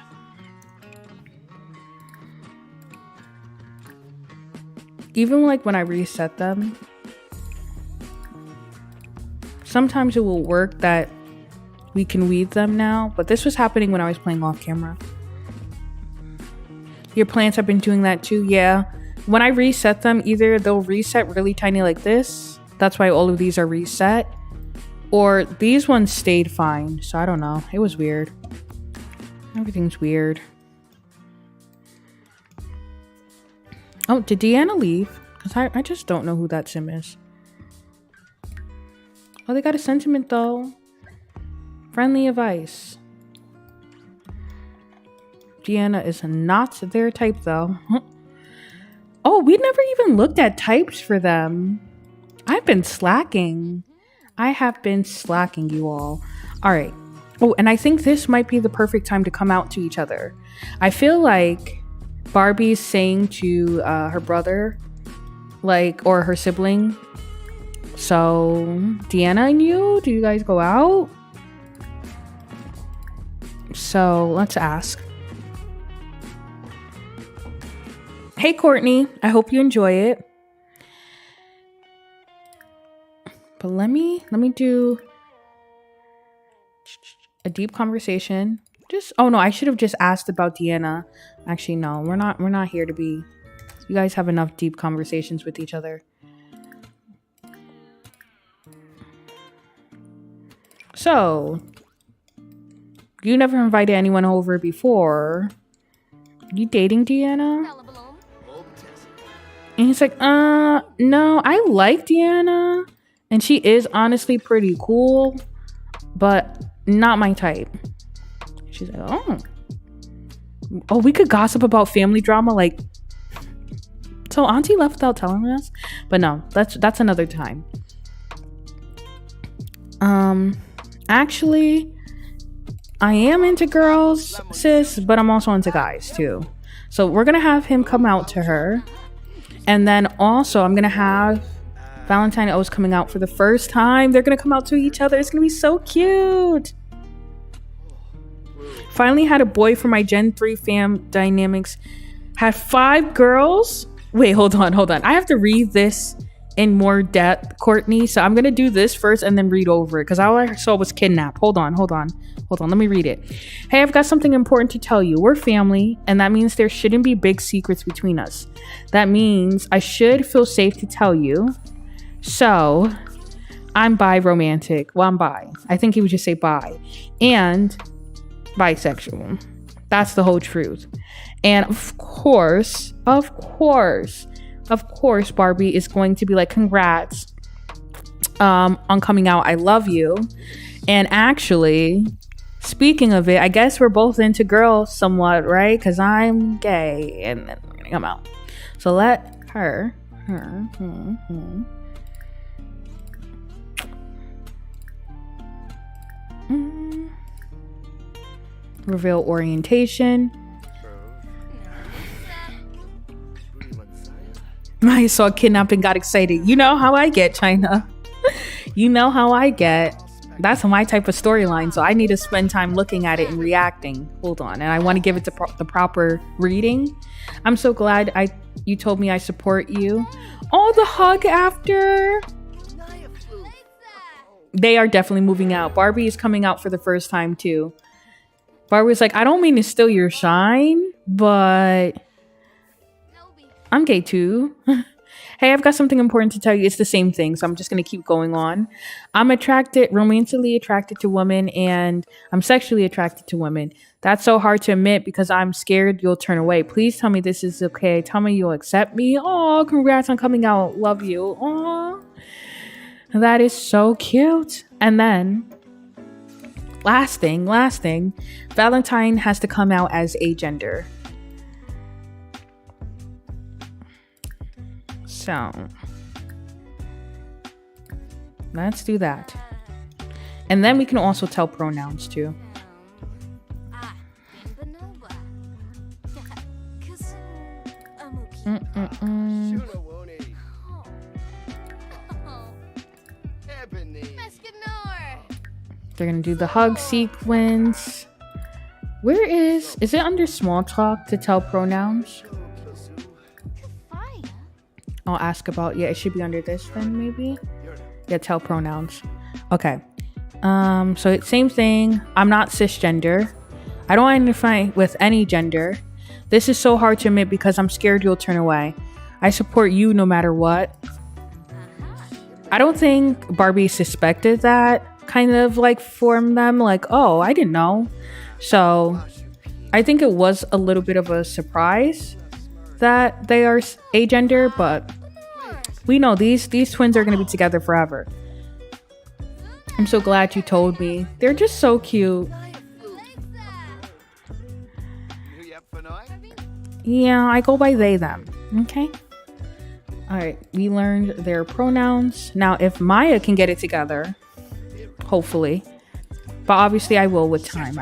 Even like when I reset them, sometimes it will work that we can weed them now, but this was happening when I was playing off camera. Your plants have been doing that too. Yeah. When I reset them, either they'll reset really tiny like this. That's why all of these are reset. Or these ones stayed fine. So I don't know. It was weird. Everything's weird. Oh, did Deanna leave? Because I just don't know who that sim is. Oh, they got a sentiment though. Friendly advice. Deanna is not their type though. Oh, we never even looked at types for them. I've been slacking. I have been slacking, you all. All right. Oh, and I think this might be the perfect time to come out to each other. I feel like Barbie's saying to her brother like, or her sibling. So Deanna and you, do you guys go out? So let's ask. Hey Courtney, I hope you enjoy it. But let me do a deep conversation. Oh no, I should have just asked about Deanna. Actually, no, we're not here to be. You guys have enough deep conversations with each other. So, you never invited anyone over before. You dating Deanna? And he's like, no, I like Deanna. And she is honestly pretty cool, but not my type. She's like, oh, we could gossip about family drama. Like, so Auntie left without telling us? But no, that's another time. Actually, I am into girls, sis, but I'm also into guys too. So we're gonna have him come out to her. And then also I'm gonna have Valentine O's coming out for the first time. They're gonna come out to each other. It's gonna be so cute. Finally had a boy for my Gen 3 fam dynamics. Had 5 girls. Wait, hold on. I have to read this in more depth, Courtney. So I'm gonna do this first and then read over it because all I saw was kidnap. Hold on. Let me read it. Hey, I've got something important to tell you. We're family, and that means there shouldn't be big secrets between us. That means I should feel safe to tell you. So, I'm bi-romantic. Well, I'm bi. I think he would just say bi. And bisexual. That's the whole truth. And of course, Barbie is going to be like, congrats on coming out. I love you. And actually, speaking of it, I guess we're both into girls somewhat, right? Because I'm gay and then we're going to come out. So let her. Reveal orientation. I saw kidnapped and got excited. You know how I get, China. You know how I get. That's my type of storyline. So I need to spend time looking at it and reacting. Hold on. And I want to give it the proper reading. I'm so glad you told me I support you. Oh, the hug after. They are definitely moving out. Barbie is coming out for the first time too. Barbie's like, I don't mean to steal your shine, but I'm gay too. Hey, I've got something important to tell you. It's the same thing, so I'm just going to keep going on. I'm romantically attracted to women, and I'm sexually attracted to women. That's so hard to admit because I'm scared you'll turn away. Please tell me this is okay. Tell me you'll accept me. Oh, congrats on coming out. Love you. Oh, that is so cute. And then, last thing, Valentine has to come out as agender. So, let's do that. And then we can also tell pronouns too. They're gonna do the hug sequence. Where is it under small talk to tell pronouns? I'll ask about, it should be under this then maybe. Yeah, tell pronouns. Okay. So it's same thing. I'm not cisgender. I don't identify with any gender. This is so hard to admit because I'm scared you'll turn away. I support you no matter what. I don't think Barbie suspected that kind of like from them. Like, oh, I didn't know. So I think it was a little bit of a surprise that they are agender, but we know these twins are going to be together forever. I'm so glad you told me. They're just so cute. Yeah, I go by they, them. Okay. All right. We learned their pronouns. Now, if Maya can get it together, hopefully. But obviously, I will with time.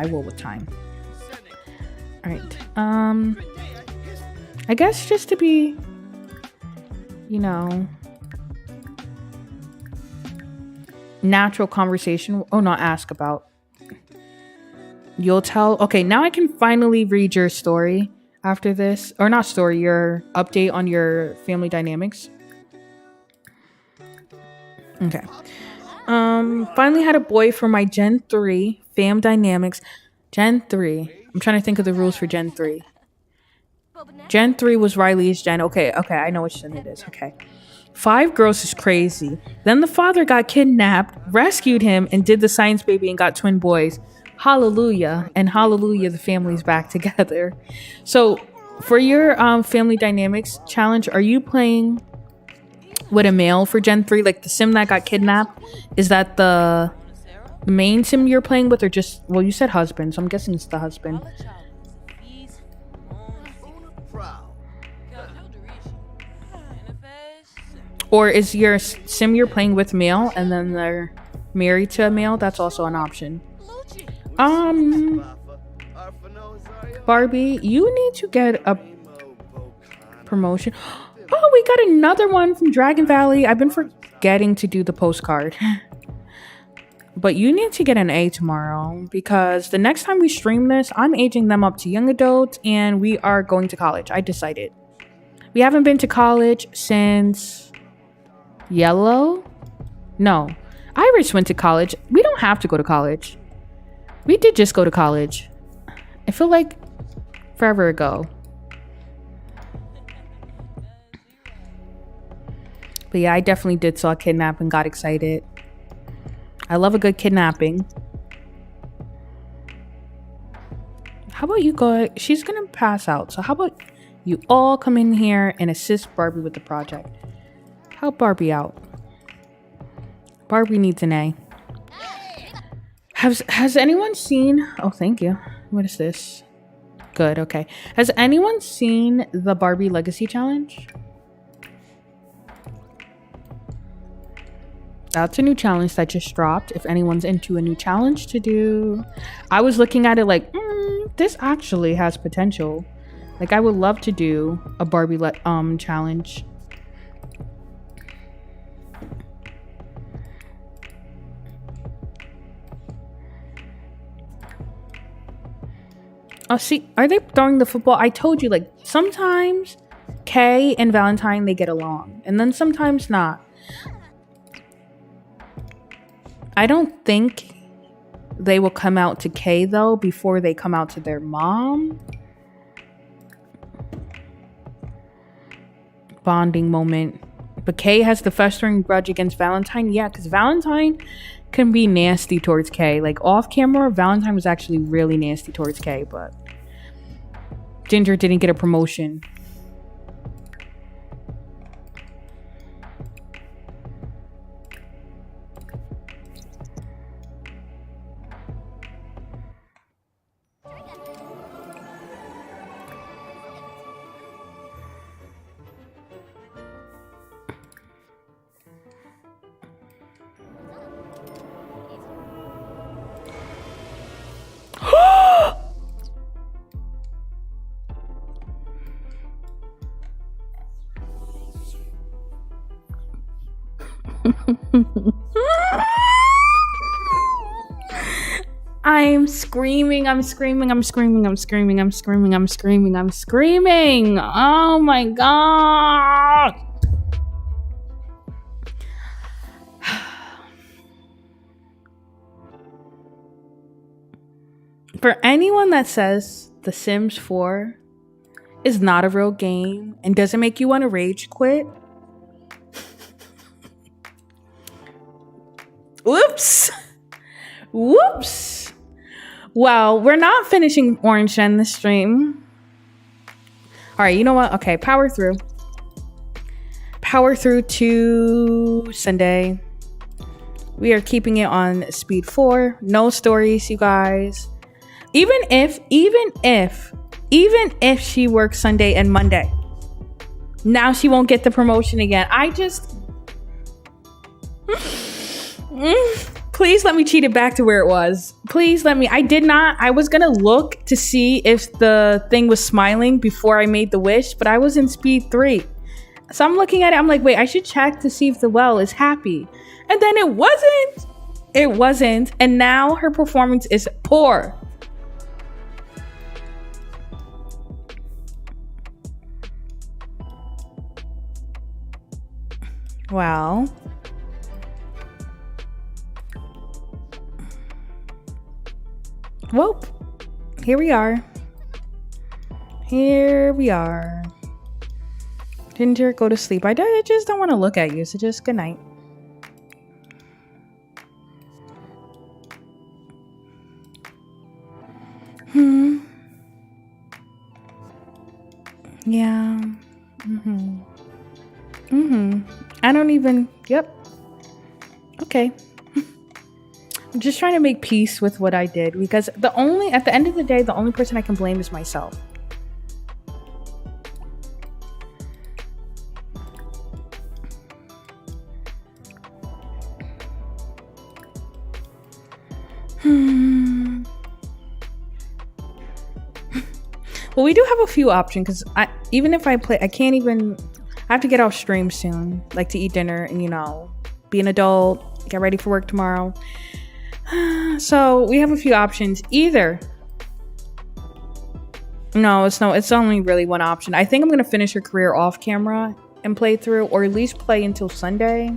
All right. I guess just to be you know, natural conversation. Oh, not ask about. You'll tell. Okay, now I can finally read your story after this. Or not story, your update on your family dynamics. Okay. Finally had a boy for my Gen 3 fam dynamics. Gen 3. I'm trying to think of the rules for Gen 3. Gen 3 was Riley's Gen. Okay, I know which Gen it is. Okay. 5 girls is crazy. Then the father got kidnapped, rescued him, and did the science baby and got twin boys. Hallelujah. And hallelujah, the family's back together. So for your family dynamics challenge, are you playing with a male for Gen 3? Like the sim that got kidnapped? Is that the main sim you're playing with, or just, well, you said husband, so I'm guessing it's the husband. Or is your sim you're playing with male and then they're married to a male? That's also an option. Barbie, you need to get a promotion. Oh, we got another one from Dragon Valley. I've been forgetting to do the postcard. But you need to get an A tomorrow, because the next time we stream this, I'm aging them up to young adults and we are going to college. I decided. We haven't been to college since Yellow? No. Iris went to college. We don't have to go to college. We did just go to college. I feel like forever ago. But yeah, I definitely did saw a kidnap and got excited. I love a good kidnapping. How about you go? She's gonna pass out. So how about you all come in here and assist Barbie with the project? Help Barbie out. Barbie needs an A. Has anyone seen... Oh, thank you. What is this? Good, okay. Has anyone seen the Barbie Legacy Challenge? That's a new challenge that just dropped. If anyone's into a new challenge to do. I was looking at it like, this actually has potential. Like, I would love to do a Barbie challenge. Oh, see, are they throwing the football? I told you, like, sometimes Kay and Valentine, they get along. And then sometimes not. I don't think they will come out to Kay, though, before they come out to their mom. Bonding moment. But Kay has the festering grudge against Valentine. Yeah, because Valentine can be nasty towards Kay. Like, off camera, Valentine was actually really nasty towards Kay, but Ginger didn't get a promotion. I'm screaming, I'm screaming, I'm screaming, I'm screaming, I'm screaming, I'm screaming, I'm screaming. Oh my god. For anyone that says The Sims 4 is not a real game and doesn't make you want to rage quit, whoops. Whoops. Well, we're not finishing Orange Gen this stream. All right, you know what? Okay, power through. Power through to Sunday. We are keeping it on speed 4. No stories, you guys. Even if she works Sunday and Monday, now she won't get the promotion again. I just... Please let me cheat it back to where it was. Please let me. I was gonna look to see if the thing was smiling before I made the wish, but I was in speed 3. So I'm looking at it. I'm like, wait, I should check to see if the well is happy. And then it wasn't. It wasn't. And now her performance is poor. Well, well, here we are. Here we are. Ginger, go to sleep. I just don't want to look at you, so just good night. Yeah. I don't even. Yep. Okay. I'm just trying to make peace with what I did, because at the end of the day, the only person I can blame is myself. Well, we do have a few options, because even if I play, I can't even. I have to get off stream soon, like to eat dinner and, be an adult, get ready for work tomorrow. So we have a few options. Either. No, it's only really one option. I think I'm going to finish her career off camera and play through, or at least play until Sunday.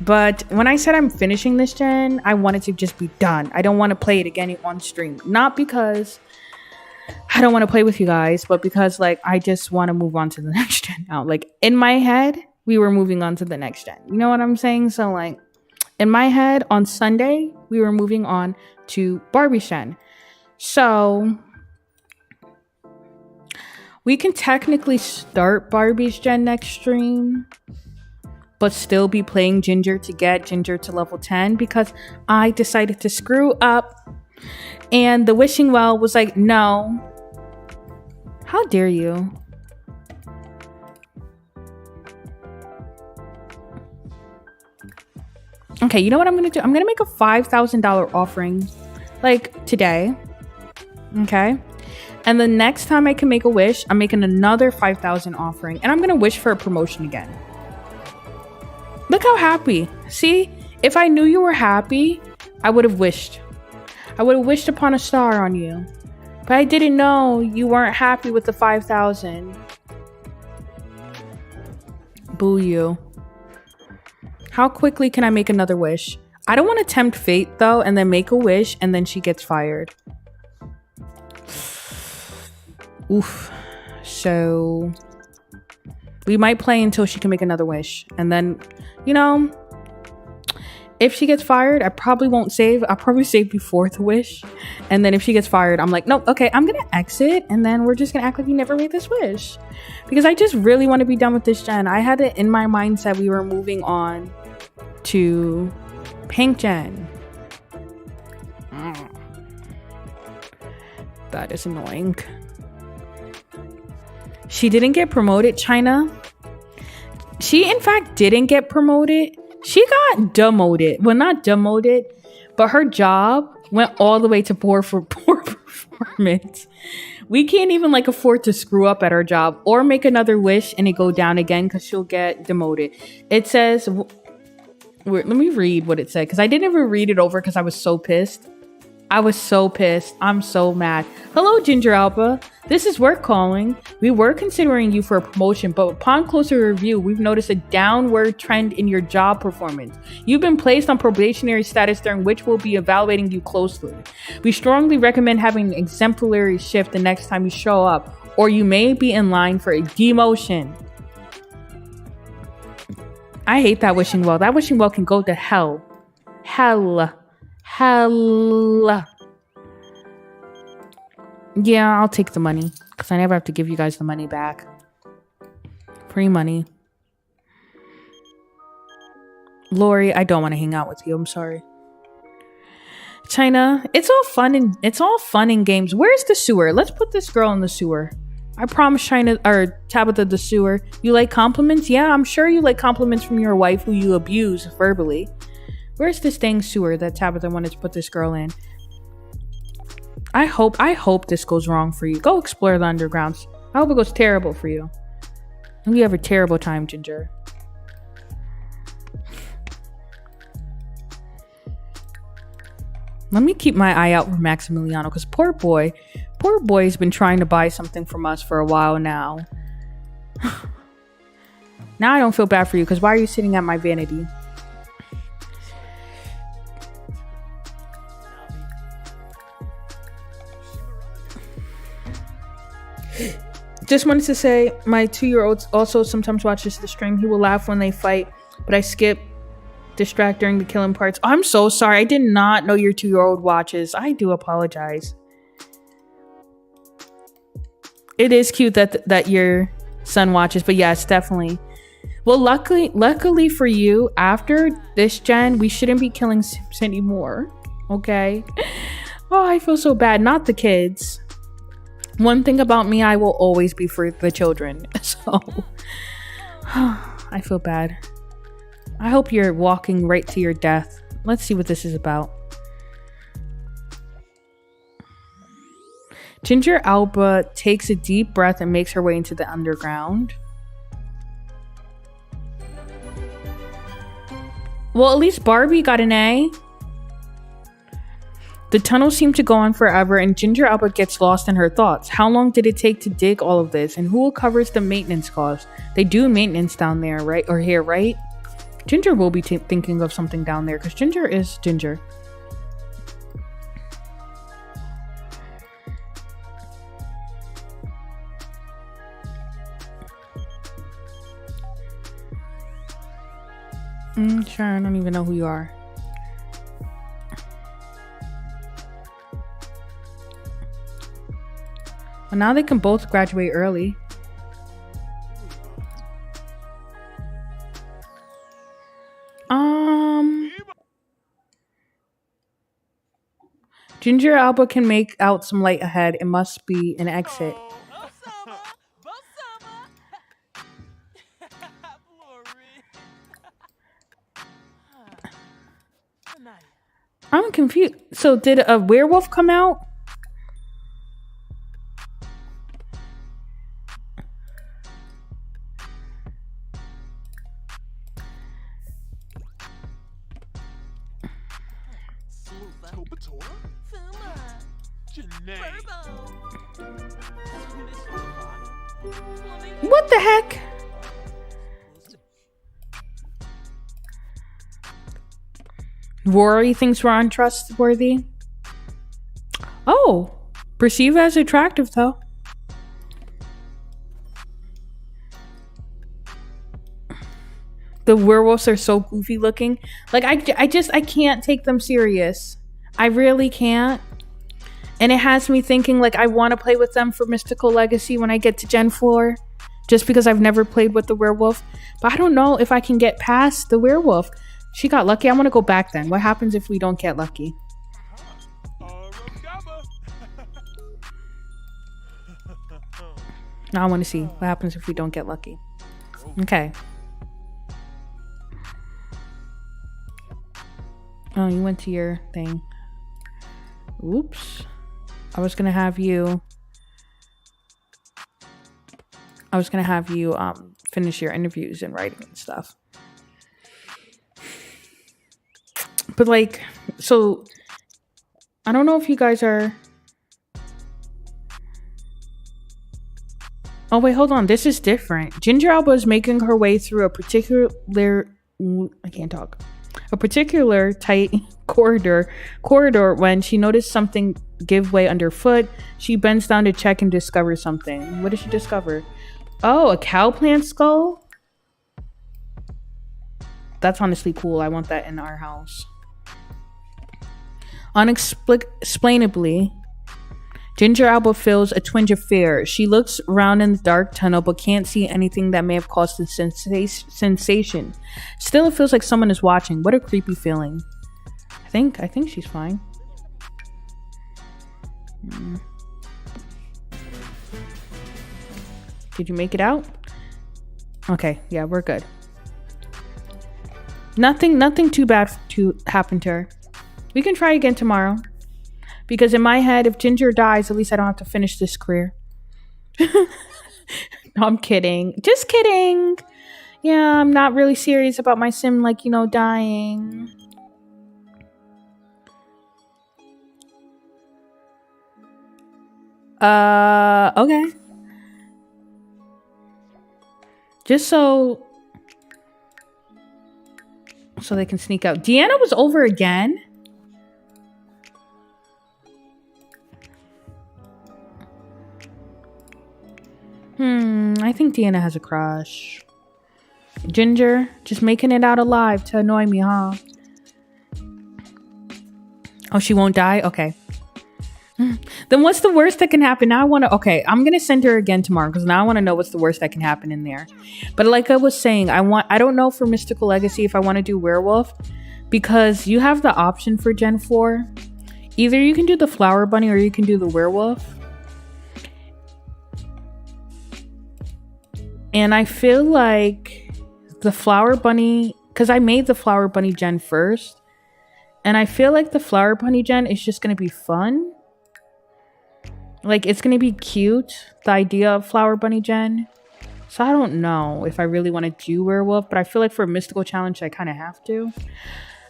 But when I said I'm finishing this gen, I want it to just be done. I don't want to play it again on stream. Not because I don't want to play with you guys, but because I just want to move on to the next gen now. In my head, we were moving on to the next gen. You know what I'm saying? So in my head, on Sunday, we were moving on to Barbie's gen. So we can technically start Barbie's gen next stream, but still be playing Ginger to get Ginger to level 10, because I decided to screw up. And the wishing well was like, no. How dare you? Okay, you know what I'm going to do? I'm going to make a $5,000 offering, today. Okay? And the next time I can make a wish, I'm making another $5,000 offering. And I'm going to wish for a promotion again. Look how happy. See? If I knew you were happy, I would have wished. I would have wished upon a star on you. But I didn't know you weren't happy with the 5,000. Boo you. How quickly can I make another wish? I don't want to tempt fate, though, and then make a wish, and then she gets fired. Oof. So we might play until she can make another wish. And then, if she gets fired, I probably won't save. I'll probably save before the wish. And then if she gets fired, I'm like, nope, okay, I'm going to exit. And then we're just going to act like we never made this wish. Because I just really want to be done with this gen. I had it in my mindset we were moving on to Pink Gen. That is annoying. She didn't get promoted, China. She, in fact, didn't get promoted. She got demoted. Well, not demoted, but her job went all the way to poor performance. We can't even afford to screw up at our job or make another wish and it go down again, because she'll get demoted. It says, let me read what it said, because I didn't even read it over because I was so pissed. I'm so mad. Hello, Ginger Alba. This is work calling. We were considering you for a promotion, but upon closer review, we've noticed a downward trend in your job performance. You've been placed on probationary status, during which we'll be evaluating you closely. We strongly recommend having an exemplary shift the next time you show up, or you may be in line for a demotion. I hate that wishing well. That wishing well can go to hell. Hell. Yeah, I'll take the money, because I never have to give you guys the money back. Free money. Lori, I don't want to hang out with you. I'm sorry. China, it's all fun and games. Where's the sewer? Let's put this girl in the sewer. I promise China, or Tabitha, the sewer. You like compliments? Yeah, I'm sure you like compliments from your wife, who you abuse verbally. Where's this dang sewer that Tabitha wanted to put this girl in? I hope this goes wrong for you. Go explore the undergrounds. I hope it goes terrible for you. You have a terrible time, Ginger. Let me keep my eye out for Maximiliano, because poor boy's been trying to buy something from us for a while now. Now I don't feel bad for you, because why are you sitting at my vanity? Just wanted to say, my 2-year-old also sometimes watches the stream. He will laugh when they fight, but I skip distract during the killing parts. Oh, I'm so sorry. I did not know your 2-year-old watches. I do apologize. It is cute that your son watches, but yes, definitely. Well, luckily for you, after this gen, we shouldn't be killing Sims anymore. Okay? Oh, I feel so bad. Not the kids. One thing about me, I will always be for the children. So, I feel bad. I hope you're walking right to your death. Let's see what this is about. Ginger Alba takes a deep breath and makes her way into the underground. Well, at least Barbie got an A. The tunnels seem to go on forever, and Ginger Alba gets lost in her thoughts. How long did it take to dig all of this? And who covers the maintenance costs? They do maintenance down there, right? Or here, right? Ginger will be thinking of something down there, because Ginger is Ginger. Sure, I don't even know who you are. Well, now they can both graduate early. Ginger Alba can make out some light ahead. It must be an exit. I'm confused. So did a werewolf come out? What the heck? Rory thinks we're untrustworthy. Oh, perceived as attractive though. The werewolves are so goofy looking. Like I can't take them serious. I really can't. And it has me thinking like I want to play with them for Mystical Legacy when I get to Gen 4. Just because I've never played with the werewolf. But I don't know if I can get past the werewolf. She got lucky. I want to go back then. What happens if we don't get lucky? Now I want to see what happens if we don't get lucky. Okay. Oh, you went to your thing. Oops. I was gonna have you finish your interviews and writing and stuff. But like, so I don't know if you guys are. Oh wait, hold on. This is different. Ginger Alba is making her way through a particular tight corridor when she noticed something give way underfoot. She bends down to check and discovers something. What did she discover? Oh, a cow plant skull? That's honestly cool. I want that in our house. Unexplainably, Ginger Alba feels a twinge of fear. She looks around in the dark tunnel but can't see anything that may have caused the sensation. Still, it feels like someone is watching. What a creepy feeling. I think she's fine. Did you make it out? Okay, yeah, we're good. Nothing too bad to happen to her. We can try again tomorrow. Because in my head, if Ginger dies, at least I don't have to finish this career. No, I'm kidding. Just kidding. Yeah, I'm not really serious about my sim, like, dying. Okay. Just so they can sneak out. Deanna was over again? I think Deanna has a crush. Ginger, just making it out alive to annoy me, huh? Oh, she won't die? Okay. Then what's the worst that can happen? Now I want to... Okay, I'm going to send her again tomorrow because now I want to know what's the worst that can happen in there. But like I was saying, I don't know for Mystical Legacy if I want to do Werewolf because you have the option for Gen 4. Either you can do the Flower Bunny or you can do the Werewolf. And I feel like the Flower Bunny... Because I made the Flower Bunny Gen first. And I feel like the Flower Bunny Gen is just going to be fun. Like, it's going to be cute, the idea of Flower Bunny Gen. So I don't know if I really want to do Werewolf, but I feel like for a Mystical Challenge, I kind of have to.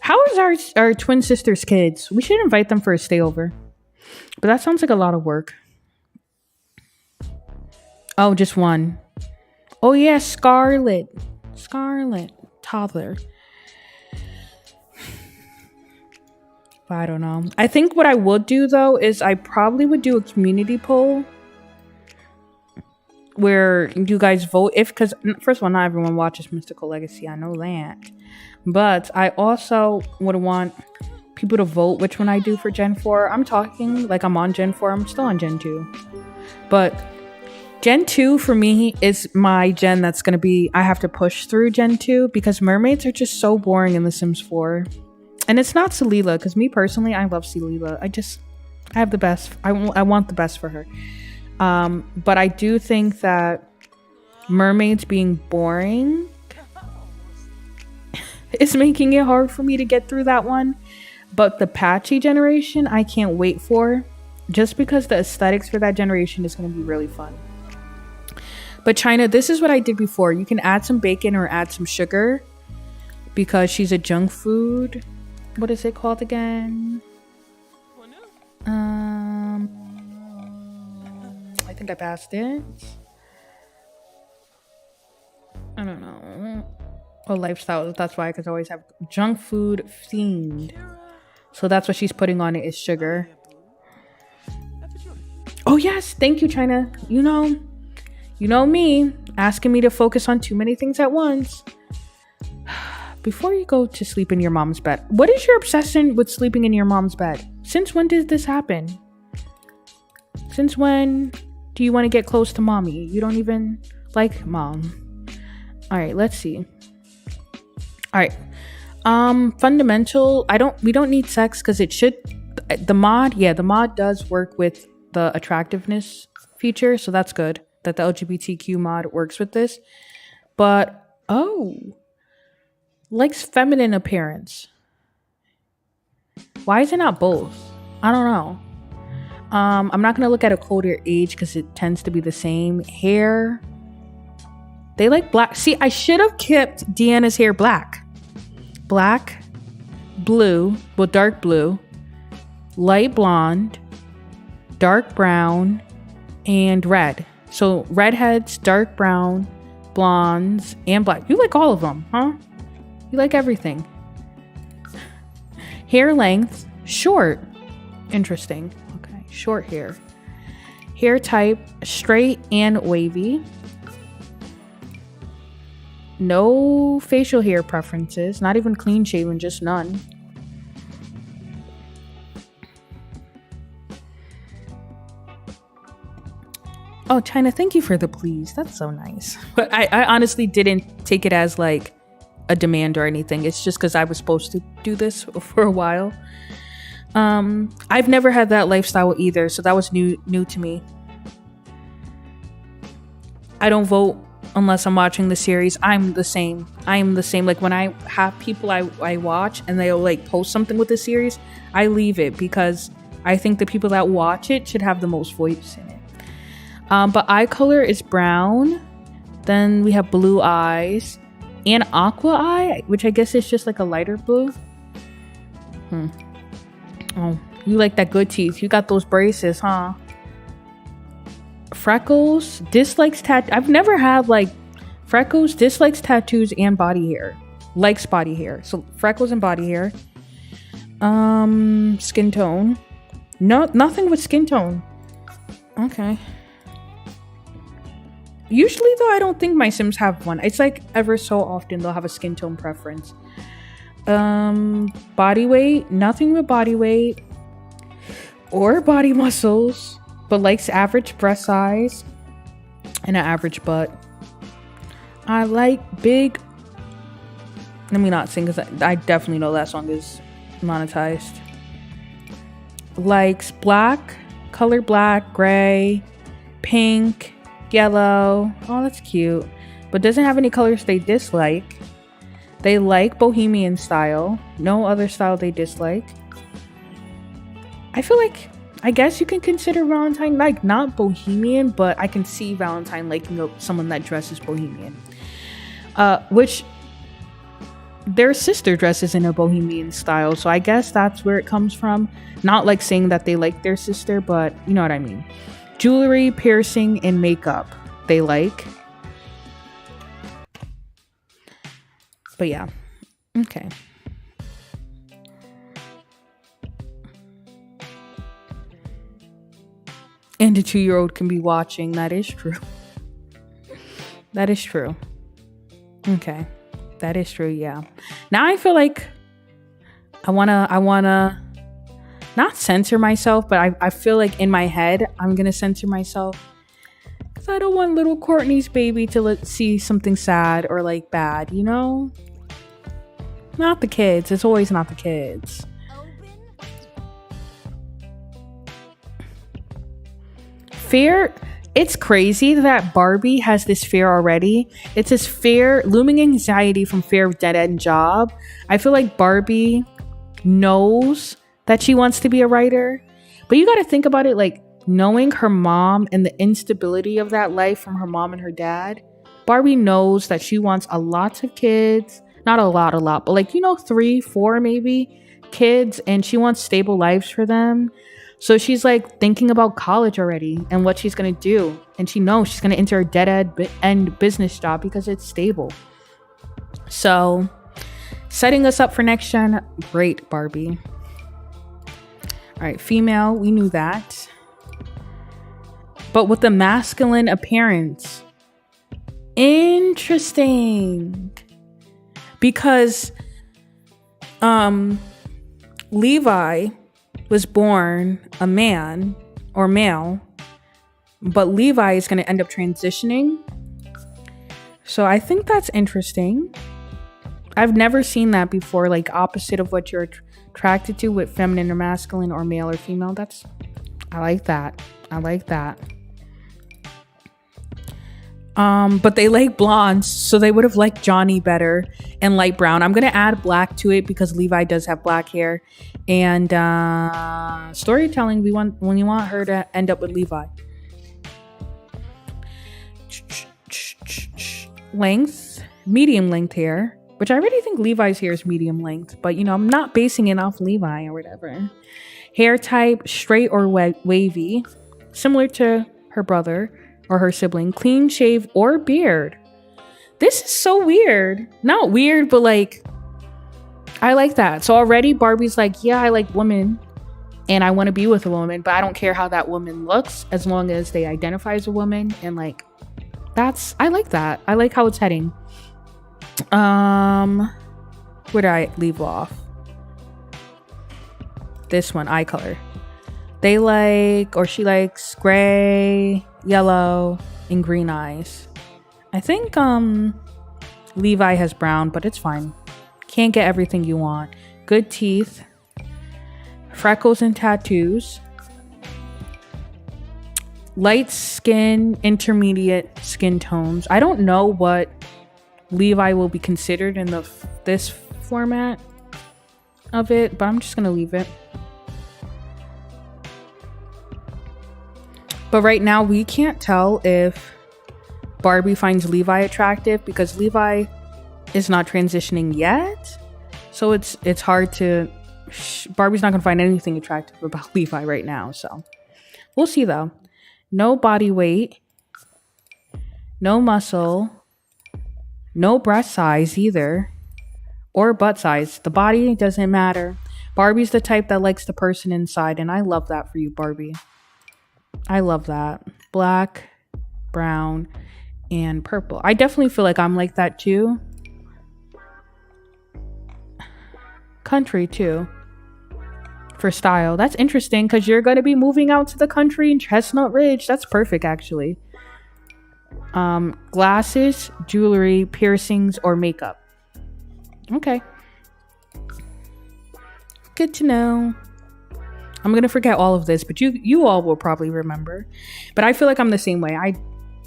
How is our twin sister's kids? We should invite them for a stayover. But that sounds like a lot of work. Oh, just one. Oh, yeah, Scarlet. Scarlet. Toddler. But I don't know. I think what I would do, though, is I probably would do a community poll where you guys vote. Because, first of all, not everyone watches Mystical Legacy. I know that. But I also would want people to vote which one I do for Gen 4. I'm talking like I'm on Gen 4. I'm still on Gen 2. But Gen 2 for me is my gen that's going to be... I have to push through Gen 2 because mermaids are just so boring in The Sims 4. And it's not Celila, because me personally, I love Celila. I have the best. I want the best for her. But I do think that mermaids being boring is making it hard for me to get through that one. But the patchy generation, I can't wait for. Just because the aesthetics for that generation is going to be really fun. But China, this is what I did before. You can add some bacon or add some sugar. Because she's a junk food. What is it called again? I think I passed it. I don't know. Oh, lifestyle. That's why, because I always have junk food fiend. So that's what she's putting on it is sugar. Oh yes, thank you, China. You know me, asking me to focus on too many things at once. Before you go to sleep in your mom's bed, what is your obsession with sleeping in your mom's bed? Since when did this happen? Since when do you want to get close to mommy? You don't even like mom. All right, let's see. All right. Fundamental. We don't need sex because it should. The mod does work with the attractiveness feature, so that's good that the LGBTQ mod works with this. But likes feminine appearance. Why is it not both? I don't know. I'm not gonna look at a colder age because it tends to be the same. Hair. They like black. See, I should have kept Deanna's hair black. Black, blue, well, dark blue, light blonde, dark brown, and red. So redheads, dark brown, blondes, and black. You like all of them, huh? You like everything. Hair length, short. Interesting. Okay, short hair. Hair type, straight and wavy. No facial hair preferences. Not even clean shaven, just none. Oh, China, thank you for the please. That's so nice. But I honestly didn't take it as like a demand or anything. It's just because I was supposed to do this for a while. I've never had that lifestyle either, so that was new to me. I don't vote unless I'm watching the series. I'm the same. Like when I have people I watch and they'll like post something with the series, I leave it because I think the people that watch it should have the most voice in it. But eye color is brown. Then we have blue eyes and aqua eye, which I guess is just like a lighter blue. Oh, you like that good teeth. You got those braces, huh? Freckles, dislikes I've never had like freckles, dislikes tattoos, and body hair. Likes body hair. So freckles and body hair. Skin tone. No, nothing with skin tone. Okay. Usually though, I don't think my Sims have one. It's like ever so often they'll have a skin tone preference. Body weight, nothing with body weight or body muscles, but likes average breast size and an average butt. I like big. Let me not sing because I definitely know that song is monetized. Likes black, color black, gray, pink, yellow. Oh, that's cute. But doesn't have any colors they dislike. They like bohemian style. No other style they dislike. I feel like, I guess you can consider Valentine like not bohemian, but I can see Valentine liking someone that dresses bohemian. Which their sister dresses in a bohemian style, so I guess that's where it comes from. Not like saying that they like their sister, but you know what I mean. Jewelry, piercing, and makeup they like. But yeah, okay. And a 2-year-old can be watching. That is true. That is true. Okay. That is true, yeah. Now I feel like I wanna not censor myself, but I feel like in my head I'm gonna censor myself. Because I don't want little Courtney's baby to see something sad or like bad, you know? Not the kids. It's always not the kids. Fear. It's crazy that Barbie has this fear already. It's this fear, looming anxiety from fear of dead-end job. I feel like Barbie knows that she wants to be a writer. But you got to think about it, like knowing her mom and the instability of that life from her mom and her dad. Barbie knows that she wants a lot of kids. Not a lot, but like, 3, 4 maybe kids. And she wants stable lives for them. So she's like thinking about college already and what she's going to do. And she knows she's going to enter a dead-end business job because it's stable. So setting us up for next gen. Great, Barbie. All right, female. We knew that. But with the masculine appearance. Interesting. Because Levi was born a man or male, but Levi is going to end up transitioning. So I think that's interesting. I've never seen that before, like opposite of what you're attracted to with feminine or masculine or male or female. I like that. But they like blondes, so they would have liked Johnny better, and light brown. I'm gonna add black to it because Levi does have black hair. And storytelling, when you want her to end up with Levi. Length, medium length hair, which I already think Levi's hair is medium length, but I'm not basing it off Levi or whatever. Hair type, straight or wavy, similar to her brother or her sibling. Clean shave or beard. This is so weird. Not weird, but like, I like that. So already Barbie's like, yeah, I like women and I want to be with a woman, but I don't care how that woman looks as long as they identify as a woman. And like, I like that. I like how it's heading. Where did I leave off? This one, eye color. They like, or she likes gray, yellow, and green eyes. I think Levi has brown, but it's fine. Can't get everything you want. Good teeth, freckles and tattoos, light skin, intermediate skin tones. I don't know what Levi will be considered in this format of it, but I'm just gonna leave it. But right now we can't tell if Barbie finds Levi attractive because Levi is not transitioning yet. So it's hard to... Barbie's not going to find anything attractive about Levi right now. So we'll see though. No body weight. No muscle. No breast size either. Or butt size. The body doesn't matter. Barbie's the type that likes the person inside. And I love that for you, Barbie. I love that. Black, brown, and purple. I definitely feel like I'm like that too. Country too. For style. That's interesting because you're going to be moving out to the country in Chestnut Ridge. That's perfect actually. Glasses, jewelry, piercings, or makeup. Okay. Good to know. I'm gonna forget all of this, but you all will probably remember. But I feel like I'm the same way. I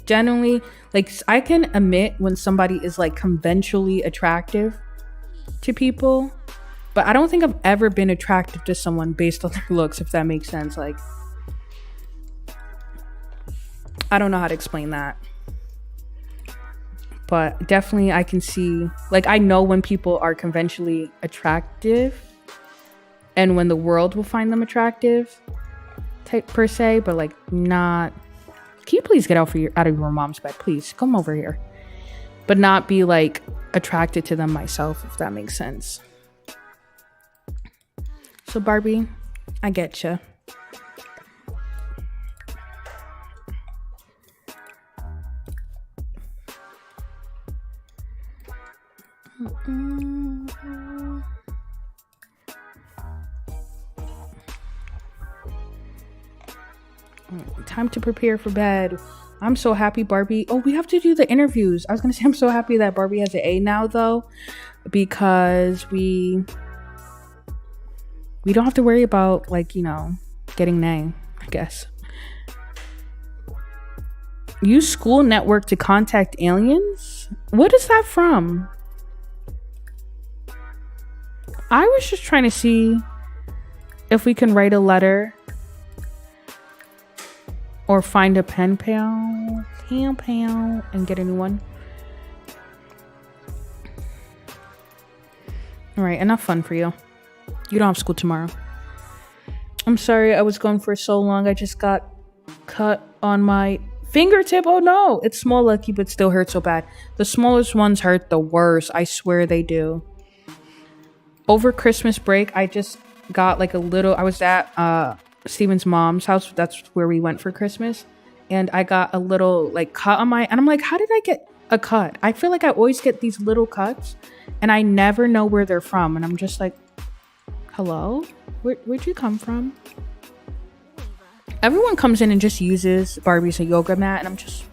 genuinely, like, I can admit when somebody is like conventionally attractive to people, but I don't think I've ever been attracted to someone based on their looks, if that makes sense. Like, I don't know how to explain that. But definitely I can see, like, I know when people are conventionally attractive and when the world will find them attractive, type per se, but like not... Can you please get out of your mom's bed? Please come over here. But not be like attracted to them myself, if that makes sense. So Barbie, I get you. Time to prepare for bed. I'm so happy Barbie... Oh, we have to do the interviews. I was gonna say I'm so happy that Barbie has an A now though, because we don't have to worry about, like, you know, getting an A, I guess. Use school network to contact aliens? What is that from? I was just trying to see if we can write a letter or find a pen pal and get a new one. All right, enough fun for you. You don't have school tomorrow. I'm sorry I was gone for so long. I just got cut on my fingertip. Oh no, it's small, lucky, but still hurts so bad. The smallest ones hurt the worst. I swear they do. Over Christmas break, I just got like a little... I was at Steven's mom's house. That's where we went for Christmas. And I got a little like cut on my... And I'm like, how did I get a cut? I feel like I always get these little cuts and I never know where they're from. And I'm just like, hello? Where'd you come from? Everyone comes in and just uses Barbie as a yoga mat. And I'm just...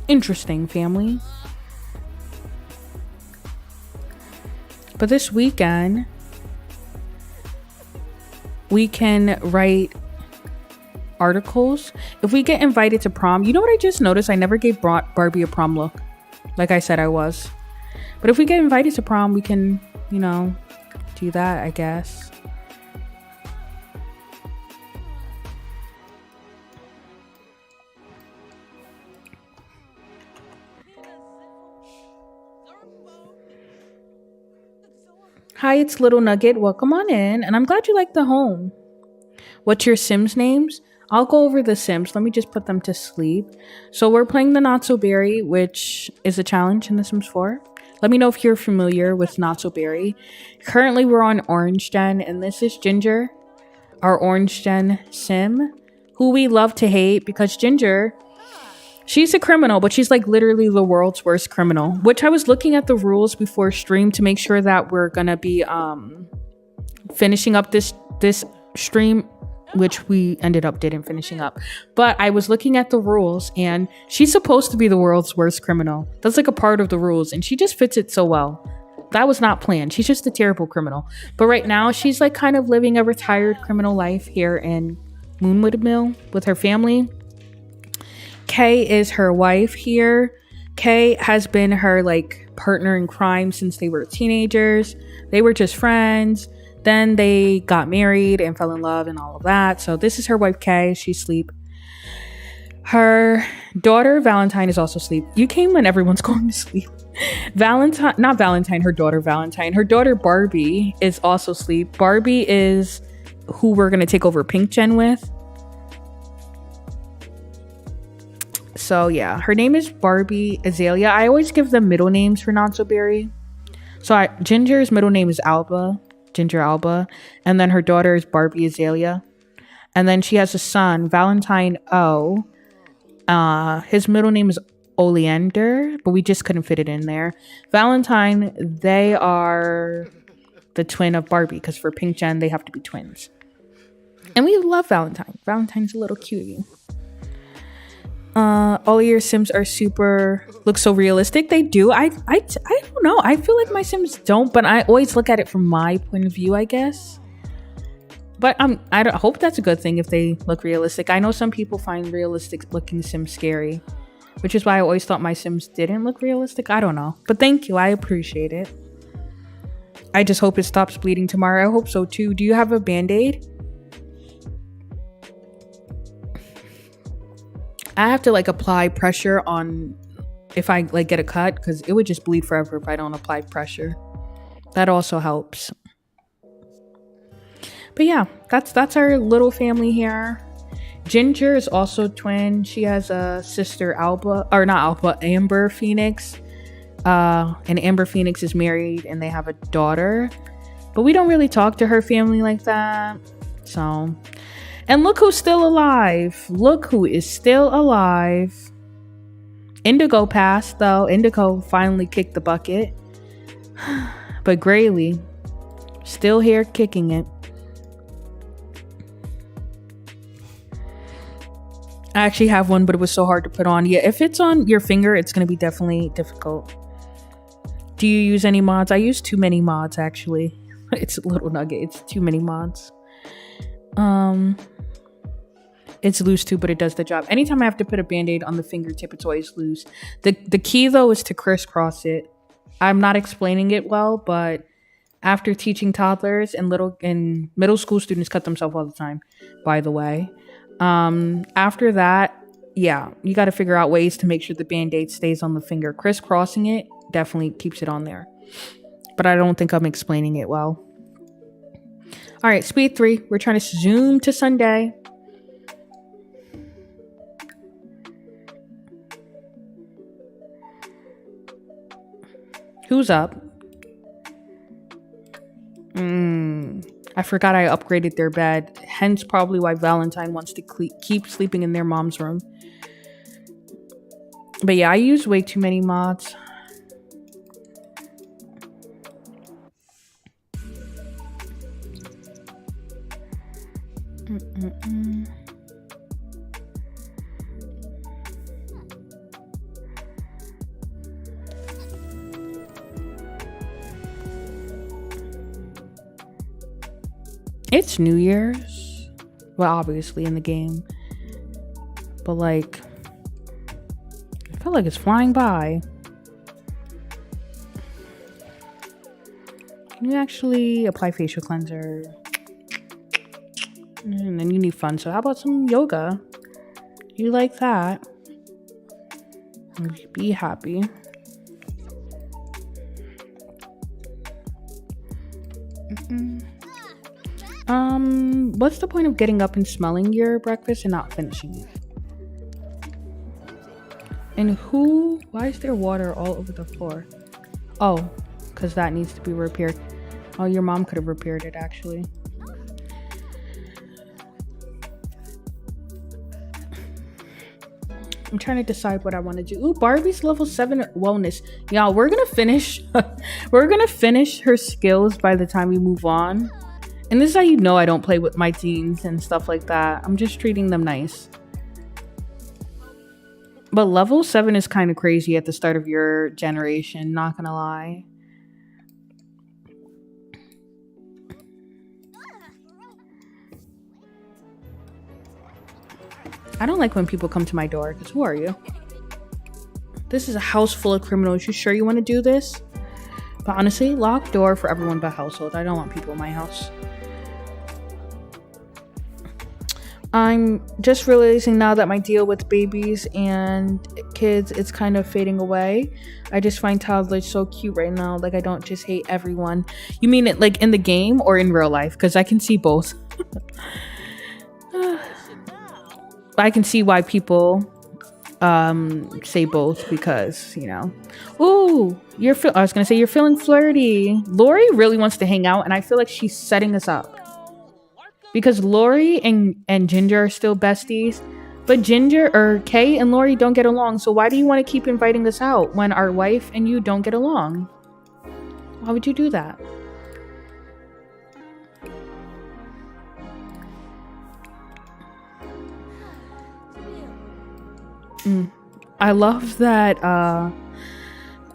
Interesting, family. But this weekend, we can write articles. If we get invited to prom, you know what I just noticed? I never gave Barbie a prom look. Like I said I was. But if we get invited to prom, we can, you know, do that, I guess. Hi, it's Little Nugget. Welcome on in. And I'm glad you like the home. What's your Sims names? I'll go over the Sims. Let me just put them to sleep. So we're playing the Not So Berry, which is a challenge in The Sims 4. Let me know if you're familiar with Not So Berry. Currently, we're on Orange Gen, and this is Ginger, our Orange Gen Sim, who we love to hate because Ginger... She's a criminal, but she's like literally the world's worst criminal, which I was looking at the rules before stream to make sure that we're going to be finishing up this stream, which we ended up didn't finishing up. But I was looking at the rules and she's supposed to be the world's worst criminal. That's like a part of the rules and she just fits it so well. That was not planned. She's just a terrible criminal. But right now she's like kind of living a retired criminal life here in Moonwood Mill with her family. Kay is her wife here. Kay has been her like partner in crime since they were teenagers. They were just friends. Then they got married and fell in love and all of that. So this is her wife, Kay. She's asleep. Her daughter, Valentine, is also asleep. You came when everyone's going to sleep. Not Valentine, her daughter, Valentine. Her daughter, Barbie, is also asleep. Barbie is who we're going to take over Pink Gen with. So yeah, her name is Barbie Azalea. I always give them middle names for Not So Berry. So Ginger's middle name is Alba, Ginger Alba. And then her daughter is Barbie Azalea. And then she has a son, Valentine O. His middle name is Oleander, but we just couldn't fit it in there. Valentine, they are the twin of Barbie, because for Pink Gen, they have to be twins. And we love Valentine. Valentine's a little cutie. All of your Sims are look so realistic. They do. I don't know. I feel like my Sims don't, but I always look at it from my point of view, I guess. But I hope that's a good thing if they look realistic. I know some people find realistic looking Sims scary, which is why I always thought my Sims didn't look realistic. I don't know. But thank you. I appreciate it. I just hope it stops bleeding tomorrow. I hope so too. Do you have a Band-Aid? I have to like apply pressure on if I like get a cut, because it would just bleed forever if I don't apply pressure. That also helps. But yeah, that's our little family here. Ginger is also twin. She has a sister, Amber Phoenix. And Amber Phoenix is married and they have a daughter. But we don't really talk to her family like that. So, and look who's still alive. Look who is still alive. Indigo passed though. Indigo finally kicked the bucket. But Graylee, still here kicking it. I actually have one, but it was so hard to put on. Yeah, if it's on your finger, it's going to be definitely difficult. Do you use any mods? I use too many mods, actually. It's a little nugget. It's too many mods. It's loose too, but it does the job. Anytime I have to put a Band-Aid on the fingertip, it's always loose. The key, though, is to crisscross it. I'm not explaining it well, but after teaching toddlers and middle school students cut themselves all the time, by the way. After that, yeah, you got to figure out ways to make sure the Band-Aid stays on the finger. Crisscrossing it definitely keeps it on there, but I don't think I'm explaining it well. All right, speed 3. We're trying to zoom to Sunday. Who's up? I forgot I upgraded their bed. Hence probably why Valentine wants to keep sleeping in their mom's room. But yeah, I use way too many mods. It's New Year's. Well, obviously in the game. But like, I feel like it's flying by. Can you actually apply facial cleanser? And then you need fun. So how about some yoga? You like that? Be happy. What's the point of getting up and smelling your breakfast and not finishing it? And why is there water all over the floor? Oh, because that needs to be repaired. Oh, your mom could have repaired it actually. I'm trying to decide what I want to do. Ooh, Barbie's level 7 wellness. Y'all, we're gonna finish her skills by the time we move on. And this is how you know I don't play with my teens and stuff like that. I'm just treating them nice. But level 7 is kind of crazy at the start of your generation, not gonna lie. I don't like when people come to my door, because who are you? This is a house full of criminals. You sure you want to do this? But honestly, locked door for everyone but household. I don't want people in my house. I'm just realizing now that my deal with babies and kids is kind of fading away. I just find toddlers so cute right now. Like, I don't just hate everyone. You mean it like in the game or in real life? Because I can see both. I can see why people say both, because, you know. Ooh, I was gonna say you're feeling flirty. Lori really wants to hang out, and I feel like she's setting us up. Because Lori and Ginger are still besties, but Kay and Lori don't get along. So why do you want to keep inviting us out when our wife and you don't get along? Why would you do that? I love that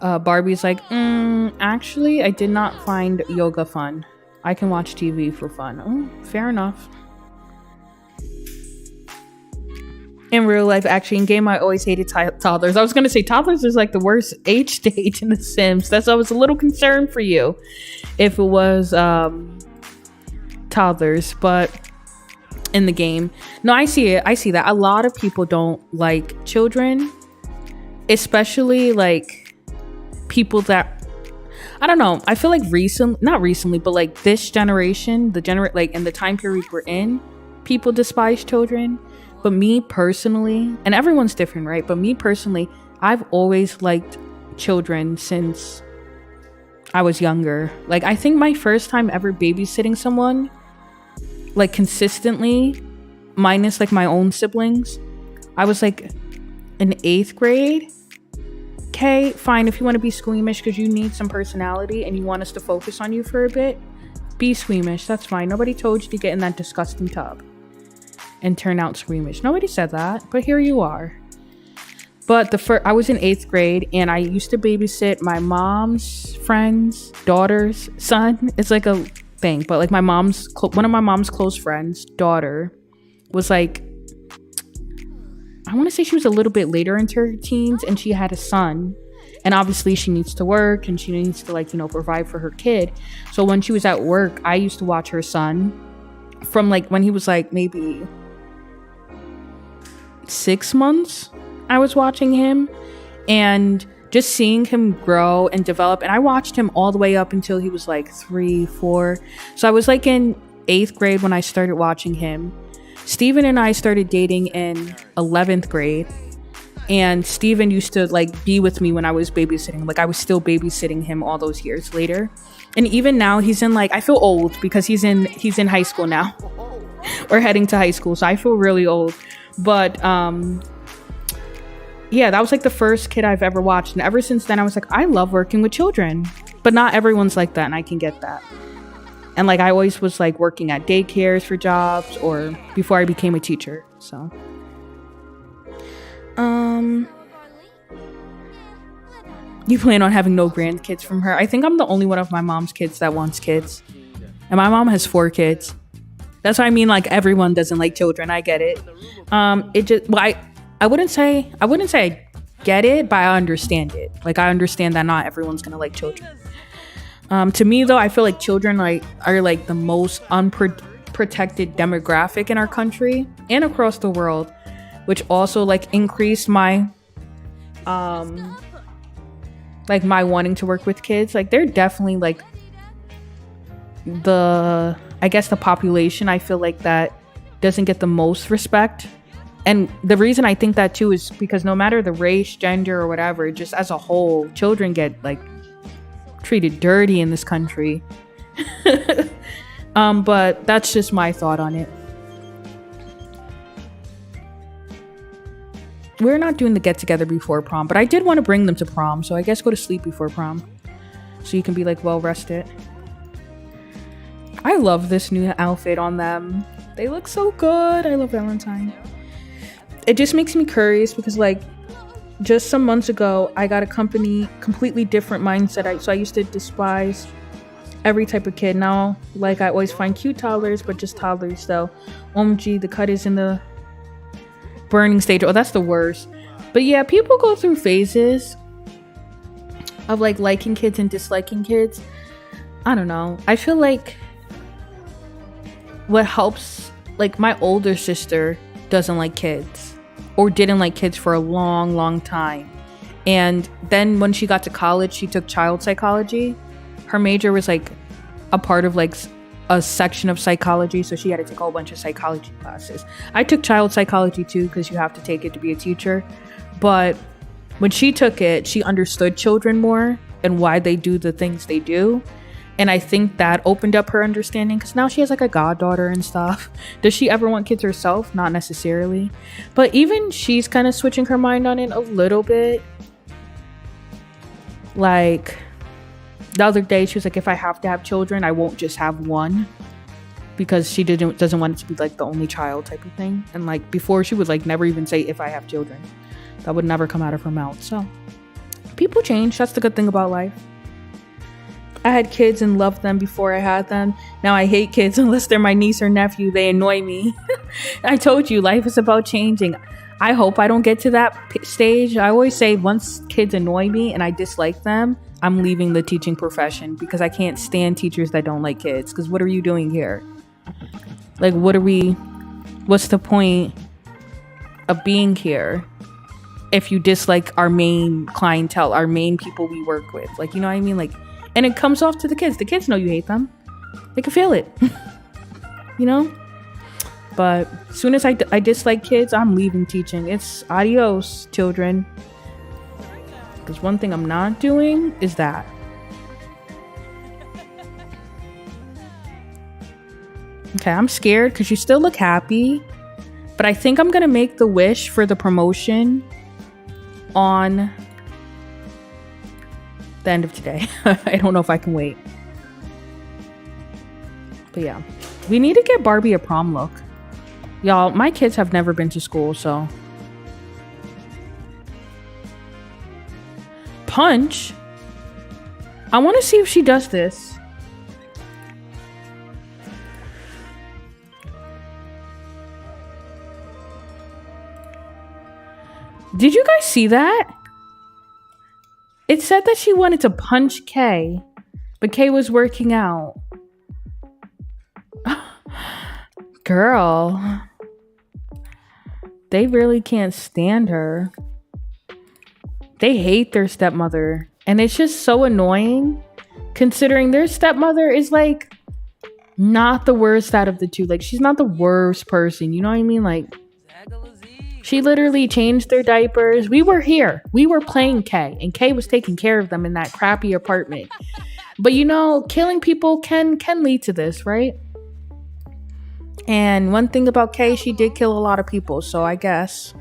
Barbie's like, actually, I did not find yoga fun. I can watch TV for fun. Oh, fair enough. In real life, actually, in game, I always hated toddlers. I was going to say toddlers is like the worst age stage in The Sims. That's why I was a little concerned for you if it was toddlers, but in the game. No, I see it. I see that. A lot of people don't like children, especially like people that, I don't know. I feel like not recently, but like this generation, like in the time period we're in, people despise children. But me personally, and everyone's different, right? But me personally, I've always liked children since I was younger. Like, I think my first time ever babysitting someone, like consistently, minus like my own siblings, I was like in 8th grade. Okay, fine, if you want to be squeamish because you need some personality and you want us to focus on you for a bit, be squeamish. That's fine. Nobody told you to get in that disgusting tub and turn out squeamish. Nobody said that, but here you are. But I was in 8th grade, and I used to babysit my mom's friend's daughter's son. It's like a thing, but like one of my mom's close friends' daughter was like, I want to say she was a little bit later into her teens, and she had a son. And obviously she needs to work, and she needs to, like, you know, provide for her kid. So when she was at work, I used to watch her son from like when he was like maybe 6 months. I was watching him and just seeing him grow and develop. And I watched him all the way up until he was like 3, 4. So I was like in 8th grade when I started watching him. Steven and I started dating in 11th grade. And Steven used to like be with me when I was babysitting. Like, I was still babysitting him all those years later. And even now he's in, like, I feel old because he's in high school now. Or heading to high school. So I feel really old. But yeah, that was like the first kid I've ever watched. And ever since then I was like, I love working with children. But not everyone's like that, and I can get that. And like, I always was like working at daycares for jobs, or before I became a teacher. So you plan on having no grandkids from her? I think I'm the only one of my mom's kids that wants kids. And my mom has 4 kids. That's what I mean, like, everyone doesn't like children. I get it. It just, well, I wouldn't say I get it, but I understand it. Like, I understand that not everyone's gonna like children. To me though, I feel like children are like the most unprotected demographic in our country and across the world, which also like increased my like my wanting to work with kids. Like, they're definitely like the population I feel like that doesn't get the most respect. And the reason I think that too is because no matter the race, gender, or whatever, just as a whole, children get like treated dirty in this country. But that's just my thought on it. We're not doing the get together before prom, but I did want to bring them to prom, so I guess go to sleep before prom so you can be like well rested. I love this new outfit on them. They look so good. I love Valentine. It just makes me curious because, like, just some months ago, I got a completely different mindset. So I used to despise every type of kid. Now, like, I always find cute toddlers, but just toddlers. So, OMG, the cut is in the burning stage. Oh, that's the worst. But yeah, people go through phases of like liking kids and disliking kids. I don't know. I feel like what helps, like my older sister doesn't like kids or didn't like kids for a long time. And then when she got to college, she took child psychology. Her major was like a part of like a section of psychology, so she had to take a whole bunch of psychology classes. I took child psychology too because you have to take it to be a teacher. But when she took it, she understood children more and why they do the things they do. And I think that opened up her understanding because now she has like a goddaughter and stuff. Does she ever want kids herself? Not necessarily. But even she's kind of switching her mind on it a little bit. Like the other day, she was like, if I have to have children, I won't just have one. Because she doesn't want it to be like the only child type of thing. And like before, she would like never even say if I have children. That would never come out of her mouth. So people change. That's the good thing about life. I had kids and loved them before I had them. Now I hate kids unless they're my niece or nephew. They annoy me. I told you, life is about changing. I hope I don't get to that stage. I always say once kids annoy me and I dislike them, I'm leaving the teaching profession because I can't stand teachers that don't like kids. Because what are you doing here? Like, what's the point of being here if you dislike our main clientele, our main people we work with? Like, you know what I mean? Like, and it comes off to the kids. The kids know you hate them. They can feel it. You know? But as soon as I dislike kids, I'm leaving teaching. It's adios, children. Because one thing I'm not doing is that. Okay, I'm scared because you still look happy. But I think I'm going to make the wish for the promotion on the end of today. I don't know if I can wait. But yeah, we need to get Barbie a prom look. Y'all, my kids have never been to school, so. Punch? I want to see if she does this. Did you guys see that? It said that she wanted to punch Kay, but Kay was working out. Girl. They really can't stand her. They hate their stepmother. And it's just so annoying considering their stepmother is like not the worst out of the two. Like she's not the worst person. You know what I mean? Like she literally changed their diapers. We were here. We were playing Kay. And Kay was taking care of them in that crappy apartment. But you know, killing people can lead to this, right? And one thing about Kay, she did kill a lot of people. So I guess,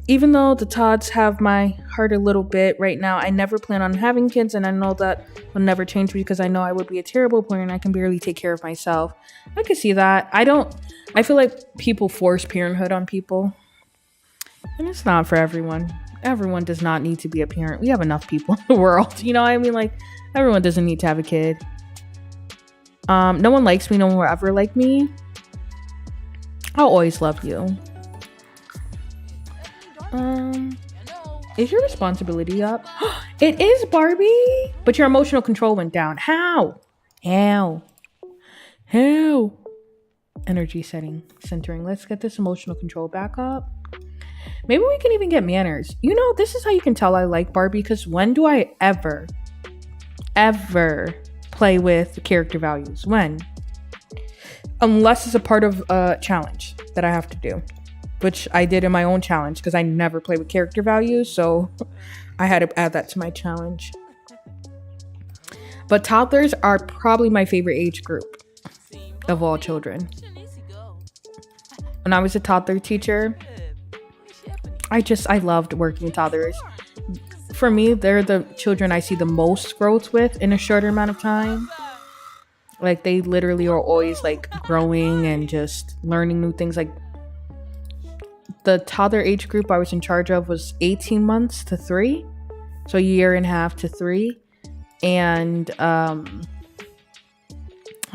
even though the Todds have my heart a little bit right now, I never plan on having kids. And I know that will never change because I know I would be a terrible parent. I can barely take care of myself. I could see that. I feel like people force parenthood on people. And it's not for everyone. Everyone does not need to be a parent. We have enough people in the world. You know what I mean? Like, everyone doesn't need to have a kid. No one likes me. No one will ever like me. I'll always love you. Is your responsibility up? It is, Barbie. But your emotional control went down. How? Energy centering. Let's get this emotional control back up. Maybe we can even get manners. You know, this is how you can tell I like Barbie, because when do I ever play with character values? When? Unless it's a part of a challenge that I have to do, which I did in my own challenge because I never play with character values, so I had to add that to my challenge. But toddlers are probably my favorite age group of all children. When I was a toddler teacher, I loved working with toddlers. For me, they're the children I see the most growth with in a shorter amount of time. Like, they literally are always like growing and just learning new things. Like, the toddler age group I was in charge of was 18 months to 3. So a year and a half to 3. And I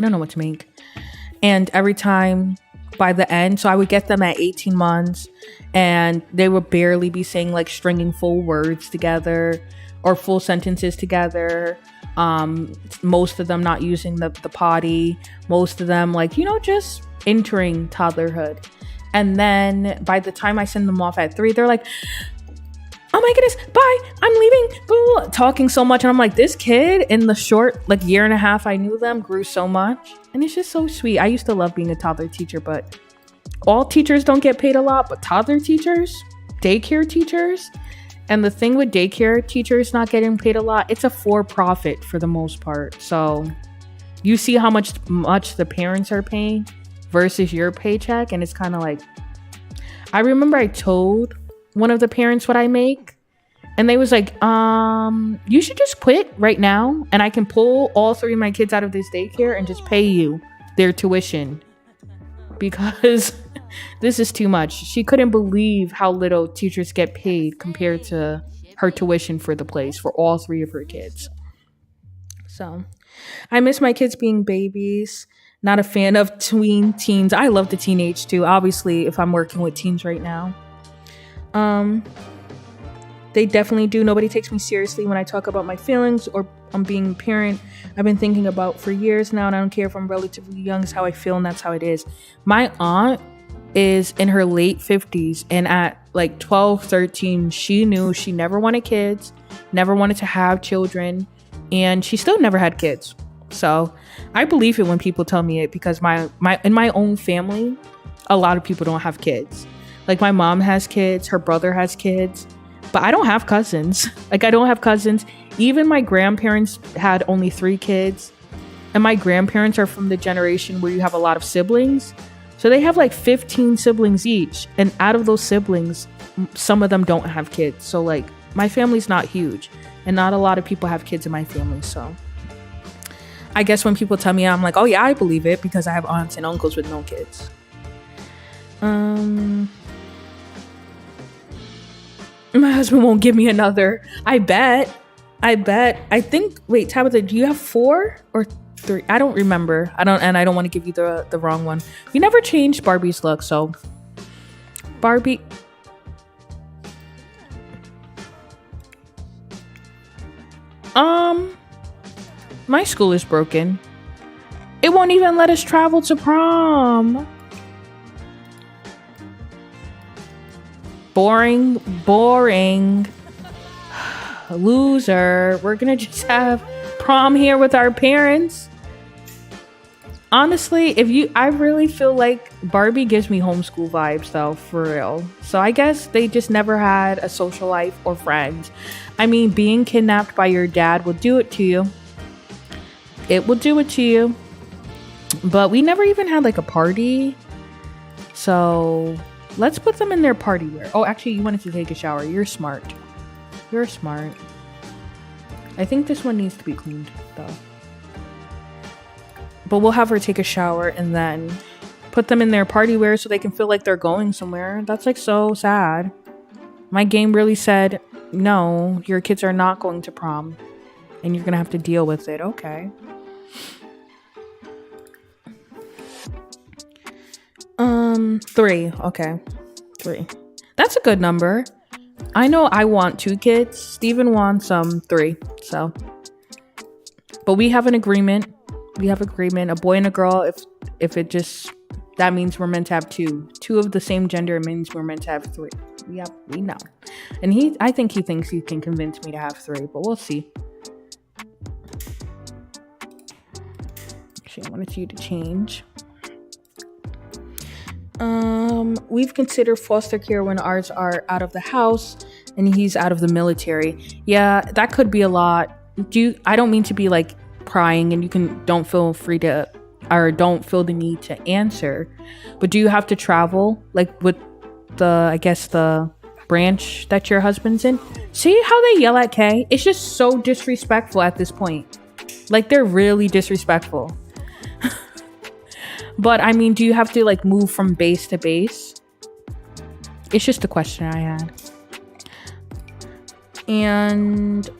don't know what to make. And every time by the end. So I would get them at 18 months and they would barely be saying like stringing full words together or full sentences together. Most of them not using the potty, most of them like, just entering toddlerhood. And then by the time I send them off at 3, they're like, oh my goodness, bye, I'm leaving, blah, blah, talking so much. And I'm like, this kid in the short like year and a half I knew them grew so much. And it's just so sweet. I used to love being a toddler teacher, but all teachers don't get paid a lot, but toddler teachers, daycare teachers, and the thing with daycare teachers not getting paid a lot, it's a for-profit for the most part. So you see how much the parents are paying versus your paycheck, and it's kind of like, I remember I told one of the parents what I make, and they was like, you should just quit right now and I can pull all 3 of my kids out of this daycare and just pay you their tuition, because this is too much. She couldn't believe how little teachers get paid compared to her tuition for the place for all 3 of her kids. So I miss my kids being babies. Not a fan of teens. I love the teenage too, obviously, if I'm working with teens right now. They definitely do. Nobody takes me seriously when I talk about my feelings or I'm being a parent. I've been thinking about for years now, and I don't care if I'm relatively young, is how I feel, and that's how it is. My aunt is in her late 50s, and at like 12, 13, she knew she never wanted kids, never wanted to have children, and she still never had kids. So I believe it when people tell me it, because in my own family, a lot of people don't have kids. Like my mom has kids, her brother has kids, but I don't have cousins. Like I don't have cousins. Even my grandparents had only 3 kids, and my grandparents are from the generation where you have a lot of siblings. So they have like 15 siblings each, and out of those siblings, some of them don't have kids. So like my family's not huge, and not a lot of people have kids in my family. So I guess when people tell me, I'm like, oh yeah, I believe it, because I have aunts and uncles with no kids. My husband won't give me another. I bet. I think, wait, Tabitha, do you have 4 or 3? I don't remember. I don't want to give you the wrong one. We never changed Barbie's look, so Barbie. My school is broken. It won't even let us travel to prom. Boring. Loser. We're gonna just have prom here with our parents. Honestly, I really feel like Barbie gives me homeschool vibes though, for real. So I guess they just never had a social life or friends. I mean, being kidnapped by your dad will do it to you. It will do it to you. But we never even had like a party. So let's put them in their party wear. Oh, actually, you wanted to take a shower. You're smart. You're smart. I think this one needs to be cleaned, though. But we'll have her take a shower and then put them in their party wear so they can feel like they're going somewhere. That's like so sad. My game really said, no, your kids are not going to prom. And you're going to have to deal with it. Okay. 3. Okay. 3. That's a good number. I know I want 2 kids. Steven wants 3. So, but we have an agreement. A boy and a girl. If it just, that means we're meant to have 2 of the same gender. It means we're meant to have 3. We know. And I think he thinks he can convince me to have 3, but we'll see. Actually, I wanted you to change. We've considered foster care when ours are out of the house and he's out of the military. Yeah, that could be a lot. I don't mean to be like prying, and don't feel free to, or don't feel the need to answer, but do you have to travel like with the branch that your husband's in? See how they yell at Kay? It's just so disrespectful at this point. Like, they're really disrespectful. But I mean, do you have to like move from base to base? It's just a question I had. And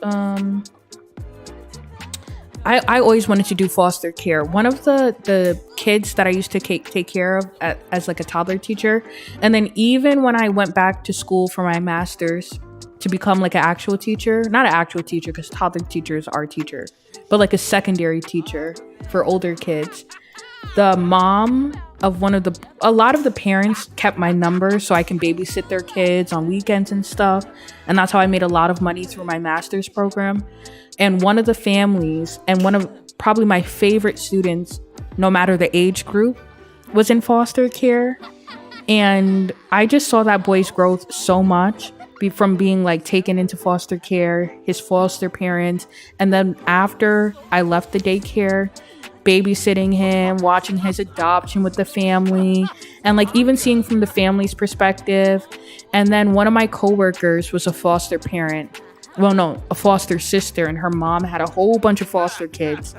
I always wanted to do foster care. One of the kids that I used to take care of as like a toddler teacher. And then even when I went back to school for my master's to become like an actual teacher, not an actual teacher because toddler teachers are teacher, but like a secondary teacher for older kids, the mom of a lot of the parents kept my number so I can babysit their kids on weekends and stuff. And that's how I made a lot of money through my master's program. And one of the families, and one of probably my favorite students, no matter the age group, was in foster care. And I just saw that boy's growth so much from being like taken into foster care, his foster parents. And then after I left the daycare, babysitting him, watching his adoption with the family, and like even seeing from the family's perspective. And then one of my coworkers was a foster parent. Well, no, a foster sister, and her mom had a whole bunch of foster kids.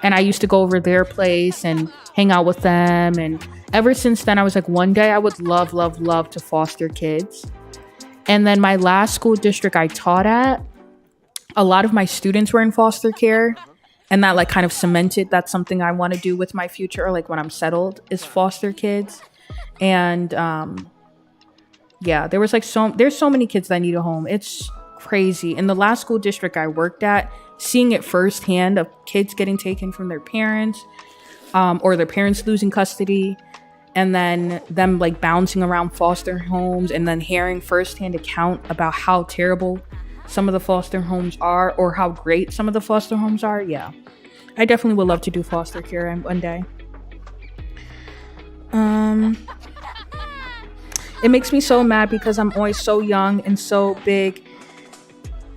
And I used to go over their place and hang out with them. And ever since then, I was like, one day I would love to foster kids. And then my last school district I taught at, a lot of my students were in foster care. And that like kind of cemented that's something I want to do with my future, like when I'm settled, is foster kids. And yeah, there's so many kids that need a home. It's crazy. In the last school district I worked at, seeing it firsthand of kids getting taken from their parents, or their parents losing custody, and then them like bouncing around foster homes, and then hearing firsthand account about how terrible some of the foster homes are or how great some of the foster homes are. Yeah, I definitely would love to do foster care one day. It makes me so mad because I'm always so young and so big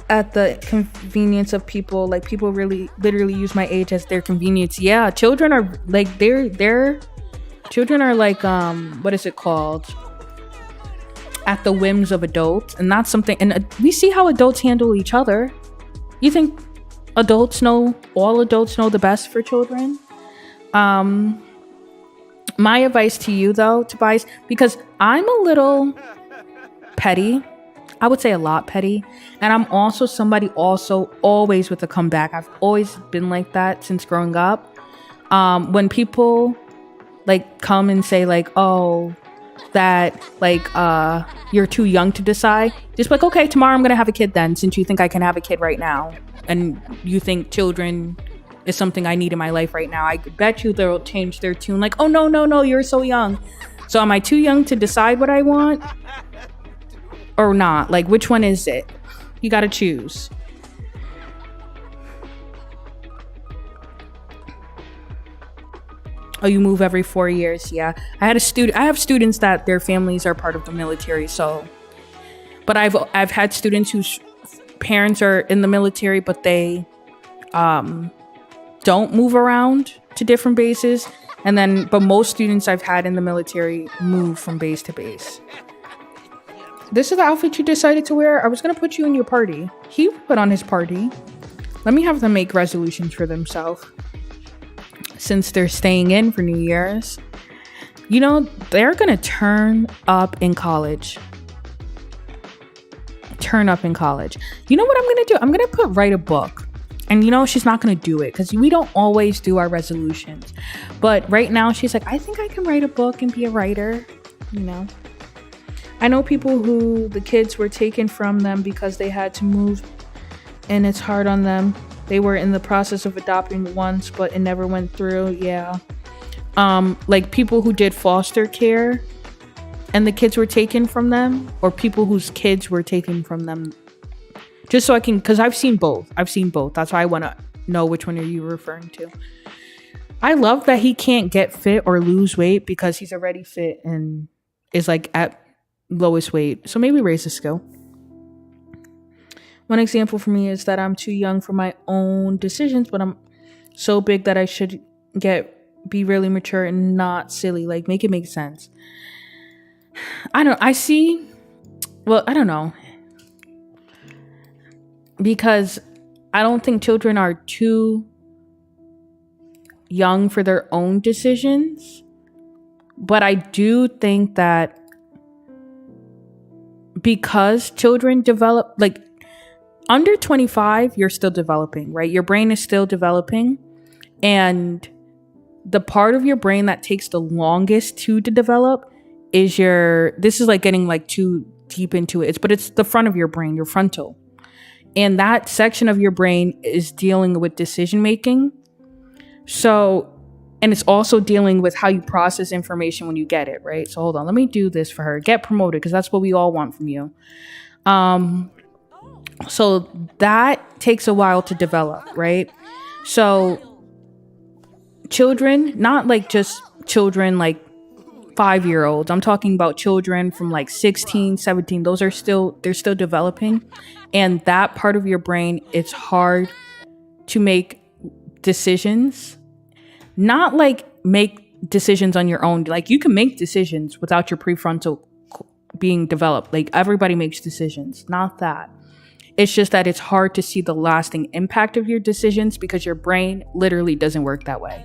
at the convenience of people. Like, people really literally use my age as their convenience. Yeah, children are like their children are like what is it called, at the whims of adults. And that's something, and we see how adults handle each other. You think all adults know the best for children? My advice to you though, Tobias, because I'm a little petty, I would say a lot petty, and I'm also somebody always with a comeback. I've always been like that since growing up. When people like come and say like, oh, that like you're too young to decide, just like, okay, tomorrow I'm gonna have a kid then, since you think I can have a kid right now and you think children is something I need in my life right now. I bet you they'll change their tune like, oh no, you're so young. So am I too young to decide what I want or not? Like, which one is it? You gotta choose. Oh, you move every 4 years. Yeah, I have students that their families are part of the military. So, but I've had students whose parents are in the military, but they don't move around to different bases. And then, but most students I've had in the military move from base to base. This is the outfit you decided to wear. I was gonna put you in your party. He put on his party. Let me have them make resolutions for themselves, since they're staying in for New Year's. You know, they're gonna turn up in college. You know what I'm gonna do? I'm gonna write a book. And you know, she's not gonna do it because we don't always do our resolutions. But right now she's like, I think I can write a book and be a writer. You know, I know people who the kids were taken from them because they had to move and it's hard on them. They were in the process of adopting once, but it never went through. Yeah. Like people who did foster care and the kids were taken from them, or people whose kids were taken from them. Just so I can, because I've seen both. That's why I want to know which one are you referring to. I love that he can't get fit or lose weight because he's already fit and is like at lowest weight. So maybe raise the skill. One example for me is that I'm too young for my own decisions, but I'm so big that I should be really mature and not silly. Like, make it make sense. I don't know. Because I don't think children are too young for their own decisions. But I do think that because children develop, like under 25, you're still developing, right? Your brain is still developing. And the part of your brain that takes the longest to develop is this is like getting like too deep into it. But it's the front of your brain, your frontal. And that section of your brain is dealing with decision making. So, and it's also dealing with how you process information when you get it, right? So hold on, let me do this for her. Get promoted, because that's what we all want from you. So that takes a while to develop, right? So children, not like just children like 5-year-olds. I'm talking about children from like 16, 17. They're still developing. And that part of your brain, it's hard to make decisions. Not like make decisions on your own. Like you can make decisions without your prefrontal being developed. Like everybody makes decisions. Not that. It's just that it's hard to see the lasting impact of your decisions because your brain literally doesn't work that way.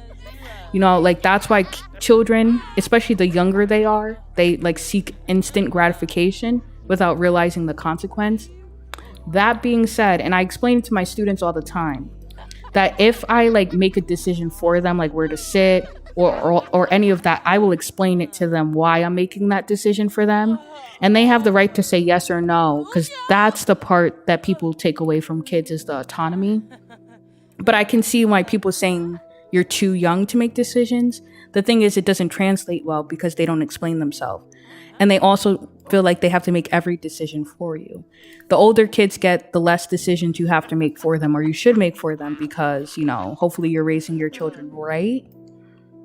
You know, like that's why children, especially the younger they are, they like seek instant gratification without realizing the consequence. That being said, and I explain it to my students all the time, that if I like make a decision for them, like where to sit or any of that, I will explain it to them why I'm making that decision for them. And they have the right to say yes or no, because that's the part that people take away from kids is the autonomy. But I can see why people saying you're too young to make decisions. The thing is, it doesn't translate well because they don't explain themselves. And they also feel like they have to make every decision for you. The older kids get, the less decisions you have to make for them, or you should make for them, because, you know, hopefully you're raising your children right,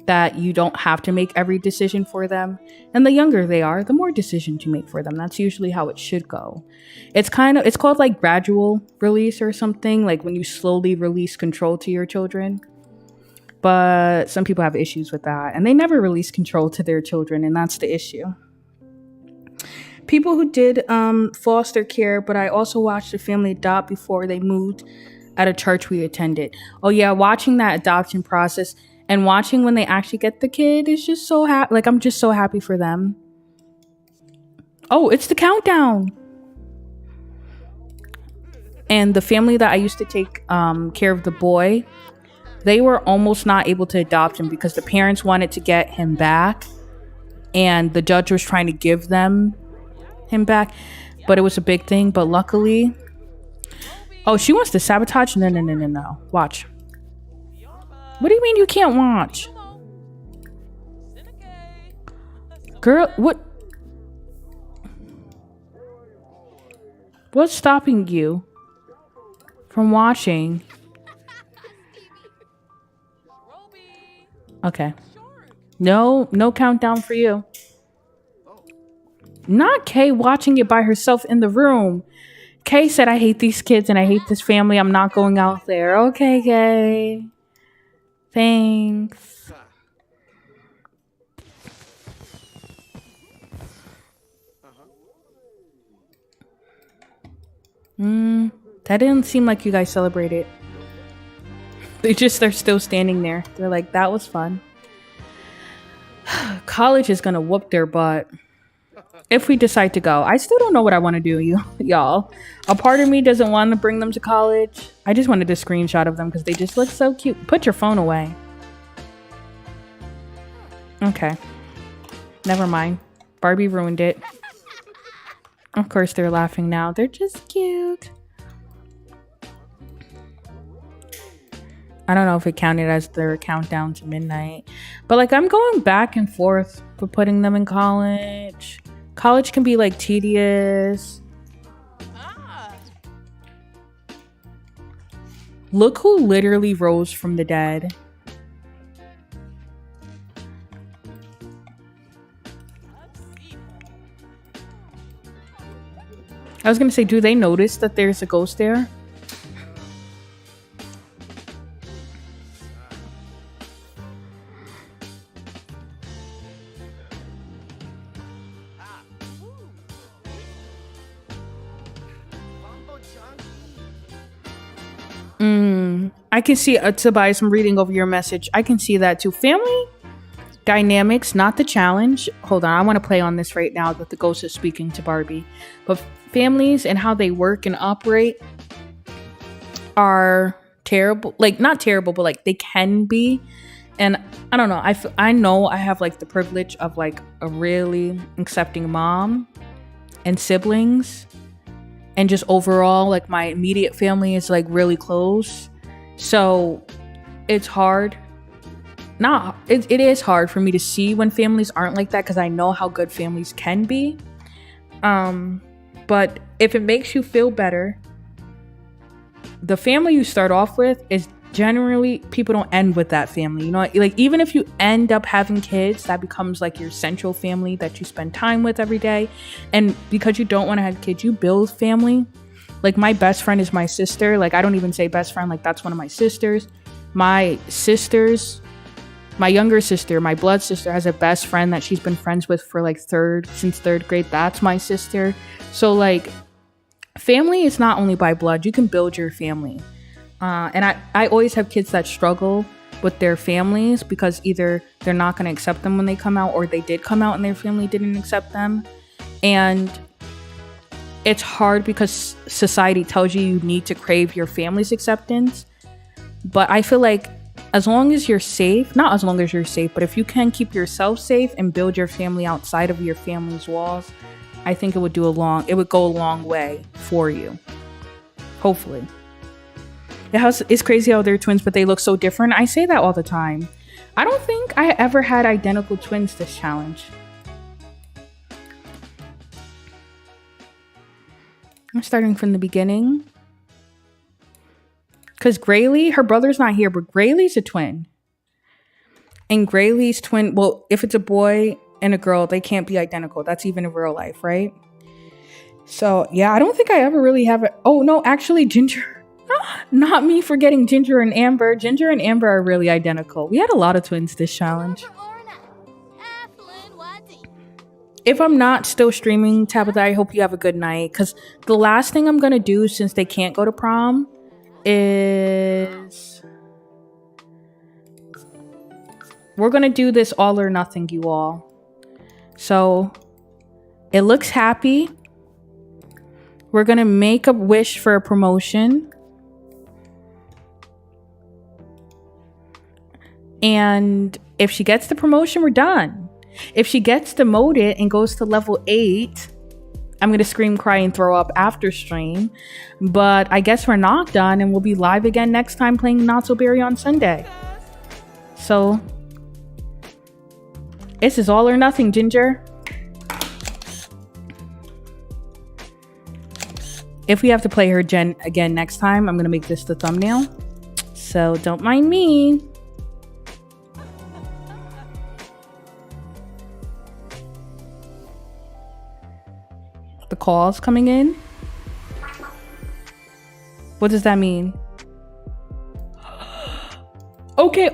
that you don't have to make every decision for them. And the younger they are, the more decisions you make for them. That's usually how it should go. It's called like gradual release or something, like when you slowly release control to your children. But some people have issues with that, and they never release control to their children, and that's the issue. People who did foster care, but I also watched a family adopt before they moved at a church we attended. Oh yeah, watching that adoption process and watching when they actually get the kid is just so happy. Like, I'm just so happy for them. Oh, it's the countdown. And the family that I used to take care of the boy, they were almost not able to adopt him because the parents wanted to get him back, and the judge was trying to give them him back, but it was a big thing. But luckily, oh, she wants to sabotage. No. Watch. What do you mean you can't watch? Girl, what's stopping you from watching? Okay. No countdown for you. Not Kay watching it by herself in the room. Kay said, I hate these kids and I hate this family. I'm not going out there. Okay, Kay. Thanks. That didn't seem like you guys celebrated. They're still standing there. They're like, that was fun. College is gonna whoop their butt if we decide to go. I still don't know what I want to do, y'all. A part of me doesn't want to bring them to college. I just wanted a screenshot of them because they just look so cute. Put your phone away. Okay. Never mind. Barbie ruined it. Of course they're laughing now. They're just cute. I don't know if it counted as their countdown to midnight. But like, I'm going back and forth for putting them in college. College can be like tedious. Look who literally rose from the dead. I was gonna say, do they notice that there's a ghost there? I can see, Tobias, I'm reading over your message. I can see that too. Family dynamics, not the challenge. Hold on, I want to play on this right now that the ghost is speaking to Barbie. But families and how they work and operate are terrible. Like, not terrible, but like they can be. And I don't know, I know I have like the privilege of like a really accepting mom and siblings, and just overall like my immediate family is like really close. So it's hard. It is hard for me to see when families aren't like that, because I know how good families can be. But if it makes you feel better, the family you start off with is generally, people don't end with that family. You know, like even if you end up having kids, that becomes like your central family that you spend time with every day. And because you don't want to have kids, you build family. Like my best friend is my sister. Like I don't even say best friend, like that's one of my sisters. My younger sister, my blood sister, has a best friend that she's been friends with for like since third grade. That's my sister. So like family is not only by blood. You can build your family. And I always have kids that struggle with their families because either they're not going to accept them when they come out, or they did come out and their family didn't accept them. And it's hard because society tells you you need to crave your family's acceptance. But I feel like as long as you're safe, not as long as you're safe, but if you can keep yourself safe and build your family outside of your family's walls, I think it would go a long way for you. Hopefully. It's crazy how they're twins, but they look so different. I say that all the time. I don't think I ever had identical twins this challenge. I'm starting from the beginning. Because Graylee, her brother's not here, but Graylee's a twin. And Graylee's twin, well, if it's a boy and a girl, they can't be identical. That's even in real life, right? So, yeah, I don't think I ever really have it. Oh, no, actually, Ginger. Not me forgetting Ginger and Amber. Ginger and Amber are really identical. We had a lot of twins this challenge. If I'm not still streaming, Tabitha, I hope you have a good night. Because the last thing I'm going to do, since they can't go to prom, is we're going to do this all or nothing, you all. So it looks happy. We're going to make a wish for a promotion. And if she gets the promotion, we're done. If she gets demoted and goes to level 8, I'm going to scream, cry, and throw up after stream. But I guess we're not done, and we'll be live again next time playing Not So Berry on Sunday. So, this is all or nothing, Ginger. If we have to play her again next time, I'm going to make this the thumbnail. So, don't mind me. The calls coming in. What does that mean? Okay.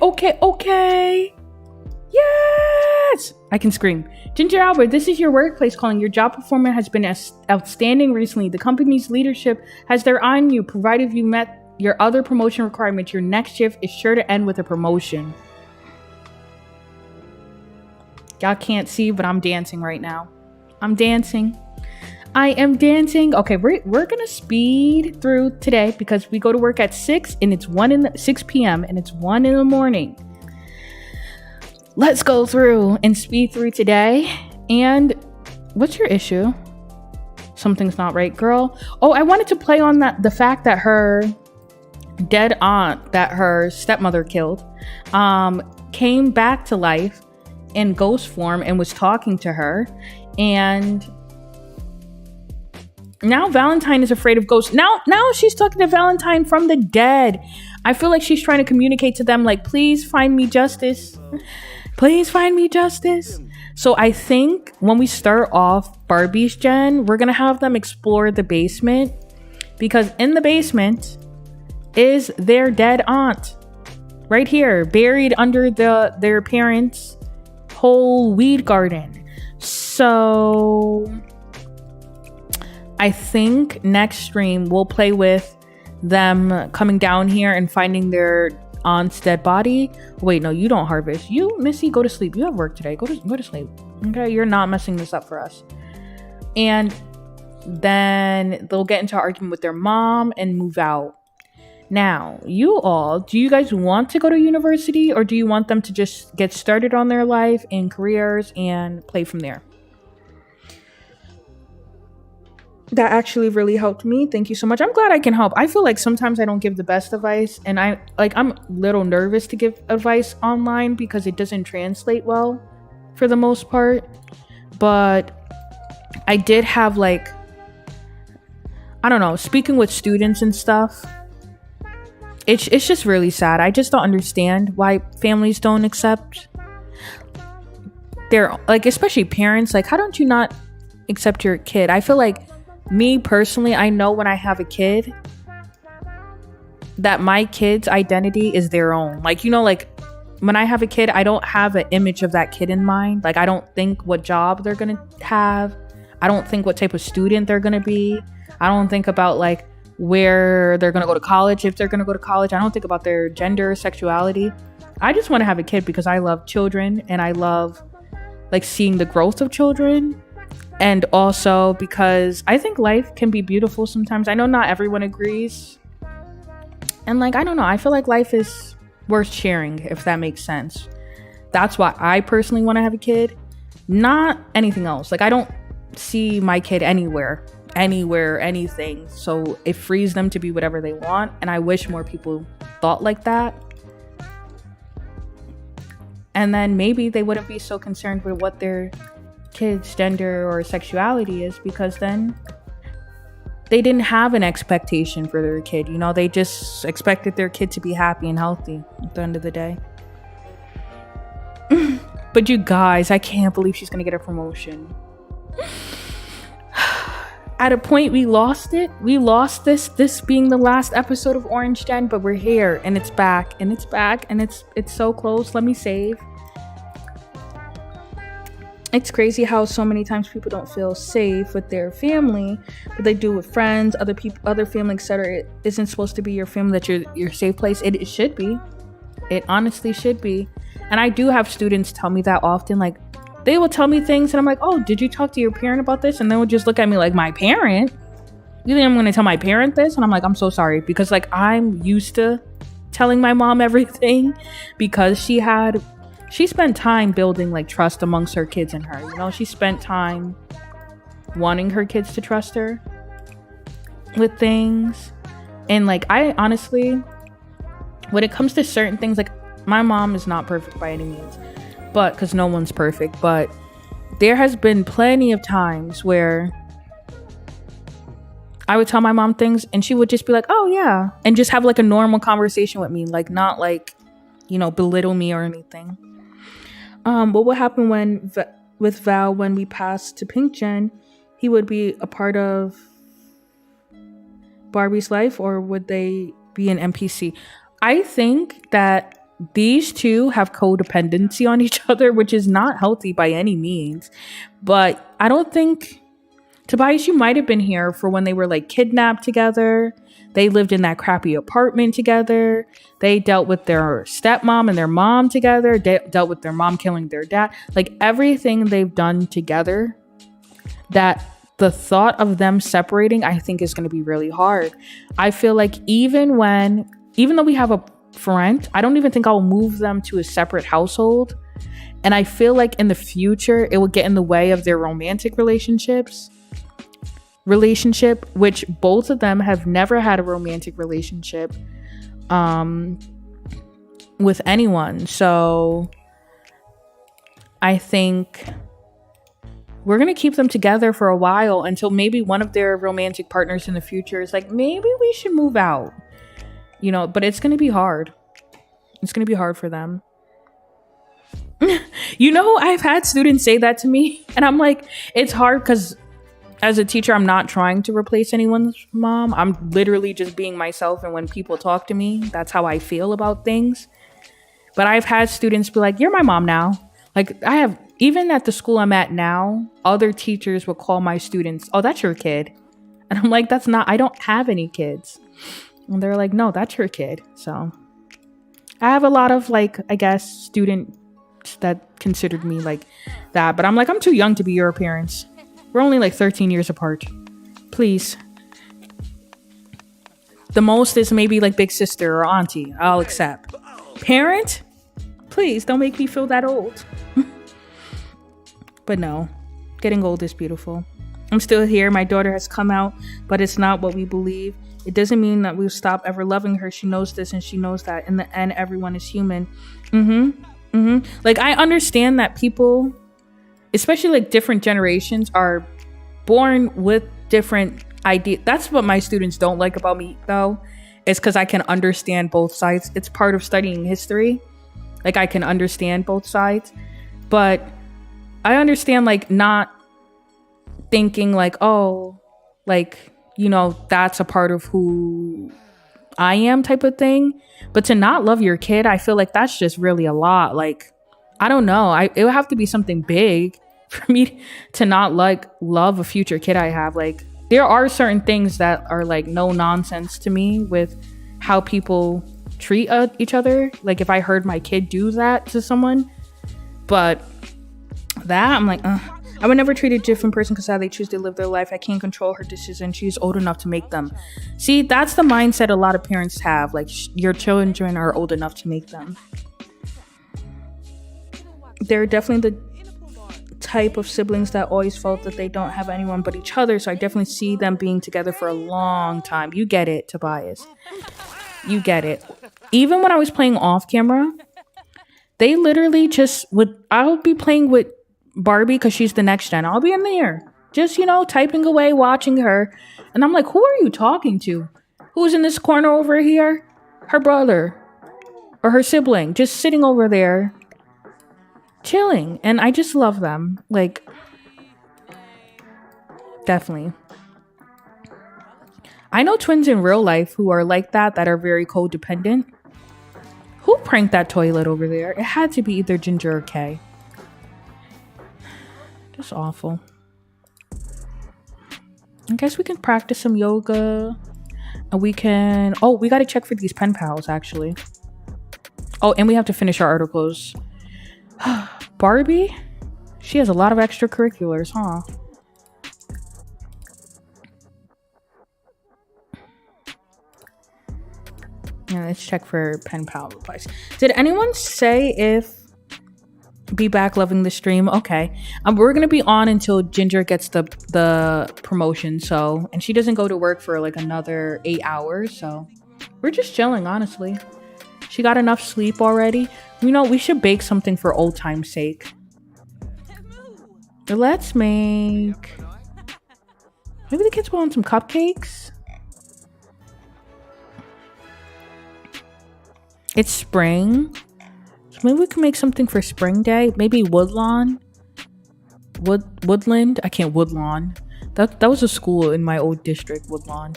Yes! I can scream. Ginger Albert, this is your workplace calling. Your job performance has been outstanding recently. The company's leadership has their eye on you. Provided you met your other promotion requirements, your next shift is sure to end with a promotion. Y'all can't see, but I'm dancing right now. I am dancing. Okay, we're gonna speed through today because we go to work at 6 and it's 6 p.m. and it's 1 in the morning. Let's go through and speed through today. And what's your issue? Something's not right, girl. Oh, I wanted to play on the fact that her dead aunt that her stepmother killed came back to life in ghost form and was talking to her. And now Valentine is afraid of ghosts. Now she's talking to Valentine from the dead. I feel like she's trying to communicate to them like, please find me justice. Please find me justice. So I think when we start off Barbie's gen, we're going to have them explore the basement. Because in the basement is their dead aunt. Right here, buried under their parents' whole weed garden. So I think next stream we'll play with them coming down here and finding their aunt's dead body. Wait, no, you don't harvest. You, Missy, go to sleep. You have work today. Go to sleep. Okay, you're not messing this up for us. And then they'll get into an argument with their mom and move out. Now, do you guys want to go to university, or do you want them to just get started on their life and careers and play from there? That actually really helped me. Thank you so much. I'm glad I can help. I feel like sometimes I don't give the best advice, and I'm a little nervous to give advice online because it doesn't translate well for the most part. But I did have like, I don't know, speaking with students and stuff, it's just really sad. I just don't understand why families don't accept their, like, especially parents. Like, how don't you not accept your kid? I feel like, me personally, I know when I have a kid that my kid's identity is their own. Like, like when I have a kid, I don't have an image of that kid in mind. Like, I don't think what job they're gonna have. I don't think what type of student they're gonna be. I don't think about like where they're gonna go to college, if they're gonna go to college. I don't think about their gender, sexuality. I just want to have a kid because I love children, and I love like seeing the growth of children. And also because I think life can be beautiful sometimes. I know not everyone agrees. And like, I don't know. I feel like life is worth sharing, if that makes sense. That's why I personally want to have a kid. Not anything else. Like, I don't see my kid anywhere, anything. So it frees them to be whatever they want. And I wish more people thought like that. And then maybe they wouldn't be so concerned with what their kids' gender or sexuality is, because then they didn't have an expectation for their kid. They just expected their kid to be happy and healthy at the end of the day. But you guys, I can't believe she's gonna get a promotion. At a point, we lost it. We lost this being the last episode of Orange Gen, but we're here, and it's back, and it's so close. Let me save. It's crazy how so many times people don't feel safe with their family, but they do with friends, other people, other family, etc. It isn't supposed to be your family that's your safe place. It should be. It honestly should be. And I do have students tell me that often. Like, they will tell me things, and I'm like, oh, did you talk to your parent about this? And they would just look at me like, my parent? You think I'm going to tell my parent this? And I'm like, I'm so sorry. Because like, I'm used to telling my mom everything, because she spent time building like trust amongst her kids and her. She spent time wanting her kids to trust her with things. And like, I honestly, when it comes to certain things, like, my mom is not perfect by any means, but because no one's perfect. But there has been plenty of times where I would tell my mom things and she would just be like, oh yeah, and just have like a normal conversation with me, like not like, belittle me or anything. What would happen with Val when we passed to Pink Gen? He would be a part of Barbie's life, or would they be an NPC? I think that these two have codependency on each other, which is not healthy by any means. But I don't think, Tobias, you might have been here for when they were like kidnapped together. They lived in that crappy apartment together. They dealt with their stepmom and their mom together. Dealt with their mom killing their dad. Like, everything they've done together, that the thought of them separating, I think, is going to be really hard. I feel like even though we have a friend, I don't even think I'll move them to a separate household. And I feel like in the future, it will get in the way of their romantic relationship, which both of them have never had a romantic relationship with anyone. So I think we're going to keep them together for a while, until maybe one of their romantic partners in the future is like, maybe we should move out, but it's going to be hard. It's going to be hard for them. I've had students say that to me, and I'm like, it's hard because as a teacher, I'm not trying to replace anyone's mom. I'm literally just being myself. And when people talk to me, that's how I feel about things. But I've had students be like, you're my mom now. Like, even at the school I'm at now, other teachers will call my students, oh, that's your kid. And I'm like, I don't have any kids. And they're like, no, that's your kid. So I have a lot of, like, I guess, students that considered me like that. But I'm like, I'm too young to be your parents. We're only like 13 years apart. Please. The most is maybe like big sister or auntie. I'll accept. Parent? Please don't make me feel that old. But no, getting old is beautiful. I'm still here. My daughter has come out, but it's not what we believe. It doesn't mean that we'll stop ever loving her. She knows this and she knows that. In the end, everyone is human. Like, I understand that people, especially like different generations, are born with different ideas. That's what my students don't like about me, though, is because I can understand both sides. It's part of studying history. Like, I can understand both sides. But I understand, like, not thinking like, oh, like, you know, that's a part of who I am type of thing. But to not love your kid, I feel like that's just really a lot. Like, I don't know. It would have to be something big for me to not like love a future kid I have. Like, there are certain things that are like no nonsense to me with how people treat each other. Like, if I heard my kid do that to someone, but that I'm like, I would never treat a different person because how they choose to live their life. I can't control her decisions. She's old enough to make them. See, that's the mindset a lot of parents have. Like, your children are old enough to make them. They're definitely the type of siblings that always felt that they don't have anyone but each other. So I definitely see them being together for a long time. You get it, Tobias. You get it. Even when I was playing off camera, they literally just would, I would be playing with Barbie because she's the next gen. I'll be in there just, you know, typing away, watching her. And I'm like, who are you talking to? Who's in this corner over here? Her brother or her sibling just sitting over there chilling. And I just love them. Like, definitely. I know twins in real life who are like that are very codependent. Who pranked that toilet over there? It had to be either Ginger or Kay. Just awful. I guess we can practice some yoga. And we can... Oh, we got to check for these pen pals, actually. Oh, and we have to finish our articles. Barbie? She has a lot of extracurriculars, huh? Yeah, let's check for pen pal replies. Did anyone say if be back loving the stream? Okay. We're gonna be on until Ginger gets the promotion, so, and she doesn't go to work for like another 8 hours, so we're just chilling, honestly. She got enough sleep already. You know, we should bake something for old time's sake. Let's make, maybe the kids want some cupcakes. It's spring. So maybe we can make something for spring day. Maybe woodlawn. Woodland. I can't woodlawn. That was a school in my old district, Woodlawn.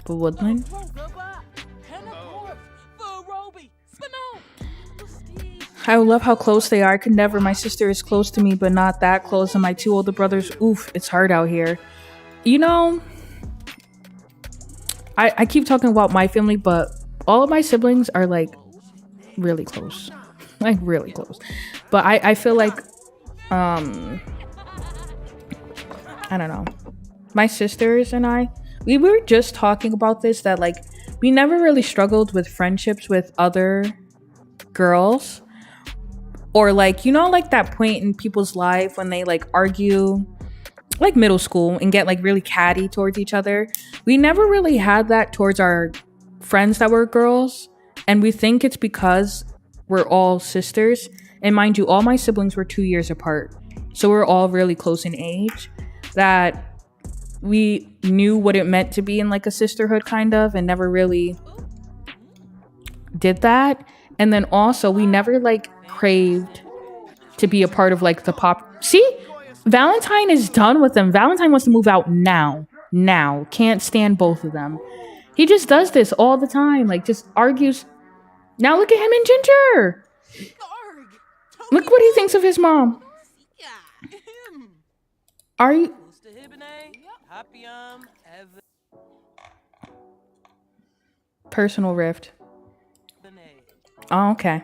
But woodland. I love how close they are. I could never. My sister is close to me, but not that close. And my two older brothers, oof, it's hard out here. You know, I keep talking about my family, but all of my siblings are like really close. Like really close. But I feel like, I don't know. My sisters and we were just talking about this, that like we never really struggled with friendships with other girls. Or like, you know, like that point in people's life when they like argue, like middle school, and get like really catty towards each other. We never really had that towards our friends that were girls. And we think it's because we're all sisters. And mind you, all my siblings were 2 years apart. So we're all really close in age, that we knew what it meant to be in like a sisterhood kind of, and never really did that. And then also we never like craved to be a part of like the pop. See, Valentine is done with them. Valentine wants to move out now. Can't stand both of them. He just does this all the time, like just argues. Now look at him and Ginger. Look what he thinks of his mom. Are you? Personal rift. Oh, okay.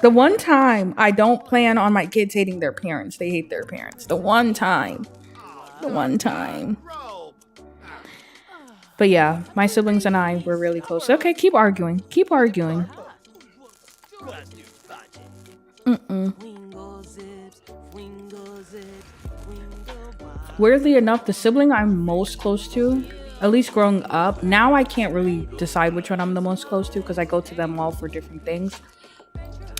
The one time I don't plan on my kids hating their parents. They hate their parents. The one time. But yeah, my siblings and I were really close. Okay, keep arguing. Keep arguing. Weirdly enough, the sibling I'm most close to, at least growing up, now I can't really decide which one I'm the most close to because I go to them all for different things,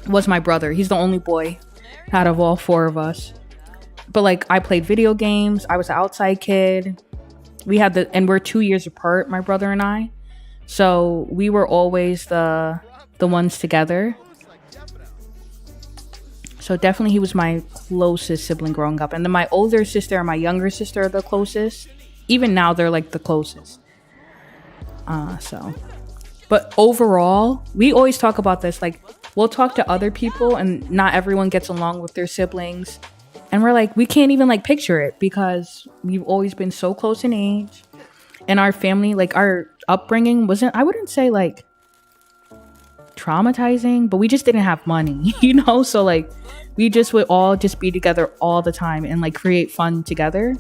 was my brother. He's the only boy out of all four of us. But like, I played video games. I was an outside kid. And we're 2 years apart, my brother and I. So we were always the ones together. So definitely he was my closest sibling growing up. And then my older sister and my younger sister are the closest. Even now they're like the closest. But overall, we always talk about this. Like, we'll talk to other people and not everyone gets along with their siblings. And we're like, we can't even like picture it because we've always been so close in age. And our family, like our upbringing wasn't, I wouldn't say like traumatizing, but we just didn't have money, So like we just would all just be together all the time and like create fun together.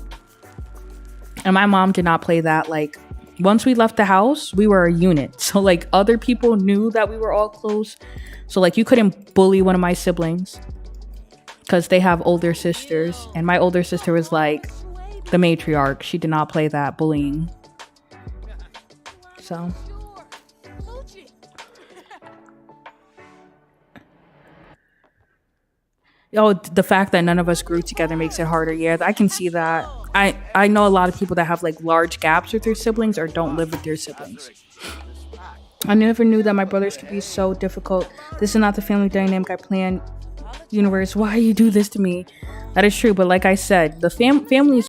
And my mom did not play that. Like, once we left the house, we were a unit. So like other people knew that we were all close. So like you couldn't bully one of my siblings because they have older sisters. And my older sister was like the matriarch. She did not play that bullying. So the fact that none of us grew together makes it harder. Yeah, I can see that. I know a lot of people that have like large gaps with their siblings or don't live with their siblings. I never knew that my brothers could be so difficult. This is not the family dynamic I planned. Universe, why you do this to me? That is true, but like I said, the family is